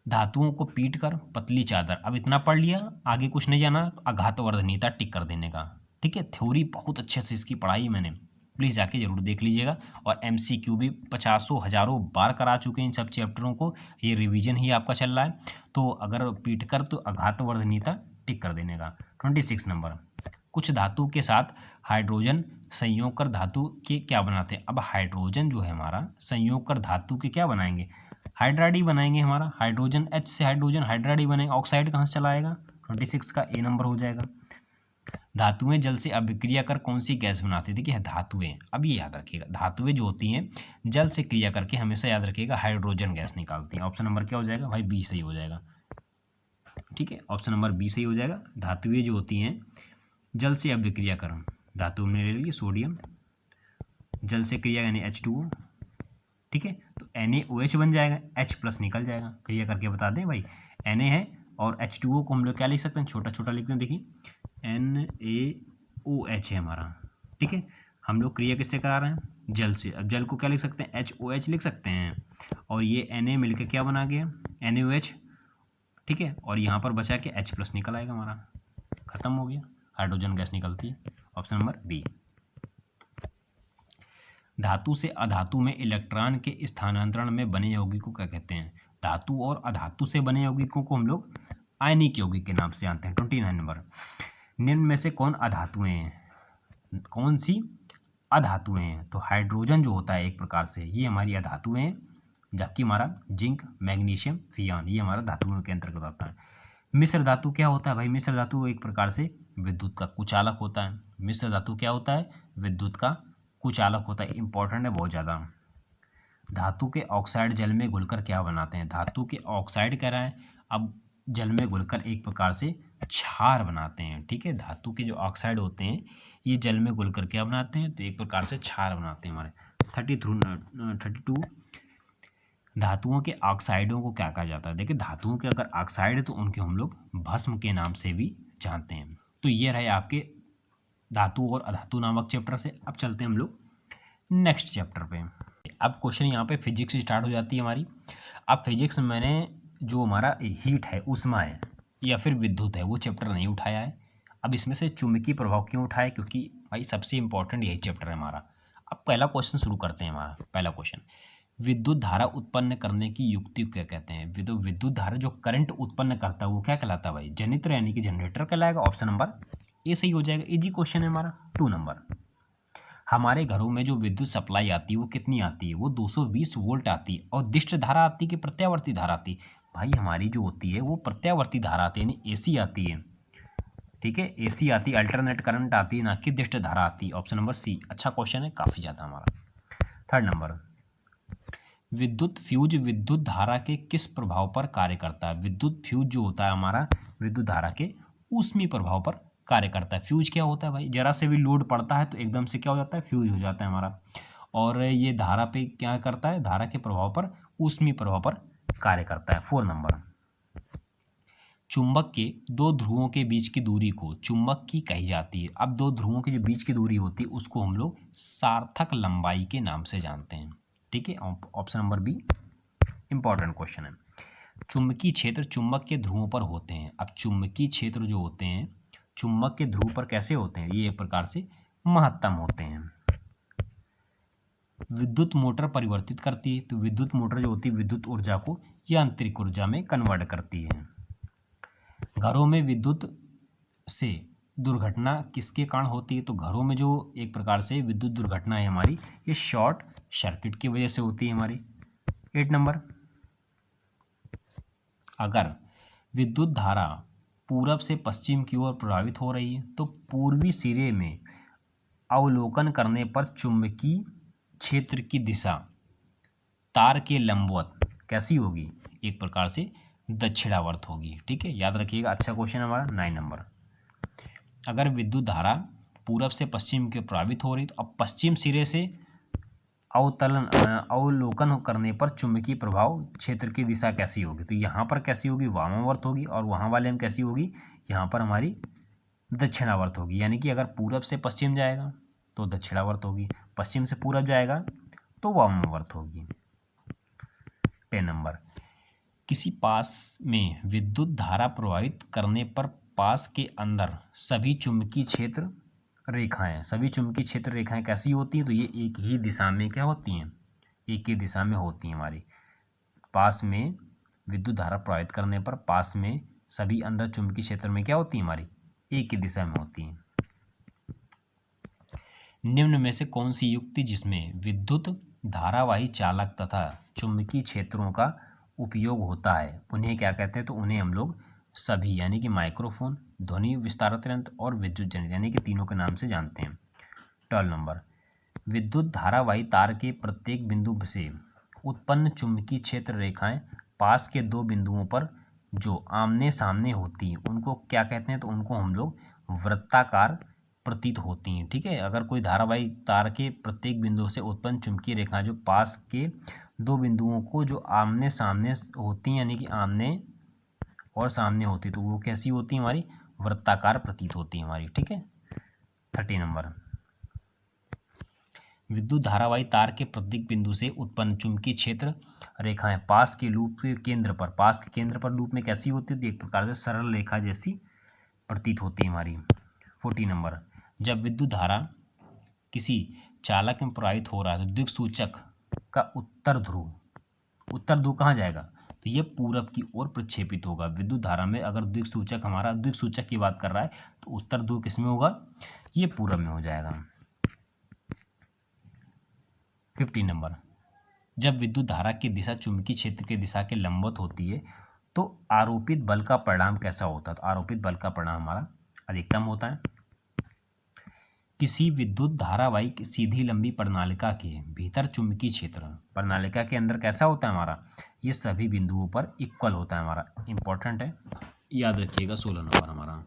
Speaker 1: धातुओं को पीट कर पतली चादर, अब इतना पढ़ लिया, आगे कुछ नहीं जाना, तो आघातवर्धनीयता टिक कर देने का। ठीक है, थ्योरी बहुत अच्छे से इसकी पढ़ाई मैंने, प्लीज़ जाके जरूर देख लीजिएगा। और MCQ भी 50 हज़ारों बार करा चुके हैं इन सब चैप्टरों को, ये रिवीजन ही आपका चल रहा है। तो अगर पीट कर तो आघातवर्धनीयता टिक कर देने का। 26 नंबर, कुछ धातु के साथ हाइड्रोजन संयोग कर धातु के क्या बनाते हैं? अब हाइड्रोजन जो है हमारा संयोग कर धातु के क्या बनाएंगे? हाइड्राडी बनाएंगे हमारा। हाइड्रोजन H से हाइड्रोजन हाइड्राडी बनेगा। ऑक्साइड कहाँ से चला आएगा? 26 का ए नंबर हो जाएगा। धातुएं जल से अभिक्रिया कर कौन सी गैस बनाती है? देखिए, धातुएं, अब ये याद रखिएगा, धातुएं जो होती हैं जल से क्रिया करके हमेशा याद रखिएगा हाइड्रोजन गैस निकालती हैं। ऑप्शन नंबर क्या हो जाएगा भाई? बी सही हो जाएगा। ठीक है, ऑप्शन नंबर बी सही हो जाएगा। धातुएं जो होती हैं जल से अभिक्रिया कर, धातु में ले लीजिए सोडियम, जल से क्रिया यानी H2O। ठीक है, तो NaOH बन जाएगा, H प्लस निकल जाएगा। क्रिया करके बता दें भाई, Na है और H2O को हम लोग क्या लिख सकते हैं? छोटा छोटा लिखते हैं, देखिए NaOH है हमारा। ठीक है, हम लोग क्रिया किससे करा रहे हैं? जल से। अब जल को क्या लिख सकते हैं? HOH लिख सकते हैं, और ये Na मिलकर क्या बना गया? NaOH। ठीक है, और यहाँ पर बचा के H प्लस निकल आएगा हमारा, खत्म हो गया, हाइड्रोजन गैस निकलती है। Option number B. धातु से अधातु में इलेक्ट्रॉन के स्थानांतरण में बने यौगिकों को क्या कहते हैं? धातु और अधातु से बने यौगिकों को हम लोग आयनिक यौगिक के नाम से जानते हैं। 29 नंबर, निम्न में से कौन अधातुएं हैं? कौन सी अधातुएं हैं? तो हाइड्रोजन जो होता है एक प्रकार से ये हमारी अधातुएं हैं, जबकि हमारा जिंक, मैग्नीशियम, फियान ये हमारा धातुओं के अंतर्गत आता है। मिश्र धातु क्या होता है भाई? मिश्र धातु एक प्रकार से विद्युत का कुचालक होता है। मिश्र धातु क्या होता है? विद्युत का कुचालक होता है। इंपॉर्टेंट है बहुत ज़्यादा। धातु के ऑक्साइड जल में घुलकर क्या बनाते हैं? धातु के ऑक्साइड कह रहा है, अब जल में घुलकर एक प्रकार से क्षार बनाते हैं। ठीक है, धातु के जो ऑक्साइड होते हैं ये जल में घुलकर क्या बनाते हैं? तो एक प्रकार से क्षार बनाते हैं हमारे। 32 धातुओं के ऑक्साइडों को क्या कहा जाता है? देखिए, धातुओं के अगर ऑक्साइड है तो उनके हम लोग भस्म के नाम से भी जानते हैं। तो ये रहे आपके धातु और अधातु नामक चैप्टर से। अब चलते हैं हम लोग नेक्स्ट चैप्टर पे। अब क्वेश्चन यहाँ पे फिजिक्स से स्टार्ट हो जाती है हमारी। अब फिजिक्स में मैंने जो हमारा हीट है, उष्मा है या फिर विद्युत है, वो चैप्टर नहीं उठाया है। अब इसमें से चुंबकीय प्रभाव क्यों उठाया? क्योंकि भाई सबसे इंपॉर्टेंट यही चैप्टर है हमारा। अब पहला क्वेश्चन शुरू करते हैं। हमारा पहला क्वेश्चन, विद्युत धारा उत्पन्न करने की युक्ति को क्या कहते हैं? विद्युत धारा जो करंट उत्पन्न करता है वो क्या कहलाता है भाई? जनित्र यानी कि जनरेटर कहलाएगा। ऑप्शन नंबर ए सही हो जाएगा। इजी क्वेश्चन है हमारा। 2 नंबर, हमारे घरों में जो विद्युत सप्लाई आती है वो कितनी आती है? वो 220 वोल्ट आती है। और दिष्ट धारा आती है कि प्रत्यावर्ती धारा आती है? भाई हमारी जो होती है वो प्रत्यावर्ती धारा आती है, यानी एसी आती है। ठीक है, एसी आती है, अल्टरनेट करंट आती है, ना कि दिष्ट धारा आती है। ऑप्शन नंबर सी अच्छा क्वेश्चन है काफ़ी ज़्यादा हमारा। 3rd नंबर, विद्युत फ्यूज विद्युत धारा के किस प्रभाव पर कार्य करता है? विद्युत फ्यूज जो होता है हमारा विद्युत धारा के ऊष्मीय प्रभाव पर कार्य करता है। फ्यूज क्या होता है भाई? जरा से भी लोड पड़ता है तो एकदम से क्या हो जाता है? फ्यूज हो जाता है हमारा। और ये धारा पे क्या करता है? धारा के प्रभाव पर ऊष्मीय प्रभाव पर कार्य करता है। 4 नंबर, चुंबक के दो ध्रुवों के बीच की दूरी को चुंबक की कही जाती है। अब दो ध्रुवों के जो बीच की दूरी होती है उसको हम लोग सार्थक लंबाई के नाम से जानते हैं। ठीक है, option number be important question है। चुंबकीय क्षेत्र चुंबक के ध्रुवों पर होते हैं। अब चुंबकीय क्षेत्र जो होते हैं चुंबक के ध्रुव पर कैसे होते हैं? ये एक प्रकार से महत्तम होते हैं। विद्युत मोटर परिवर्तित करती है। तो विद्युत मोटर जो होती है विद्युत ऊर्जा को यांत्रिक ऊर्जा में कन्वर्ट करती है। घरों में विद्युत से दुर्घटना किसके कारण होती है? तो घरों में जो एक प्रकार से विद्युत दुर्घटना है हमारी, ये शॉर्ट सर्किट की वजह से होती है हमारी। 8 नंबर, अगर विद्युत धारा पूरब से पश्चिम की ओर प्रवाहित हो रही है तो पूर्वी सिरे में अवलोकन करने पर चुंबकीय क्षेत्र की दिशा तार के लंबवत कैसी होगी? एक प्रकार से दक्षिणावर्त होगी। ठीक है, याद रखिएगा। अच्छा क्वेश्चन हमारा। 9 नंबर, अगर विद्युत धारा पूरब से पश्चिम की ओर प्रवाहित हो रही तो अब पश्चिम सिरे से अवलोकन करने पर चुंबकीय प्रभाव क्षेत्र की दिशा कैसी होगी? तो यहाँ पर कैसी होगी? वामावर्त होगी। और वहाँ वाले में कैसी होगी? यहाँ पर हमारी दक्षिणावर्त होगी। यानी कि अगर पूरब से पश्चिम जाएगा तो दक्षिणावर्त होगी, पश्चिम से पूरब जाएगा तो वामावर्त होगी। 10 नंबर, किसी पास में विद्युत धारा प्रवाहित करने पर पास के अंदर सभी चुंबकीय क्षेत्र रेखाएं कैसी होती हैं? तो ये एक ही दिशा में क्या होती हैं? एक ही दिशा में होती हैं हमारी। पास में विद्युत धारा प्रवाहित करने पर पास में सभी अंदर चुंबकीय क्षेत्र में क्या होती हैं हमारी? एक ही दिशा में होती हैं। निम्न में से कौन सी युक्ति जिसमें विद्युत धारावाही चालक तथा चुंबकीय क्षेत्रों का उपयोग होता है उन्हें क्या कहते हैं? तो उन्हें हम लोग सभी यानी कि माइक्रोफोन, ध्वनि विस्तारक यंत्र और विद्युत जनित्र यानी कि तीनों के नाम से जानते हैं। 12 नंबर, विद्युत धारावाही तार के प्रत्येक बिंदु से उत्पन्न चुंबकीय क्षेत्र रेखाएं पास के दो बिंदुओं पर जो आमने सामने होती हैं उनको क्या कहते हैं? तो उनको हम लोग वृत्ताकार प्रतीत होती हैं। ठीक है, अगर कोई धारावाही तार के प्रत्येक बिंदु से उत्पन्न चुंबकीय रेखाएं जो पास के दो बिंदुओं को जो आमने सामने होती हैं यानी कि आमने और सामने होती तो वो कैसी होती है? हमारी वृत्ताकार प्रतीत होती है हमारी। ठीक है, 30 नंबर, विद्युत धारावाही तार के प्रत्येक बिंदु से उत्पन्न चुंबकीय क्षेत्र रेखाएं पास के केंद्र पर लूप में कैसी होती है? एक प्रकार से सरल रेखा जैसी प्रतीत होती है हमारी। 40 नंबर, जब विद्युत धारा किसी चालक में प्रवाहित हो रहा है तो दिक्सूचक का उत्तर ध्रुव कहाँ जाएगा? तो ये पूरब की ओर प्रक्षेपित होगा। विद्युत धारा में अगर दिक्सूचक की बात कर रहा है तो उत्तर ध्रुव किसमें होगा? ये पूरब में हो जाएगा। 50 नंबर, जब विद्युत धारा की दिशा चुंबकीय क्षेत्र की दिशा के लंबवत होती है तो आरोपित बल का परिणाम कैसा होता है? तो आरोपित बल का परिणाम हमारा अधिकतम होता है। किसी विद्युत धारावाही की सीधी लंबी प्रणालिका के भीतर चुंबकीय क्षेत्र प्रणालिका के अंदर कैसा होता है हमारा? ये सभी बिंदुओं पर इक्वल होता है हमारा। इंपॉर्टेंट है, याद रखिएगा। 16 नंबर हमारा।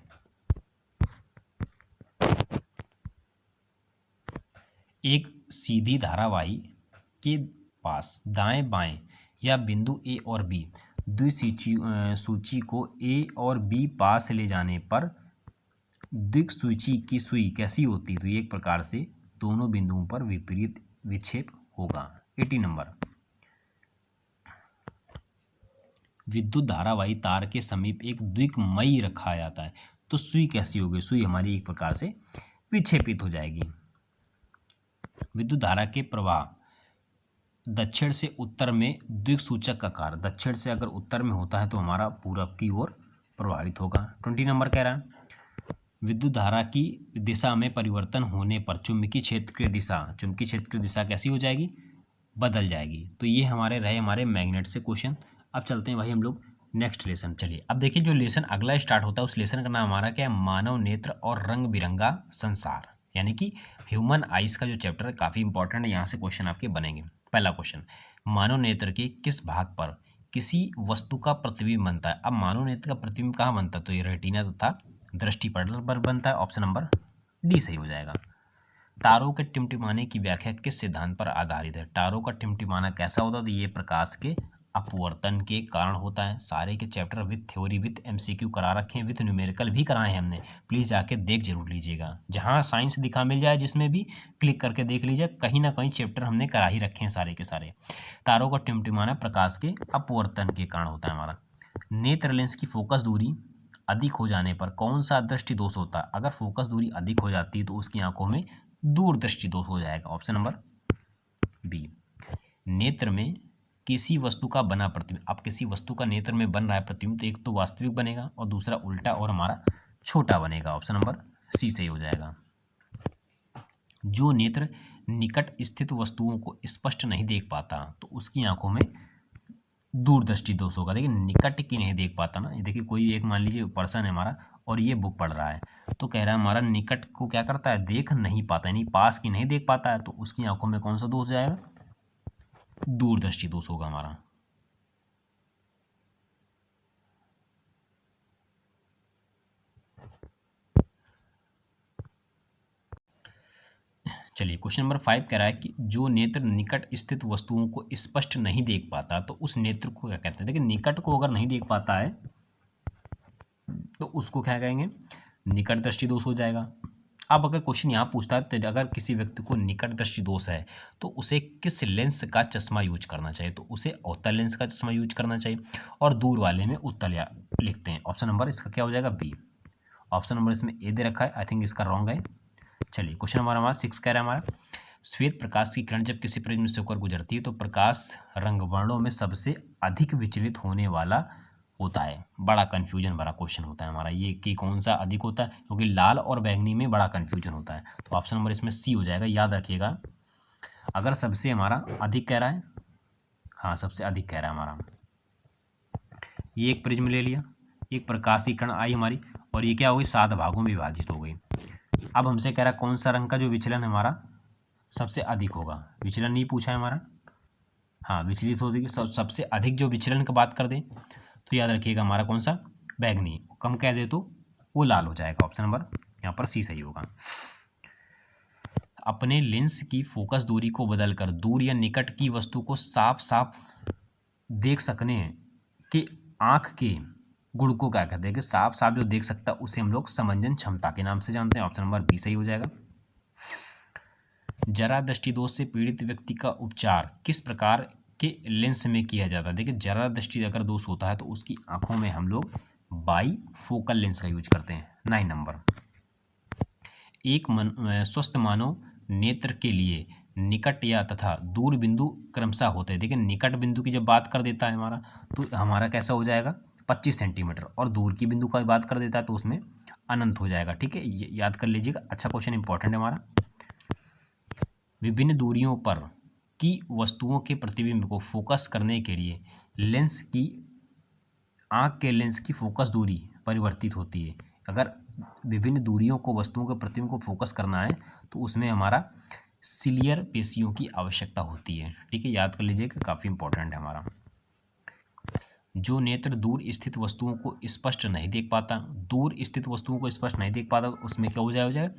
Speaker 1: एक सीधी धारावाही के पास दाएं बाएं या बिंदु ए और बी सूची को ए और बी पास ले जाने पर दिक्सूची की सुई कैसी होती है? तो एक प्रकार से दोनों बिंदुओं पर विपरीत विक्षेप होगा। 80 नंबर। विद्युत धारावाही तार के समीप एक द्विकमयी रखा जाता है, तो सुई कैसी होगी? सुई हमारी एक प्रकार से विक्षेपित हो जाएगी। विद्युत धारा के प्रवाह दक्षिण से उत्तर में द्विसूचक का कार्य, दक्षिण से अगर उत्तर में होता है तो हमारा पूरब की ओर प्रभावित होगा। 20 नंबर कह रहा है विद्युत धारा की दिशा में परिवर्तन होने पर चुंबकीय क्षेत्र की दिशा कैसी हो जाएगी? बदल जाएगी। तो ये हमारे रहे हमारे मैग्नेट से क्वेश्चन। अब चलते हैं भाई हम लोग नेक्स्ट लेसन। चलिए अब देखिए जो लेसन अगला स्टार्ट होता है उस लेसन का नाम हमारा क्या है? मानव नेत्र और रंग बिरंगा संसार, यानी कि ह्यूमन आइज का जो चैप्टर है काफ़ी इंपॉर्टेंट है। यहाँ से क्वेश्चन आपके बनेंगे। पहला क्वेश्चन, मानव नेत्र के किस भाग पर किसी वस्तु का प्रतिबिंब बनता है? अब मानव नेत्र का प्रतिबिंब कहाँ बनता है? तो ये रेटिना तथा दृष्टि पटल पर बनता है। ऑप्शन नंबर डी सही हो जाएगा। तारों के टिमटिमाने की व्याख्या किस सिद्धांत पर आधारित है? तारों का टिमटिमाना कैसा होता है? तो ये प्रकाश के अपवर्तन के कारण होता है। सारे के chapter with theory with MCQ करा रखे हैं, विथ न्यूमेरिकल भी कराए हैं हमने। प्लीज़ जाके देख जरूर लीजिएगा। जहाँ साइंस दिखा मिल जाए जिसमें भी क्लिक करके देख लीजिए, कहीं ना कहीं चैप्टर हमने करा ही रखे हैं सारे के सारे। तारों का टिमटिमाना प्रकाश के अपवर्तन के कारण होता है हमारा। नेत्र लेंस की फोकस दूरी अधिक हो जाने पर कौन सा दृष्टि दोष होता है? अगर फोकस दूरी अधिक हो जाती है तो उसकी आंखों में दूरदृष्टि दोष हो जाएगा। Option number B. नेत्र में किसी वस्तु का बना प्रतिबिंब, अब किसी वस्तु का नेत्र में बन रहा है प्रतिबिंब, तो एक तो वास्तविक बनेगा और दूसरा उल्टा और हमारा छोटा बनेगा। ऑप्शन नंबर सी सही हो जाएगा। जो नेत्र निकट स्थित वस्तुओं को स्पष्ट नहीं देख पाता तो उसकी आंखों में दूरदृष्टि दोष होगा। देखिए निकट की नहीं देख पाता ना, ये देखिए कोई एक मान लीजिए पर्सन है हमारा और ये बुक पढ़ रहा है, तो कह रहा है हमारा निकट को क्या करता है? देख नहीं पाता, यानी पास की नहीं देख पाता है, तो उसकी आंखों में कौन सा दोष जाएगा? दूरदृष्टि दोष होगा हमारा। चलिए क्वेश्चन नंबर 5 कह रहा है कि जो नेत्र निकट स्थित वस्तुओं को स्पष्ट नहीं देख पाता तो उस नेत्र को क्या कहते हैं? देखिए निकट को अगर नहीं देख पाता है तो उसको क्या कहेंगे? निकट दृष्टि दोष हो जाएगा। अब अगर क्वेश्चन यहाँ पूछता है तो अगर किसी व्यक्ति को निकट दृष्टि दोष है तो उसे किस लेंस का चश्मा यूज करना चाहिए? तो उसे अवतल लेंस का चश्मा यूज करना चाहिए और दूर वाले में उत्तल या लिखते हैं। ऑप्शन नंबर इसका क्या हो जाएगा? बी। ऑप्शन नंबर इसमें ए दे रखा है, आई थिंक इसका रॉन्ग है। चलिए क्वेश्चन हमारा 6 कह रहा है हमारा श्वेत प्रकाश की किरण जब किसी प्रिज्म से होकर गुजरती है तो प्रकाश रंग वर्णों में सबसे अधिक विचलित होने वाला होता है। बड़ा कन्फ्यूजन भरा क्वेश्चन होता है हमारा ये कि कौन सा अधिक होता है, क्योंकि लाल और बैंगनी में बड़ा कन्फ्यूजन होता है। तो ऑप्शन नंबर इसमें सी हो जाएगा। याद रखिएगा अगर सबसे हमारा अधिक कह रहा है, हाँ सबसे अधिक कह रहा है हमारा, ये एक प्रिज्म ले लिया, एक प्रकाश की किरण आई हमारी और ये क्या हो गई? 7 भागों में विभाजित हो गई। अब हमसे कह रहा है कौन सा रंग का जो विचलन हमारा सबसे अधिक होगा? विचलन नहीं पूछा है हमारा, हाँ विचलित हो गई। सबसे अधिक जो विचलन की बात कर दें तो याद रखिएगा हमारा कौन सा? बैगनी। कम कह दे तो वो लाल हो जाएगा। ऑप्शन नंबर यहाँ पर सी सही होगा। अपने लेंस की फोकस दूरी को बदलकर दूर या निकट की वस्तु को साफ साफ देख सकने के आँख के गुण को क्या कहते हैं? कि साफ साफ जो देख सकता है उसे हम लोग समंजन क्षमता के नाम से जानते हैं। ऑप्शन नंबर बी सही हो जाएगा। जरा दृष्टि दोष से पीड़ित व्यक्ति का उपचार किस प्रकार के लेंस में किया जाता है? देखिए जरा दृष्टि अगर दोष होता है तो उसकी आंखों में हम लोग बाई फोकल लेंस का यूज करते हैं। 9 नंबर। एक स्वस्थ मानव नेत्र के लिए निकट या तथा दूर बिंदु क्रमशः होते हैं। देखिए निकट बिंदु की जब बात कर देता है हमारा तो हमारा कैसा हो जाएगा? 25 सेंटीमीटर, और दूर की बिंदु का बात कर देता है तो उसमें अनंत हो जाएगा। ठीक है, याद कर लीजिएगा। अच्छा क्वेश्चन इंपॉर्टेंट है हमारा। विभिन्न दूरियों पर की वस्तुओं के प्रतिबिंब को फोकस करने के लिए लेंस की आँख के लेंस की फोकस दूरी परिवर्तित होती है। अगर विभिन्न दूरियों को, वस्तुओं के प्रतिबिंब को फोकस करना है तो उसमें हमारा सिलियर पेशियों की आवश्यकता होती है। ठीक है, याद कर लीजिएगा, काफ़ी इंपॉर्टेंट है हमारा। जो नेत्र दूर स्थित वस्तुओं को स्पष्ट नहीं देख पाता, दूर स्थित वस्तुओं को स्पष्ट नहीं देख पाता, तो उसमें क्या हो जाएगा,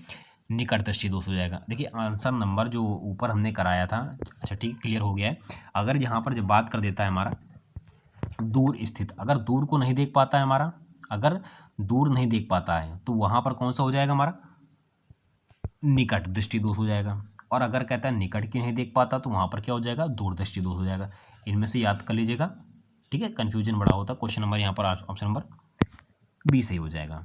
Speaker 1: निकट दृष्टि दोष हो जाएगा। देखिए आंसर नंबर जो ऊपर हमने कराया था, अच्छा ठीक, क्लियर हो गया है। अगर यहाँ पर जब बात कर देता है हमारा दूर स्थित, अगर दूर को नहीं देख पाता है हमारा, अगर दूर नहीं देख पाता है तो वहाँ पर कौन सा हो जाएगा हमारा, निकट दृष्टि दोष हो जाएगा। और अगर कहता है निकट की नहीं देख पाता तो वहाँ पर क्या हो जाएगा, दूर दृष्टि दोष हो जाएगा। इनमें से याद कर लीजिएगा, ठीक है, कन्फ्यूजन बड़ा होता है। क्वेश्चन नंबर यहाँ पर ऑप्शन नंबर बी सही हो जाएगा।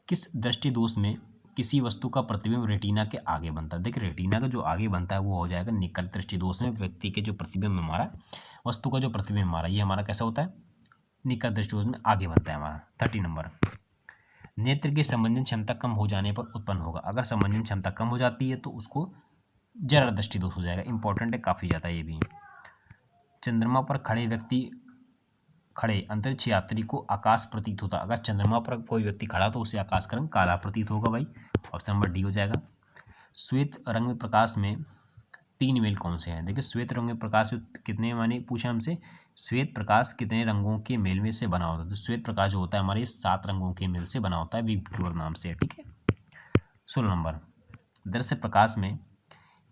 Speaker 1: किस दृष्टि दोष में किसी वस्तु का प्रतिबिंब रेटिना के आगे बनता है। देखिए रेटिना का जो आगे बनता है वो हो जाएगा निकट दृष्टि दोष में। व्यक्ति के जो प्रतिबिंब हमारा, वस्तु का जो प्रतिबिंब हमारा, ये हमारा कैसा होता है, निकट दृष्टि दोष में आगे बनता है हमारा। 30 नंबर, नेत्र की संवेदन क्षमता कम हो जाने पर उत्पन्न होगा। अगर संवेदन क्षमता कम हो जाती है तो उसको जरा दृष्टि दोष हो जाएगा। इंपॉर्टेंट है काफ़ी ज़्यादा ये भी। चंद्रमा पर खड़े अंतरिक्ष यात्री को आकाश प्रतीत होता। अगर चंद्रमा पर कोई व्यक्ति खड़ा तो उसे आकाश का रंग काला प्रतीत होगा भाई। ऑप्शन नंबर डी हो जाएगा। श्वेत रंग में प्रकाश में 3 मेल कौन से हैं। देखिए श्वेत रंग में प्रकाश कितने, माने पूछा हमसे, श्वेत प्रकाश कितने रंगों के मेल में से बना होता है। तो श्वेत प्रकाश जो होता है हमारे 7 रंगों के मेल से बना होता है, बिग ब्लू नाम से। ठीक है। 16 नंबर, दृश्य प्रकाश में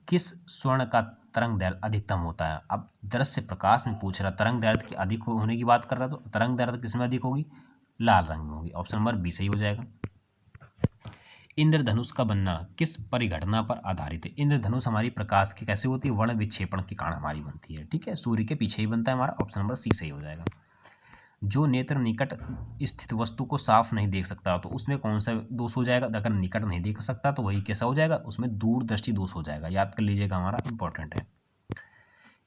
Speaker 1: किस स्वर्ण का तरंग दैर्घ्य अधिकतम होता है। अब दृश्य प्रकाश में पूछ रहा, तरंग दैर्घ्य की अधिक होने की बात कर रहा, तो तरंग दैर्घ्य किस में अधिक होगी, लाल रंग में होगी। ऑप्शन नंबर बी सही हो जाएगा। इंद्रधनुष का बनना किस परिघटना पर आधारित है। इंद्रधनुष हमारी प्रकाश की कैसे होती है, वर्ण विक्षेपण के कारण हमारी बनती है। ठीक है, सूर्य के पीछे ही बनता है हमारा। ऑप्शन नंबर सी सही हो जाएगा। जो नेत्र निकट स्थित वस्तु को साफ नहीं देख सकता तो उसमें कौन सा दोष हो जाएगा। अगर निकट नहीं देख सकता तो वही कैसा हो जाएगा, उसमें दूरदृष्टि दोष हो जाएगा। याद कर लीजिएगा, हमारा इंपॉर्टेंट है।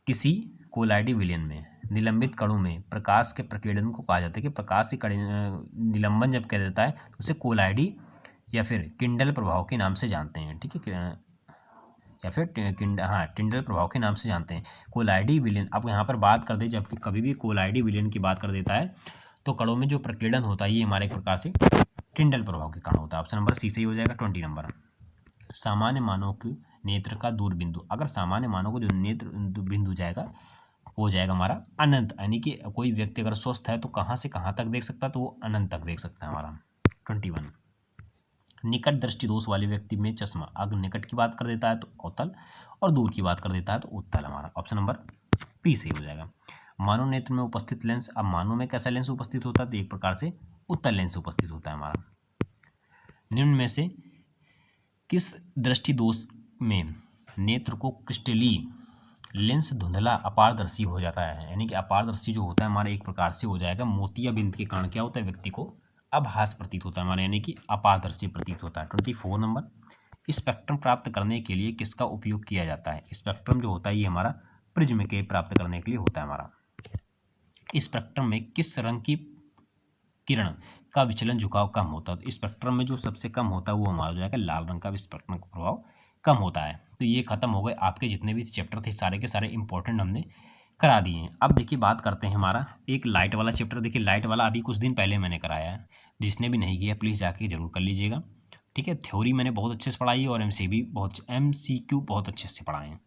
Speaker 1: किसी कोलाइडी विलयन में निलंबित कणों में प्रकाश के प्रकीर्णन को कहा जाता है। कि प्रकाश के निलंबन जब कह देता है तो उसे कोलाइडी या फिर किंडल प्रभाव के नाम से जानते हैं। ठीक है, या फिर टिंडल प्रभाव के नाम से जानते हैं। कोलाइडी विलयन, आप यहाँ पर बात कर दे, जब कभी भी कोलाइडी विलयन की बात कर देता है तो कणों में जो प्रकीर्णन होता है ये हमारे एक प्रकार से टिंडल प्रभाव के कारण होता है। ऑप्शन नंबर सी सही हो जाएगा। 20 नंबर, सामान्य मानव के नेत्र का दूर बिंदु। अगर सामान्य मानव को जो नेत्र बिंदु जाएगा हो जाएगा हमारा अनंत, यानी कि कोई व्यक्ति अगर स्वस्थ है तो कहाँ से कहाँ तक देख सकता है, तो वो अनंत तक देख सकता है हमारा। 21, निकट दृष्टि दोष वाले व्यक्ति में चश्मा अगर निकट की बात कर देता है तो अवतल और दूर की बात कर देता है तो उत्तल हमारा। ऑप्शन नंबर पी सही हो जाएगा। मानव नेत्र में उपस्थित लेंस, अब मानव में कैसा लेंस उपस्थित होता है, तो एक प्रकार से उत्तल लेंस उपस्थित होता है हमारा। निम्न में से किस दृष्टि दोष में नेत्र को क्रिस्टली लेंस धुंधला अपारदर्शी हो जाता है। यानी कि अपारदर्शी जो होता है हमारे एक प्रकार से हो जाएगा मोतियाबिंद के कारण क्या होता है, व्यक्ति को आभास प्रतीत होता है हमारे, यानी कि अपारदर्शी प्रतीत होता है। 24 नंबर, स्पेक्ट्रम प्राप्त करने के लिए किसका उपयोग किया जाता है। स्पेक्ट्रम जो होता है ये हमारा प्रिज्म के प्राप्त करने के लिए होता है हमारा। स्पेक्ट्रम में किस रंग की किरण का विचलन झुकाव कम होता है। तो स्पेक्ट्रम में जो सबसे कम होता है वो हमारा हो जाएगा लाल रंग का, स्पेक्ट्रम का प्रभाव कम होता है। तो ये खत्म हो गए आपके जितने भी चैप्टर थे, सारे के सारे इंपॉर्टेंट हमने करा दिए हैं। अब देखिए बात करते हैं हमारा एक लाइट वाला चैप्टर। देखिए लाइट वाला अभी कुछ दिन पहले मैंने कराया है, जिसने भी नहीं किया प्लीज़ जाके जरूर कर लीजिएगा। ठीक है, थ्योरी मैंने बहुत अच्छे से पढ़ाई है और MCQ बहुत अच्छे से पढ़ाए हैं,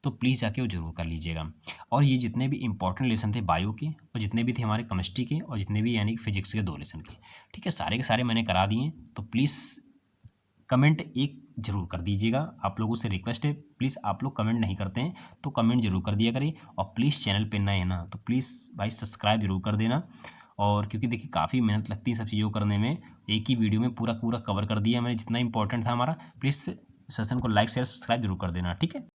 Speaker 1: तो प्लीज़ जाके वो जरूर कर लीजिएगा। और ये जितने भी इंपॉर्टेंट लेसन थे बायो के, और जितने भी थे हमारे केमिस्ट्री के, और जितने भी यानी फिजिक्स के 2 लेसन के, ठीक है, सारे के सारे मैंने करा दिए। तो प्लीज़ कमेंट एक जरूर कर दीजिएगा। आप लोगों से रिक्वेस्ट है, प्लीज़ आप लोग कमेंट नहीं करते हैं तो कमेंट जरूर कर दिया करें। और प्लीज़ चैनल पे नए हैं ना तो प्लीज़ भाई सब्सक्राइब जरूर कर देना। और क्योंकि देखिए काफ़ी मेहनत लगती है सब चीज़ों करने में, एक ही वीडियो में पूरा कवर कर दिया मैंने जितना इंपॉर्टेंट था हमारा। प्लीज़ सेशन को लाइक शेयर सब्सक्राइब जरूर कर देना। ठीक है।